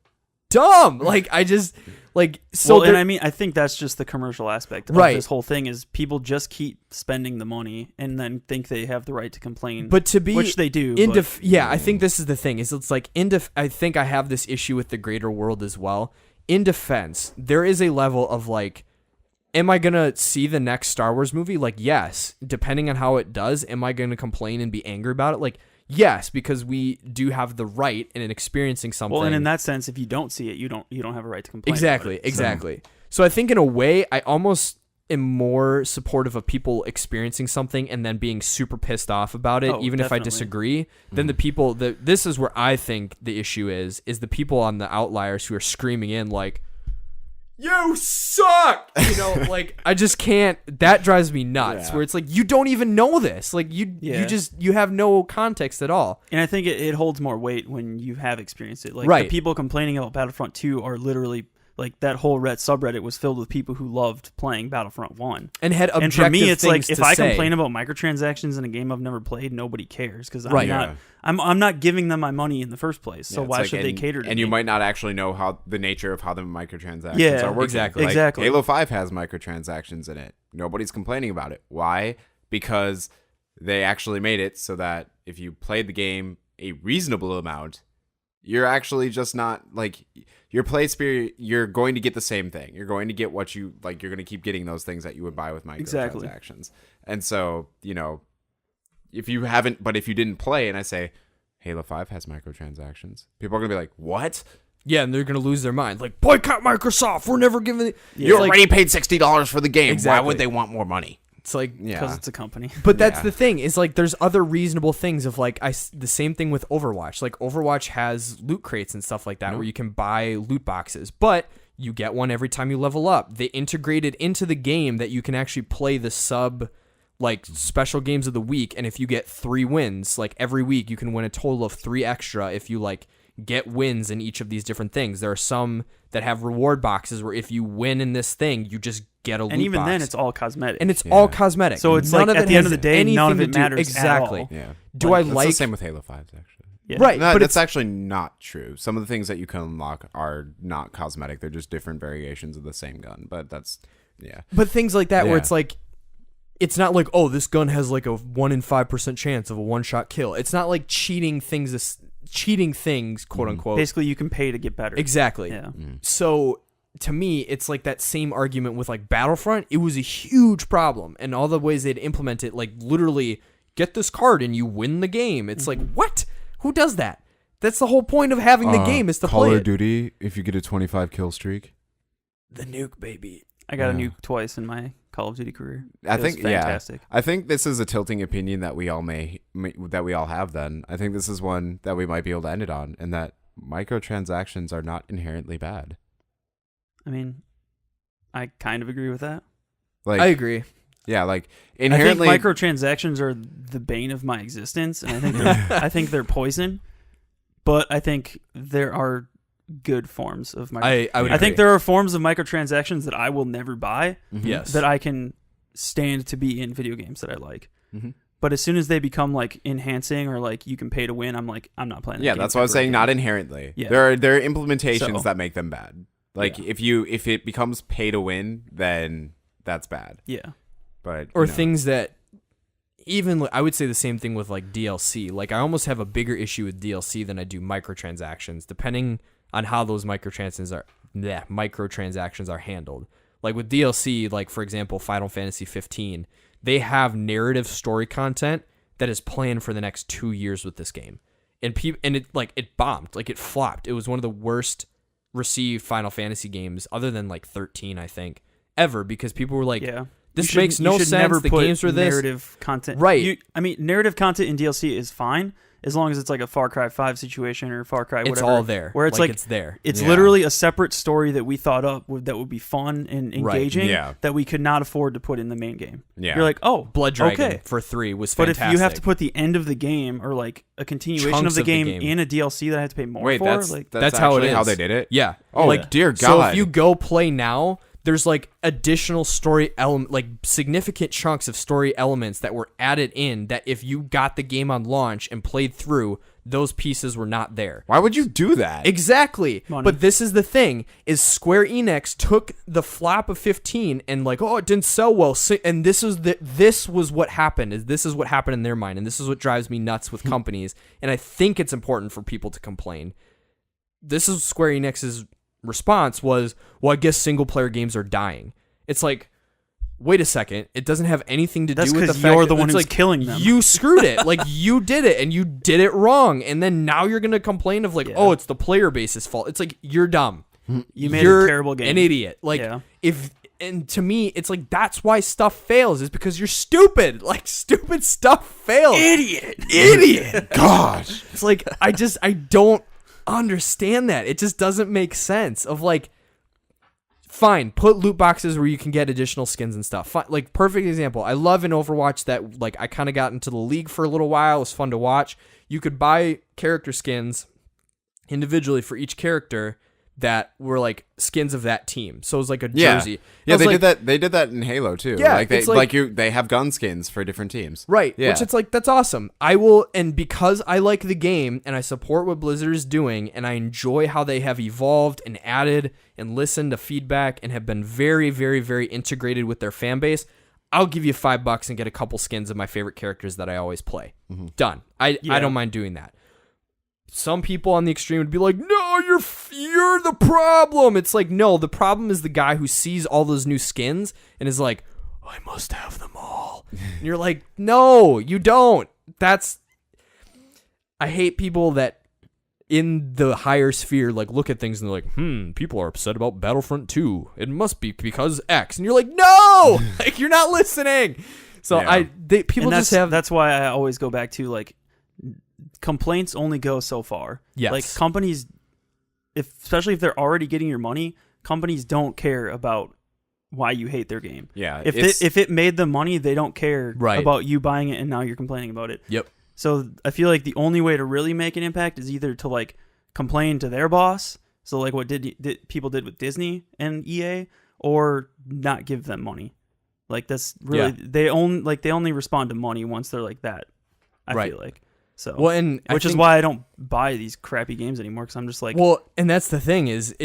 dumb. Like I just like so. Well, and I mean, I think that's just the commercial aspect of Right. this whole thing is people just keep spending the money and then think they have the right to complain. But to be which they do. I think this is the thing. Is it's like I think I have this issue with the greater world as well. In defense, there is a level of like, am I gonna see the next Star Wars movie? Like, yes. Depending on how it does, am I gonna complain and be angry about it? Like, yes, because we do have the right in experiencing something. Well, and in that sense, if you don't see it, you don't have a right to complain. Exactly. So I think in a way, I almost am more supportive of people experiencing something and then being super pissed off about it, even if I disagree, than the people that this is where I think the issue is the people on the outliers who are screaming in like, you suck, like I just can't. That drives me nuts. Where it's like you don't even know this, like you have no context at all. And I think it holds more weight when you have experienced it. Like the people complaining about Battlefront 2 are literally like that whole subreddit was filled with people who loved playing Battlefront 1 and had objective. And for me, it's like if I say. complain about microtransactions in a game I've never played, nobody cares because I'm not giving them my money in the first place. So why should they cater to me? And you might not actually know how the nature of how the microtransactions are working. Exactly. Like, Halo 5 has microtransactions in it. Nobody's complaining about it. Why? Because they actually made it so that if you played the game a reasonable amount, you're actually just not like your play experience. You're going to get the same thing. You're going to get what you like. You're going to keep getting those things that you would buy with microtransactions. And so, if you didn't play and I say Halo 5 has microtransactions, people are going to be like, what? Yeah, and they're going to lose their mind. Like, boycott Microsoft. We're never giving it. You already paid $60 for the game. Exactly. Why would they want more money? It's like because it's a company. But that's the thing is like there's other reasonable things of like the same thing with Overwatch. Like Overwatch has loot crates and stuff like that where you can buy loot boxes, but you get one every time you level up. They integrated into the game that you can actually play the special games of the week, and if you get 3 wins, like every week you can win a total of 3 extra if you like get wins in each of these different things. There are some that have reward boxes where if you win in this thing, you just get a loot box. And even then, it's all cosmetic. And it's all cosmetic. So it's like at the end of the day, none of it matters exactly. at all. Yeah. That's the same with Halo 5, actually. Yeah. Right, No, but that's actually not true. Some of the things that you can unlock are not cosmetic. They're just different variations of the same gun. But that's, But things like that where it's like, it's not like, oh, this gun has like a 1 in 5% chance of a one-shot kill. It's not like cheating things, quote unquote. Basically, you can pay to get better. Exactly. Yeah. So to me, it's like that same argument with like Battlefront. It was a huge problem, and all the ways they'd implement it, like literally get this card and you win the game. It's like, what? Who does that? That's the whole point of having the game is to Call play of it. Duty, if you get a 25 kill streak. The nuke, baby. I got a nuke twice in my Call of Duty career. I It was think fantastic. I think this is a tilting opinion that we all that we all have. Then I think this is one that we might be able to end it on, and that microtransactions are not inherently bad. I mean, I kind of agree with that. Like I agree. Yeah, like inherently, I think microtransactions are the bane of my existence, and I think they're poison. But I think there are good forms of I think there are forms of microtransactions that I will never buy. Yes. That I can stand to be in video games that I like. Mm-hmm. But as soon as they become like enhancing or like you can pay to win, I'm like, I'm not playing that game that's what I was ever saying. again. Not inherently. Yeah. There are implementations that make them bad. Like Yeah. if it becomes pay to win, then that's bad. Yeah. But Or things that even I would say the same thing with like DLC. Like I almost have a bigger issue with DLC than I do microtransactions, depending on how those microtransactions are handled. Like with DLC, like for example, Final Fantasy 15, they have narrative story content that is planned for the next 2 years with this game. And it bombed, like it flopped. It was one of the worst received Final Fantasy games other than like 13, I think, ever, because people were like, this makes no sense. Never the put games are this narrative content. Right. Narrative content in DLC is fine as long as it's like a Far Cry 5 situation or Far Cry whatever. It's all there. Where it's like it's there. It's literally a separate story that we thought up that would be fun and engaging that we could not afford to put in the main game. Yeah. You're like, oh, Blood Dragon okay. for 3 was But fantastic. if you have to put the end of the game or like a continuation Chunks of the game in a DLC that I have to pay more for, that's like that's how it actually is. how they did it. Yeah. Oh, like, dear God. So if you go play now, there's like additional story element, like significant chunks of story elements that were added in that if you got the game on launch and played through, those pieces were not there. Why would you do that? Exactly. Money. But this is the thing, is Square Enix took the flop of 15 and like, oh, it didn't sell well. And this was what happened. This is what happened in their mind. And this is what drives me nuts with companies. And I think it's important for people to complain. This is Square Enix's response was, well, I guess single player games are dying. It's like, wait a second, it doesn't have anything to do with the fact you're the one it's who's like, killing them. You screwed it. Like, you did it, and you did it wrong. And then now you're going to complain of, like, oh, it's the player base's fault. It's like, you're dumb. You're a terrible game. An idiot. Like, Yeah. and to me, it's like, that's why stuff fails, is because you're stupid. Like, stupid stuff fails. Idiot. Gosh. It's like, I don't understand that. It just doesn't make sense of, like, fine, put loot boxes where you can get additional skins and stuff. Fine, like, perfect example. I love in Overwatch that, like, I kind of got into the league for a little while. It was fun to watch. You could buy character skins individually for each character that were like skins of that team. So it was like a jersey. Yeah, they like, did that. They did that in Halo too. Yeah, like they it's like- they have gun skins for different teams. Right. Yeah. Which it's like, that's awesome. I will, and because I like the game and I support what Blizzard is doing and I enjoy how they have evolved and added and listened to feedback and have been very, very, very integrated with their fan base, I'll give you $5 and get a couple skins of my favorite characters that I always play. Done. I don't mind doing that. Some people on the extreme would be like, no, you're the problem. It's like, no, the problem is the guy who sees all those new skins and is like, I must have them all. And you're like, no, you don't. I hate people that in the higher sphere, like, look at things and they're like, people are upset about Battlefront 2. It must be because X. And you're like, no, like, you're not listening. So Yeah. People just have. That's why I always go back to, like, complaints only go so far. Yes. Like, companies, especially if they're already getting your money, companies don't care about why you hate their game. Yeah, If it made them money, they don't care Right. about you buying it and now you're complaining about it. Yep. So I feel like the only way to really make an impact is either to, like, complain to their boss, so like what people did with Disney and EA, or not give them money. Like, that's really they only respond to money once they're like that. I feel like. So, Well, and which is why I don't buy these crappy games anymore, because I'm just like, well, and that's the thing is,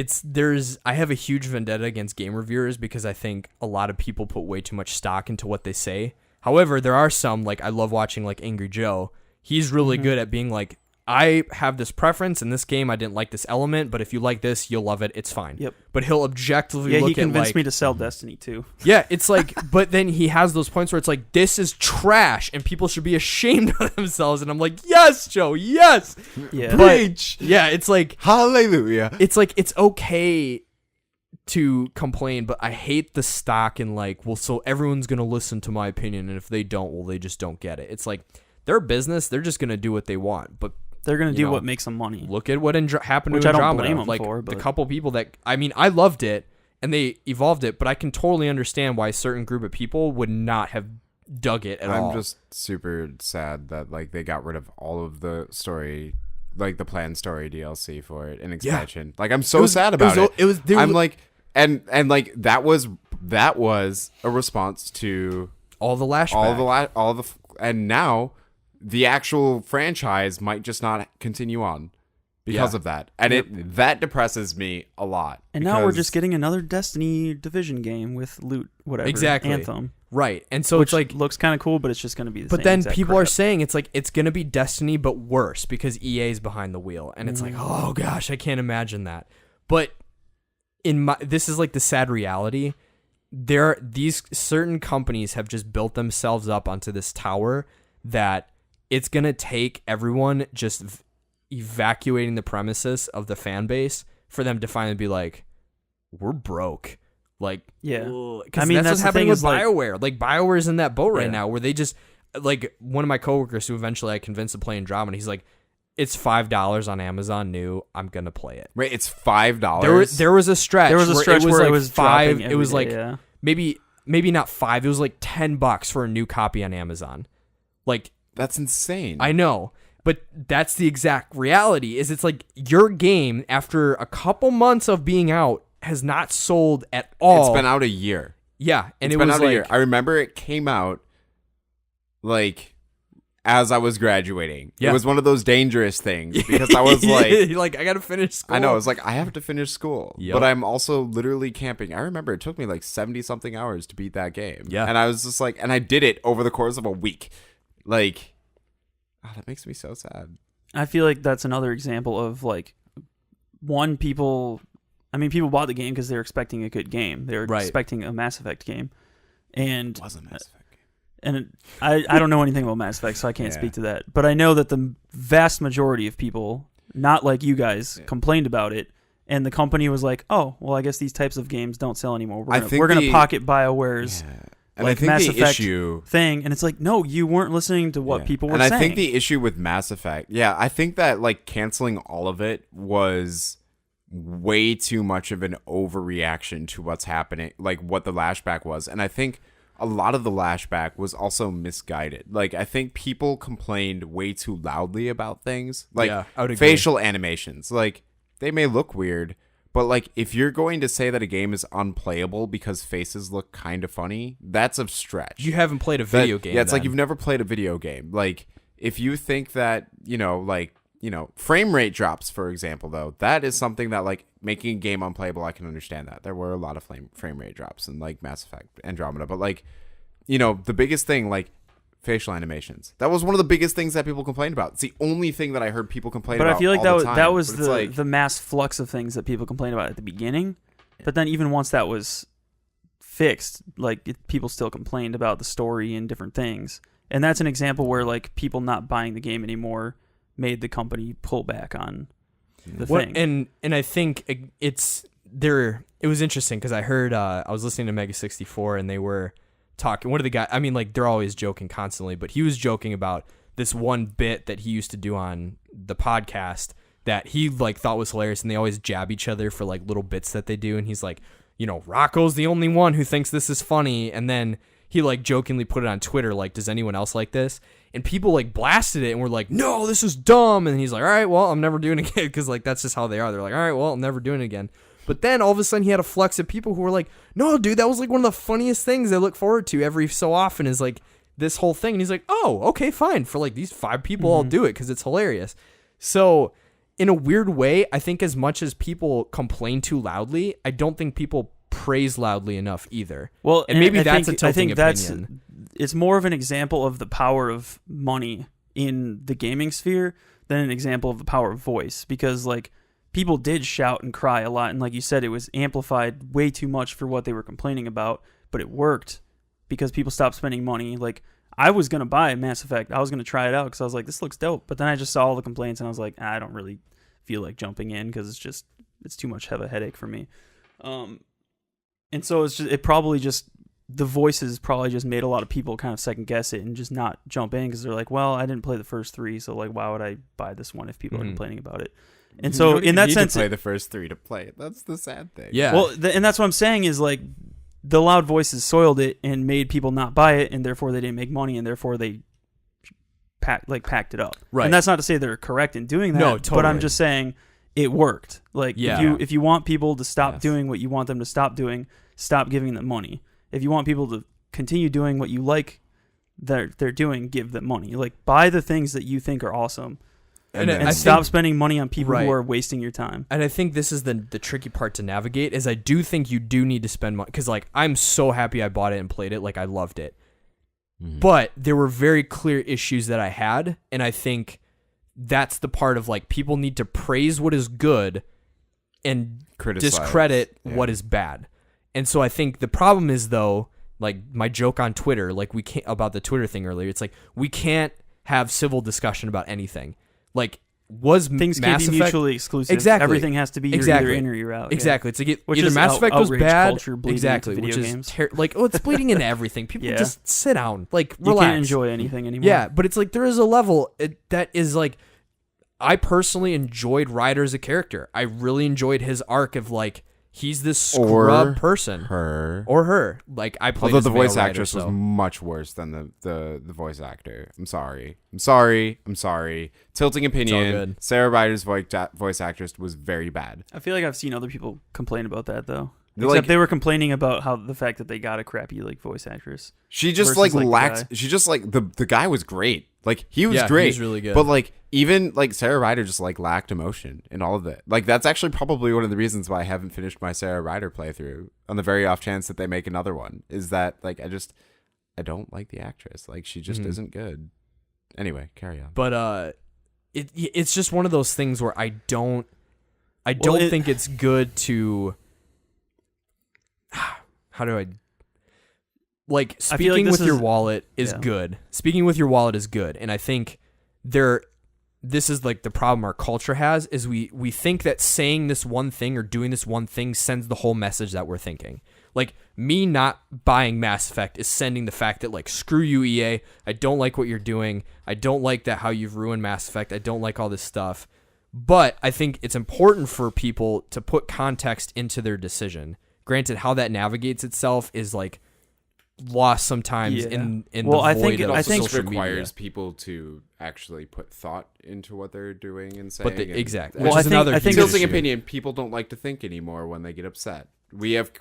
I have a huge vendetta against game reviewers because I think a lot of people put way too much stock into what they say. However, there are some, like, I love watching, like, Angry Joe. He's really good at being like, I have this preference in this game. I didn't like this element, but if you like this, you'll love it. It's fine. Yep. But he'll objectively look at, he convinced like, me to sell Destiny too. yeah, it's like, but then he has those points where it's like, this is trash and people should be ashamed of themselves. And I'm like, yes, Joe, yes. Yeah. But, yeah, it's like, Hallelujah. it's like, it's okay to complain, but I hate the stock in, like, well, so everyone's going to listen to my opinion. And if they don't, well, they just don't get it. It's like, their business, they're just going to do what they want. But They're going to do what makes them money. look at what happened Which to I don't Andromeda. blame 'em like, for, the but- couple people that, I mean, I loved it and they evolved it, but I can totally understand why a certain group of people would not have dug it at all. I'm just super sad that, like, they got rid of all of the story, like the planned story DLC for it and expansion. Like, I'm so sad about it. I'm like, and like that was a response to all the lashback. and now the actual franchise might just not continue on because of that, and that depresses me a lot. And now we're just getting another Destiny Division game with loot, whatever. Exactly. Anthem. Right. And so Which it's like, looks kind of cool, but it's just going to be the same. but then exact people are crap. saying it's like, it's going to be Destiny, but worse because EA's behind the wheel. And it's like, oh gosh, I can't imagine that. But this is like the sad reality. These certain companies have just built themselves up onto this tower that it's going to take everyone just evacuating the premises of the fan base for them to finally be like, we're broke. Like, Yeah. because I mean, that's what's that's the happening thing with is, like- BioWare. Like, BioWare's in that boat right Yeah. now where they just, like, one of my coworkers who eventually I convinced to play Andromeda, he's like, it's $5 on Amazon new. I'm going to play it. Wait, it's $5. There was a stretch. There was a stretch where like it was five. dropping It was every like day, yeah. maybe not $5. It was like $10 for a new copy on Amazon. Like, That's insane. I know, but that's the exact reality. Is it's like your game after a couple months of being out has not sold at all. It's been out a year. Yeah, and It's it been was out a like year. I remember it came out like as I was graduating. Yeah. It was one of those dangerous things because I was like I gotta finish school. I know, I was like, I have to finish school. Yep. But I'm also literally camping. I remember it took me like 70 something hours to beat that game. Yeah. And I was just like, and I did it over the course of a week. Like, oh, that makes me so sad. I feel like that's another example of like, people bought the game because they were expecting a good game. They were expecting a Mass Effect game. And It wasn't Mass Effect. And I don't know anything about Mass Effect, so I can't speak to that. But I know that the vast majority of people, not like you guys, complained about it. And the company was like, oh, well, I guess these types of games don't sell anymore. We're going to pocket BioWare's And like I think Mass the Effect issue thing. And it's like, no, you weren't listening to what people were saying. And I think the issue with Mass Effect, I think that like canceling all of it was way too much of an overreaction to what's happening, like what the lashback was. And I think a lot of the lashback was also misguided. Like, I think people complained way too loudly about things. Like, I would agree. facial animations. Like, they may look weird, but, like, if you're going to say that a game is unplayable because faces look kind of funny, that's a stretch. You haven't played a video game. Yeah, it's then. like you've never played a video game. Like, if you think that, frame rate drops, for example, though, that is something that, like, making a game unplayable, I can understand that. There were a lot of frame rate drops in, like, Mass Effect Andromeda. But, like, the biggest thing, like, facial animations. That was one of the biggest things that people complained about. It's the only thing that I heard people complain about. But I feel like that was the the mass flux of things that people complained about at the beginning. But then even once that was fixed, like, people still complained about the story and different things. And that's an example where, like, people not buying the game anymore made the company pull back on the thing. And I think it's there. It was interesting because I heard I was listening to Mega 64 and they were talking. One of the guys, I mean, like, they're always joking constantly, but he was joking about this one bit that he used to do on the podcast that he like thought was hilarious, and they always jab each other for like little bits that they do, and he's like, Rocco's the only one who thinks this is funny, and then he like jokingly put it on Twitter, like, does anyone else like this? And people like blasted it and were like, no, this is dumb. And he's like, all right, well, I'm never doing it again, because like that's just how they are. They're like, all right, well, I'm never doing it again. But then all of a sudden he had a flux of people who were like, no, dude, that was like one of the funniest things I look forward to every so often is like this whole thing. And he's like, oh, okay, fine. For like these 5 people, I'll do it because it's hilarious. So in a weird way, I think as much as people complain too loudly, I don't think people praise loudly enough either. Well, and maybe that's think, a tilting opinion. It's more of an example of the power of money in the gaming sphere than an example of the power of voice, because like people did shout and cry a lot, and like you said, it was amplified way too much for what they were complaining about, but it worked because people stopped spending money. Like, I was going to buy Mass Effect. I was going to try it out because I was like, this looks dope. But then I just saw all the complaints and I was like, I don't really feel like jumping in because it's too much of a headache for me. And so the voices probably just made a lot of people kind of second guess it and just not jump in because they're like, well, I didn't play the first 3, so like, why would I buy this one if people are complaining about it? And so in that sense, to play the first 3 to play it. That's the sad thing. Yeah. Well, and that's what I'm saying is like the loud voices soiled it and made people not buy it, and therefore they didn't make money, and therefore they packed it up. Right. And that's not to say they're correct in doing that. No, totally. But I'm just saying it worked. Like, if you want people to stop doing what you want them to stop doing, stop giving them money. If you want people to continue doing what you like they're doing, give them money. Like, buy the things that you think are awesome. And stop spending money on people who are wasting your time. And I think this is the tricky part to navigate, is I do think you do need to spend money. Because, like, I'm so happy I bought it and played it. Like, I loved it. Mm-hmm. But there were very clear issues that I had. And I think that's the part of, like, people need to praise what is good and discredit what is bad. And so I think the problem is, though, like my joke on Twitter, like we can't, about the Twitter thing earlier, it's like we can't have civil discussion about anything. Like, was things Mass can't be Effect, mutually exclusive. Exactly. Everything has to be either in or you're out. Exactly. It's like which either is Mass Effect was bad. Exactly. Which games. is it's bleeding into everything. People just sit down, like, relax. You can't enjoy anything anymore. Yeah, but it's like there is a level that is like, I personally enjoyed Ryder as a character. I really enjoyed his arc of like, he's this scrub person. Her. Like, I played Although as the a male voice writer, actress was so. much worse than the voice actor. I'm sorry. Tilting opinion. good. Sarah Ryder's voice actress was very bad. I feel like I've seen other people complain about that though. They're Except like- they were complaining about how the fact that they got a crappy like voice actress. She just Versus, like, the lacked. guy. She just the guy was great. Like he was Yeah, he great. was really good. But like even like Sarah Ryder just like lacked emotion in all of it. Like that's actually probably one of the reasons why I haven't finished my Sarah Ryder playthrough. On the very off chance that they make another one, is that like I don't like the actress. Like she just isn't good. Anyway, carry on. But it's just one of those things where I don't think it's good to. How do I? Like, speaking this with your is- wallet is yeah. good. Speaking with your wallet is good, and I think this is like the problem our culture has is we think that saying this one thing or doing this one thing sends the whole message that we're thinking. Like, me not buying Mass Effect is sending the fact that, like, screw you, EA. I don't like what you're doing. I don't like that how you've ruined Mass Effect. I don't like all this stuff. But I think it's important for people to put context into their decision. Granted, how that navigates itself is, like, lost sometimes Yeah. in Well, the I void think- of I think- social requires media. people to actually put thought into what they're doing and saying. But exactly, Well, which is another I think huge tilting issue. opinion. People don't like to think anymore when they get upset. We have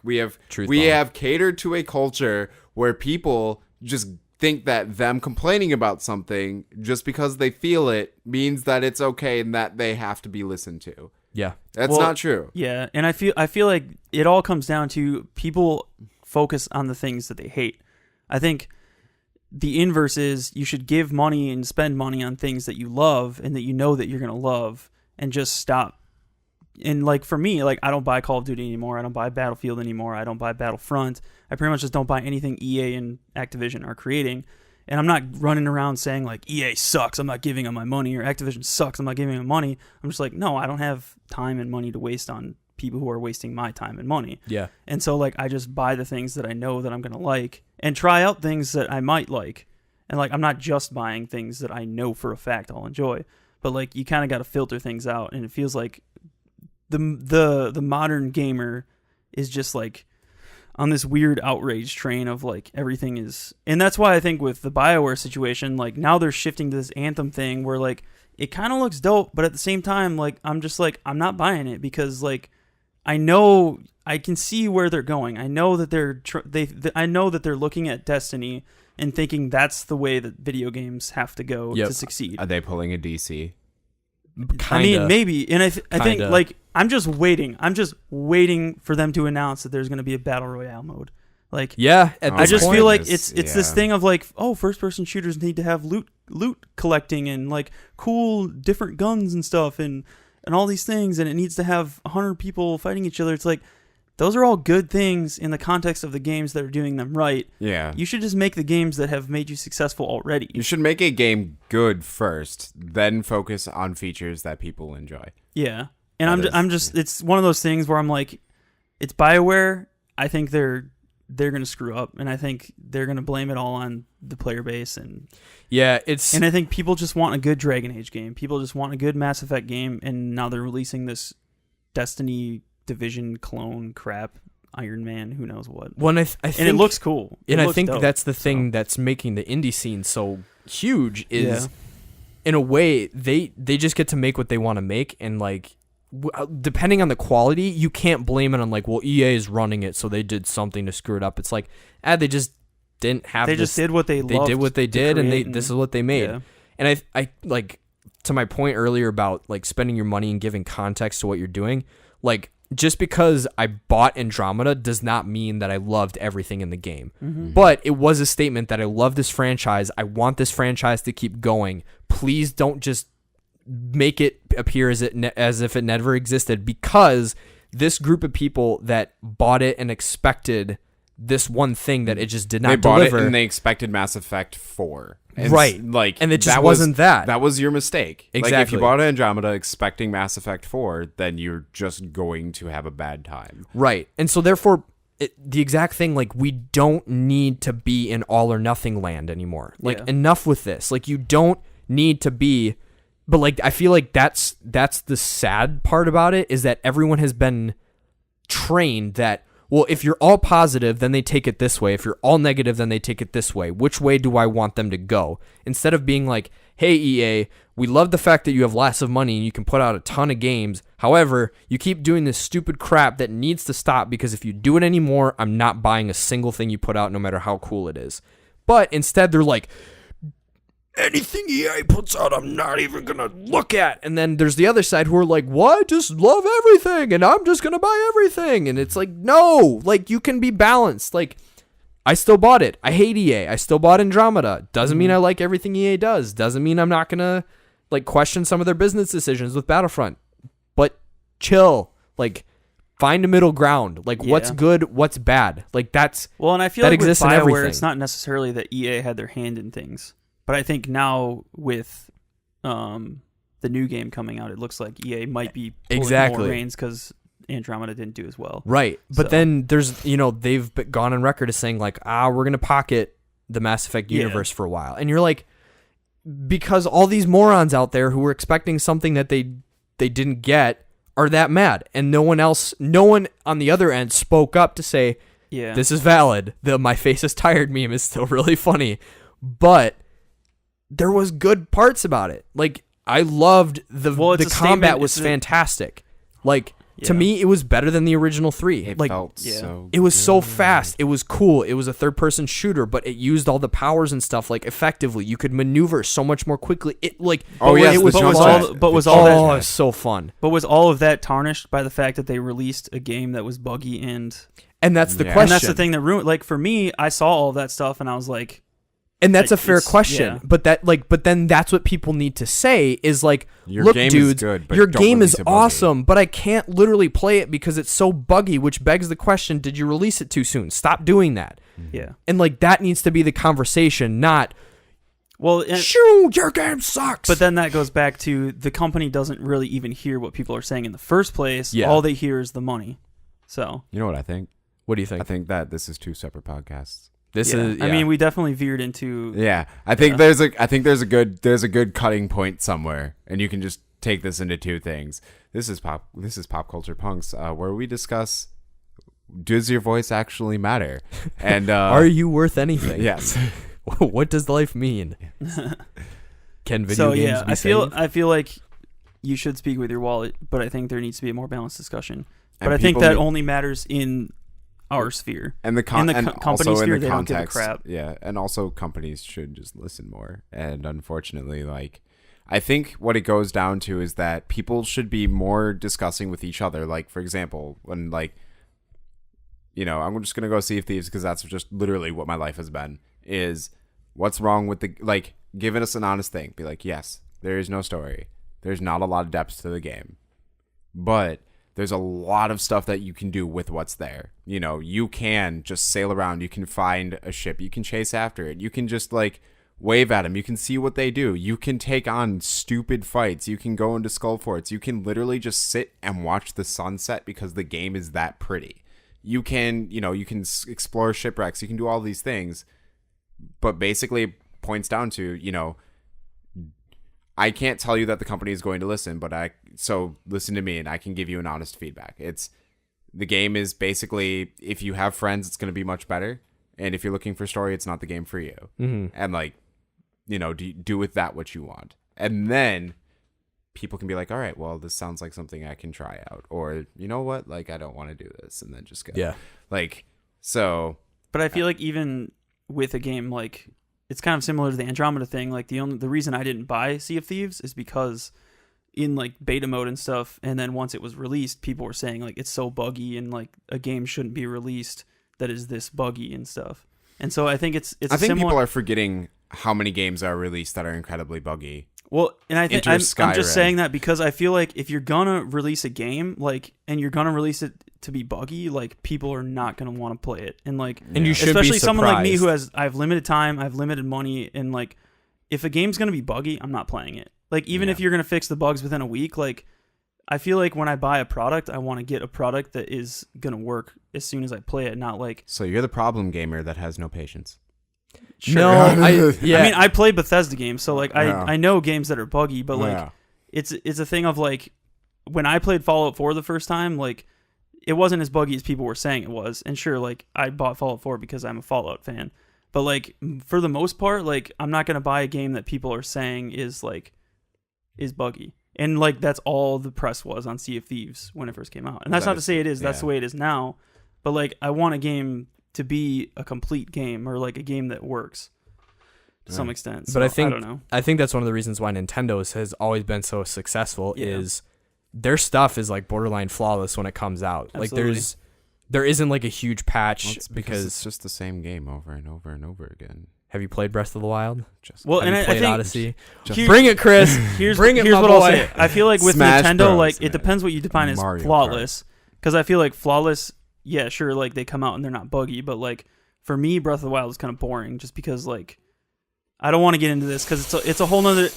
Truth bomb. catered to a culture where people just think that them complaining about something just because they feel it means that it's okay and that they have to be listened to. Yeah. That's Well, not true. Yeah, and I feel like it all comes down to people focus on the things that they hate. I think the inverse is you should give money and spend money on things that you love and that you know that you're going to love, and just stop. And like for me, like I don't buy Call of Duty anymore. I don't buy Battlefield anymore. I don't buy Battlefront. I pretty much just don't buy anything EA and Activision are creating. And I'm not running around saying like EA sucks, I'm not giving them my money, or Activision sucks, I'm not giving them money. I'm just like, no, I don't have time and money to waste on people who are wasting my time and money. Yeah. And so like I just buy the things that I know that I'm going to like and try out things that I might like. And like I'm not just buying things that I know for a fact I'll enjoy. But like you kind of got to filter things out, and it feels like the modern gamer is just like on this weird outrage train of like everything is, and that's why I think with the BioWare situation, like now they're shifting to this Anthem thing where like it kind of looks dope, but at the same time, like I'm just like I'm not buying it because like I know I can see where they're going. I know that I know that they're looking at Destiny and thinking that's the way that video games have to go Yep. to succeed. Are they pulling a DC? I mean, maybe, and I think Kinda. like I'm just waiting for them to announce that there's going to be a battle royale mode. Like, Yeah. At Oh I this just point, feel like goodness, it's this yeah. thing of like, oh, first person shooters need to have loot collecting and like cool different guns and stuff and all these things, and it needs to have 100 people fighting each other. It's like those are all good things in the context of the games that are doing them right. Yeah. You should just make the games that have made you successful already. You should make a game good first, then focus on features that people enjoy. Yeah. And That I'm is- just it's one of those things where I'm like, it's BioWare. I think they're going to screw up, and I think they're going to blame it all on the player base, and yeah, it's I think people just want a good Dragon Age game. People just want a good Mass Effect game, and now they're releasing this Destiny Division clone crap, Iron Man, who knows what. when I think And it looks cool. and It I looks think dope, that's the thing so. that's making the indie scene so huge is Yeah. in a way they just get to make what they want to make, and like depending on the quality you can't blame it on like, well, EA is running it so they did something to screw it up. It's like they just didn't have They this, just did what they loved did what they to did, and create, this is what they made. yeah. And I like, to my point earlier about like spending your money and giving context to what you're doing, like just because I bought Andromeda does not mean that I loved everything in the game. Mm-hmm. But it was a statement that I love this franchise. I want this franchise to keep going. Please don't just make it appear as if it never existed, because this group of people that bought it and expected this one thing that it just did not They bought deliver. it and they expected Mass Effect 4. Right. Like, And it just that wasn't that. That was your mistake. Like, if Exactly. you bought Andromeda expecting Mass Effect 4, then you're just going to have a bad time. Right. And so therefore, the exact thing, like, we don't need to be in all or nothing land anymore. Like, Yeah. enough with this. Like, you don't need to be, but like, I feel like that's the sad part about it, is that everyone has been trained that, well, if you're all positive, then they take it this way. If you're all negative, then they take it this way. Which way do I want them to go? Instead of being like, hey, EA, we love the fact that you have lots of money and you can put out a ton of games. However, you keep doing this stupid crap that needs to stop, because if you do it anymore, I'm not buying a single thing you put out, no matter how cool it is. But instead, they're like, anything EA puts out, I'm not even going to look at. And then there's the other side who are like, well, I just love everything and I'm just going to buy everything. And it's like, no, like, you can be balanced. Like, I still bought it. I hate EA. I still bought Andromeda. Doesn't mean I like everything EA does. Doesn't mean I'm not going to, like, question some of their business decisions with Battlefront. But chill. Like, find a middle ground. Like, what's good, what's bad. Like, that's, well, and I feel that like with exists in BioWare, everything. it's not necessarily that EA had their hand in things. But I think now with the new game coming out, it looks like EA might be pulling more reins because Andromeda didn't do as well. Right. But then there's, they've gone on record as saying like, we're going to pocket the Mass Effect universe for a while. And you're like, because all these morons out there who were expecting something that they didn't get are that mad. And no one on the other end spoke up to say, this is valid. The my face is tired meme is still really funny. But there was good parts about it. Like, I loved the combat was fantastic. Like, to me, it was better than the original 3. It like, felt so it was good. so fast. It was cool. It was a third-person shooter, but it used all the powers and stuff like effectively. You could maneuver so much more quickly. It like it was so fun. But was all of that tarnished by the fact that they released a game that was buggy and that's the question. And that's the thing that ruined. Like, for me, I saw all of that stuff and I was like. And that's a fair question, but then that's what people need to say is like, your look, game dudes, is good, but your don't game release is it buggy. awesome, but I can't literally play it because it's so buggy, which begs the question, did you release it too soon? Stop doing that. Yeah. And like, that needs to be the conversation, not, well, shoot, your game sucks. But then that goes back to the company doesn't really even hear what people are saying in the first place. Yeah. All they hear is the money. So. You know what I think? What do you think? I think that this is 2 separate podcasts. I mean, we definitely veered into. Yeah, I think there's a good cutting point somewhere, and you can just take this into 2 things. This is pop culture punks, where we discuss, does your voice actually matter, and are you worth anything? Yes. What does life mean? Can video games be saved? I feel like you should speak with your wallet, but I think there needs to be a more balanced discussion. And but I think that only matters in our sphere. And the company sphere, they context, don't give a crap. Yeah, and also companies should just listen more. And unfortunately, like, I think what it goes down to is that people should be more discussing with each other. Like, for example, when, like, I'm just gonna go Sea of Thieves because that's just literally what my life has been. Is what's wrong with giving us an honest thing. Be like, yes, there is no story. There's not a lot of depth to the game, but there's a lot of stuff that you can do with what's there. You can just sail around. You can find a ship. You can chase after it. You can just, like, wave at them. You can see what they do. You can take on stupid fights. You can go into skull forts. You can literally just sit and watch the sunset because the game is that pretty. You can, explore shipwrecks. You can do all these things. But basically it points down to, I can't tell you that the company is going to listen, so listen to me and I can give you an honest feedback. The game is basically, if you have friends, it's going to be much better. And if you're looking for story, it's not the game for you. Mm-hmm. And do with that what you want. And then people can be like, all right, well, this sounds like something I can try out. Or, you know what? Like, I don't want to do this. And then just go. Yeah. Like, so. But I feel like even with a game like, it's kind of similar to the Andromeda thing. Like, the reason I didn't buy Sea of Thieves is because in, like, beta mode and stuff, and then once it was released, people were saying, like, it's so buggy and, like, a game shouldn't be released that is this buggy and stuff. And so I think I think people are forgetting how many games are released that are incredibly buggy. Well, and I think I'm just saying that because I feel like if you're gonna release a game, like, and you're gonna release it to be buggy, like, people are not gonna want to play it, and like, and you should especially be someone like me I have limited time, I have limited money, and like, if a game's gonna be buggy, I'm not playing it. Like, even if you're gonna fix the bugs within a week, like, I feel like when I buy a product, I want to get a product that is gonna work as soon as I play it, not like. So you're the problem gamer that has no patience. Sure. No, I mean, I play Bethesda games, so like I know games that are buggy, but like it's a thing of like when I played Fallout 4 the first time, like it wasn't as buggy as people were saying it was. And sure, like, I bought Fallout 4 because I'm a Fallout fan. But, like, for the most part, like, I'm not going to buy a game that people are saying is buggy. And, like, that's all the press was on Sea of Thieves when it first came out. And that's not to say it is. That's the way it is now. But, like, I want a game to be a complete game, or, like, a game that works to some extent. So, but I don't know. I think that's one of the reasons why Nintendo's has always been so successful is their stuff is, like, borderline flawless when it comes out. Absolutely. Like, there isn't, like, a huge patch Well, because it's just the same game over and over and over again. Have you played Breath of the Wild? Well, Have and you I played think Odyssey? Here- Bring it, Chris. Here's Bring it, here's my what I'll boy. say. I feel like with Smash Nintendo, Bros, like, man. it depends what you define as Mario flawless. Because I feel like flawless, yeah, sure, like, they come out and they're not buggy, but, like, for me, Breath of the Wild is kind of boring, just because, like, I don't want to get into this because it's a whole nother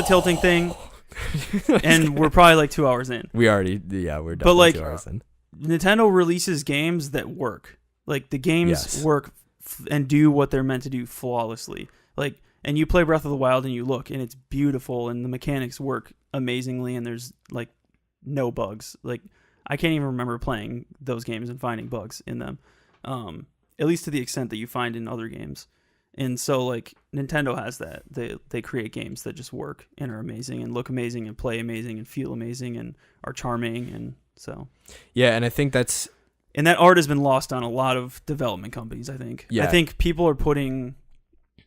tilting thing, and we're probably like 2 hours in. We're definitely But, like, 2 hours in. Nintendo releases games that work. Like, the games work and do what they're meant to do flawlessly. Like, and you play Breath of the Wild and you look, and it's beautiful, and the mechanics work amazingly, and there's, like, no bugs. Like, I can't even remember playing those games and finding bugs in them, at least to the extent that you find in other games. And so, like, Nintendo has that. They create games that just work and are amazing and look amazing and play amazing and feel amazing and are charming, and so. Yeah, and I think that's... And that art has been lost on a lot of development companies, I think. Yeah. I think people are putting,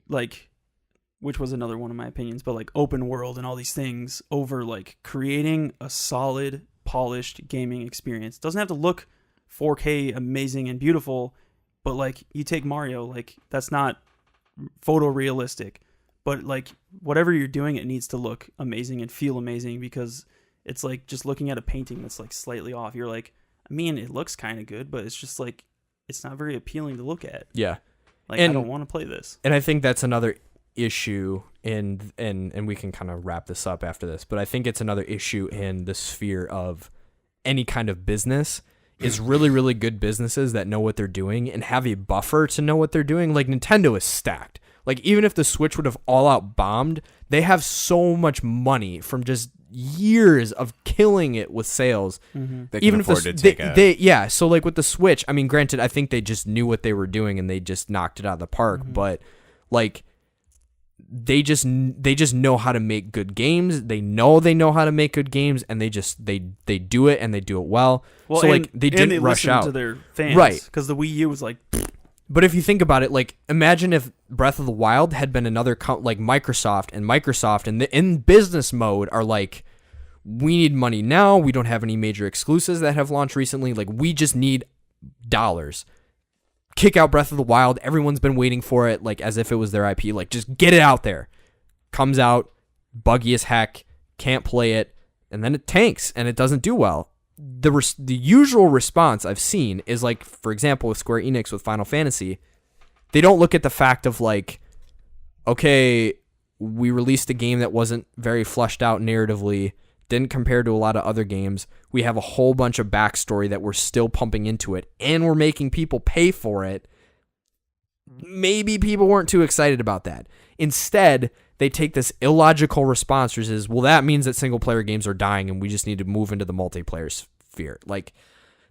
like, which was another one of my opinions, but, like, open world and all these things over, like, creating a solid, polished gaming experience. It doesn't have to look 4K amazing and beautiful, but, like, you take Mario, like, that's not photorealistic, but, like, whatever you're doing, it needs to look amazing and feel amazing, because it's like just looking at a painting that's, like, slightly off. You're like, I mean, it looks kind of good, but it's just, like, it's not very appealing to look at. Yeah. Like, And- I don't want to play this. And I think that's another issue and we can kind of wrap this up after this, but I think it's another issue in the sphere of any kind of business is really, really good businesses that know what they're doing and have a buffer to know what they're doing. Like, Nintendo is stacked. Like, even if the Switch would have all out bombed, they have so much money from just years of killing it with sales. They can Even if afford to take a... so, like, with the Switch, I mean, granted, I think they just knew what they were doing and they just knocked it out of the park, but, like, they just know how to make good games. They know how to make good games, and they do it, and they do it well. Well, so, and, like, they and didn't they rush listen out to their fans, Right. Because the Wii U was like, But if you think about it, like, imagine if Breath of the Wild had been another like Microsoft and in business mode are like, we need money now. We don't have any major exclusives that have launched recently. Like, we just need dollars. Kick out Breath of the Wild. Everyone's been waiting for it, like, as if it was their IP. Like, just get it out there. Comes out, buggy as heck, can't play it, and then it tanks and it doesn't do well. The usual response I've seen is, like, for example, with Square Enix with Final Fantasy, they don't look at the fact of, like, okay, we released a game that wasn't very fleshed out narratively, didn't compare to a lot of other games. We have a whole bunch of backstory that we're still pumping into it, and we're making people pay for it. Maybe people weren't too excited about that. Instead, they take this illogical response, which is, well, that means that single-player games are dying, and we just need to move into the multiplayer sphere. Like,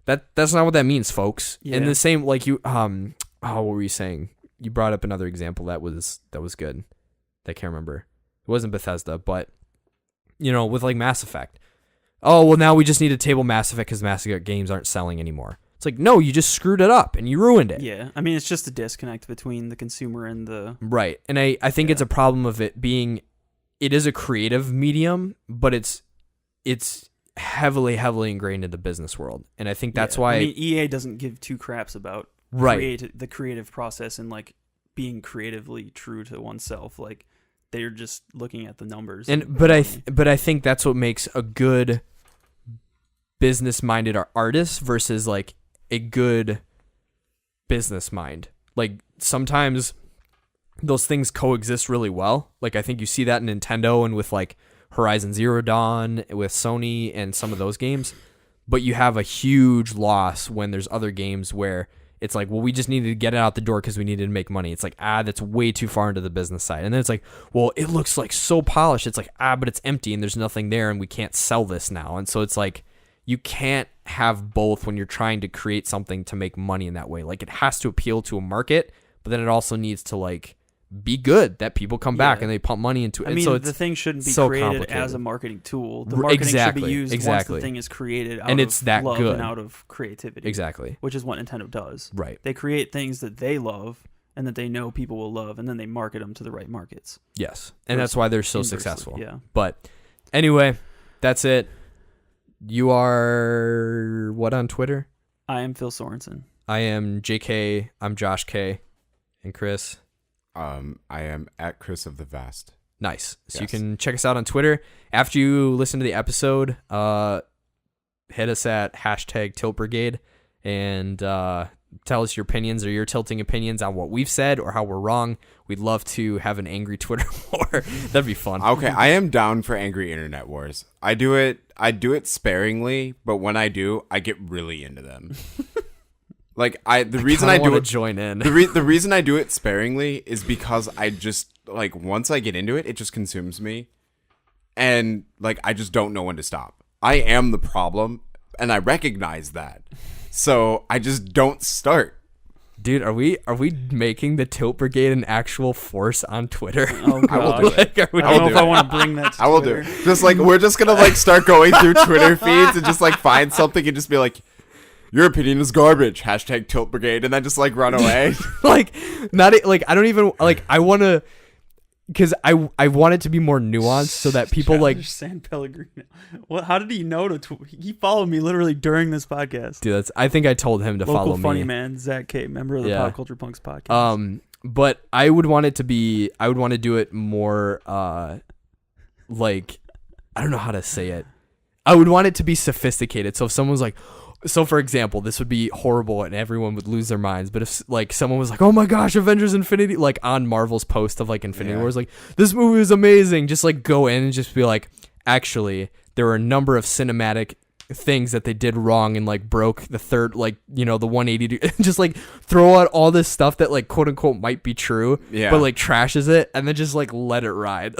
that's not what that means, folks. Yeah. And the same, like, you, what were you saying? You brought up another example that was good. I can't remember. It wasn't Bethesda, but, you know, with, like, Mass Effect. Oh, well, now we just need to table Mass Effect because Mass Effect games aren't selling anymore. It's like, no, you just screwed it up and you ruined it. yeah. I mean, it's just a disconnect between the consumer and the... Right. And I think it's a problem of it being, it is a creative medium, but it's heavily, heavily ingrained in the business world. And I think that's why... I mean, EA doesn't give two craps about the creative process and, like, being creatively true to oneself. Like, they're just looking at the numbers. But I think that's what makes a good business-minded artist versus, like, a good business mind. Like, sometimes those things coexist really well. Like, I think you see that in Nintendo and with, like, Horizon Zero Dawn with Sony and some of those games. But you have a huge loss when there's other games where it's like, well, we just needed to get it out the door because we needed to make money. It's like, that's way too far into the business side. And then it's like, well, it looks like so polished. It's like, but it's empty and there's nothing there and we can't sell this now. And so it's like, you can't have both when you're trying to create something to make money in that way. Like, it has to appeal to a market, but then it also needs to like be good that people come back and they pump money into it. I mean, so the thing shouldn't be so created complicated. as a marketing tool. The marketing should be used once the thing is created out and of it's that love good. and out of creativity. Exactly. Which is what Nintendo does. Right. They create things that they love and that they know people will love, and then they market them to the right markets. Yes. And that's why they're so Inversely, successful. yeah. But anyway, that's it. You are what on Twitter? I am Phil Sorensen. I am JK. I'm Josh K. And Chris. I am at Chris of the Vast. Nice. So Yes. you can check us out on Twitter. After you listen to the episode, hit us at #TiltBrigade and tell us your opinions or your tilting opinions on what we've said or how we're wrong. We'd love to have an angry Twitter war. That'd be fun. Okay, I am down for angry internet wars. I do it sparingly, but when I do, I get really into them. Like the reason I do it, join in. the reason I do it sparingly is because I just like once I get into it, it just consumes me, and like I just don't know when to stop. I am the problem, and I recognize that, so I just don't start. Dude, are we making the Tilt Brigade an actual force on Twitter? Oh, I will God. do it. Like, I don't know if I want to bring that to I will do Twitter. it. Just like we're just gonna like start going through Twitter feeds and just like find something and just be like, your opinion is garbage. #Tilt Brigade, and then just like run away. like I don't even like I want to because I want it to be more nuanced so that people like San Pellegrino. What? How did he know to? He followed me literally during this podcast. dude. I think I told him to Local follow funny me. man, Zach K, member of the Yeah. Pop Culture Punks podcast. But I would want it to be. I would want to do it more. Like I don't know how to say it. I would want it to be sophisticated. So if someone's like. So, for example, this would be horrible and everyone would lose their minds. But if, like, someone was like, oh, my gosh, Avengers Infinity, like, on Marvel's post of, like, Infinity Wars, like, this movie is amazing. Just, like, go in and just be like, actually, there were a number of cinematic things that they did wrong and, like, broke the third, like, you know, the 180. Just, like, throw out all this stuff that, like, quote, unquote, might be true. Yeah. But, like, trashes it and then just, like, let it ride.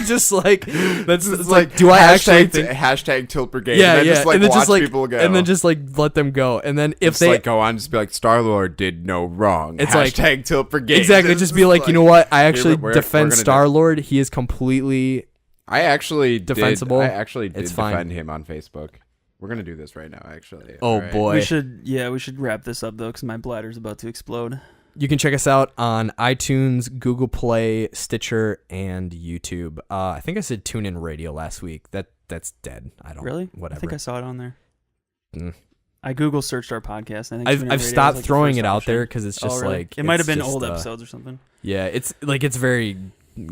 Just, like, that's It's like, do I actually think... Tilt Brigade. Yeah, and then yeah, just like and then watch just like, people go, and then just like let them go, and then if just they like go on, just be like Star-Lord did no wrong. It's like- Tilt Brigade. exactly just be like, you know what, I actually we're defend gonna do- Star-Lord. He is completely I actually defensible. I actually did It's fine. defend him on Facebook. We're gonna do this right now, actually. Oh, All right. boy. we should wrap this up though, because my bladder's about to explode. You can check us out on iTunes, Google Play, Stitcher, and YouTube. I think I said TuneIn Radio last week. That's dead. I don't Really? whatever. I think I saw it on there. Mm. I Google searched our podcast. And I think TuneIn I've Radio stopped was, like, the throwing first it out option. there because it's just really? like it might have it's been just, old episodes or something. Yeah, it's very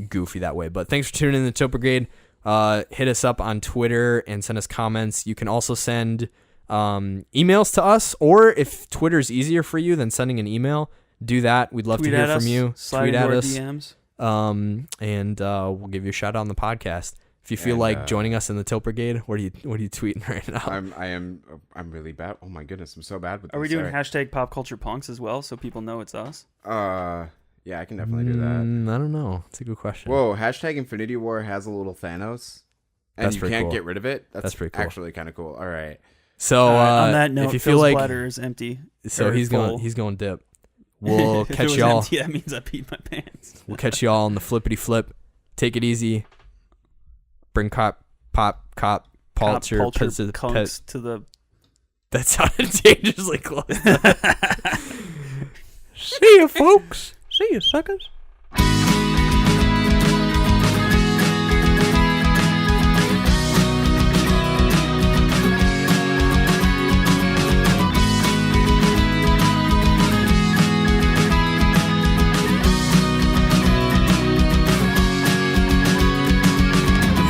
goofy that way. But thanks for tuning in to Tilt Brigade. Hit us up on Twitter and send us comments. You can also send emails to us, or if Twitter's easier for you than sending an email, do that. We'd love Tweet to hear at us, from you. slide Tweet into at our us. DMs. And we'll give you a shout out on the podcast. If you feel And, like joining us in the Tilt Brigade, what are you tweeting right now? I'm really bad. Oh my goodness, I'm so bad with this. Are we doing Sorry. #Pop Culture Punks as well, so people know it's us? Yeah, I can definitely do that. I don't know. It's a good question. Whoa, #Infinity War has a little Thanos, and That's you pretty can't cool. get rid of it. That's pretty cool. Actually, kind of cool. All right. So on that note, if you feel Phil's like bladder is empty. so or he's full. going dip. We'll If it catch was y'all. empty, that means I peed my pants. We'll catch y'all on the flippity flip. Take it easy. Bring pop Pulitzer Pop culture pizza- kunks to the. That sounded dangerously close. See you, folks. See you, suckers.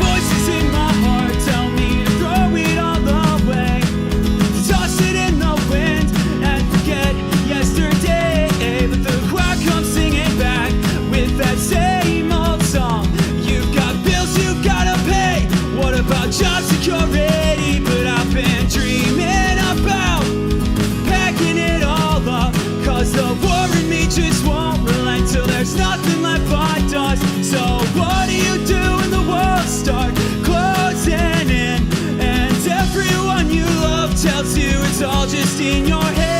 Voices in my heart tell me to throw it all away, to toss it in the wind and forget yesterday. But the crowd comes singing back. It's all just in your head.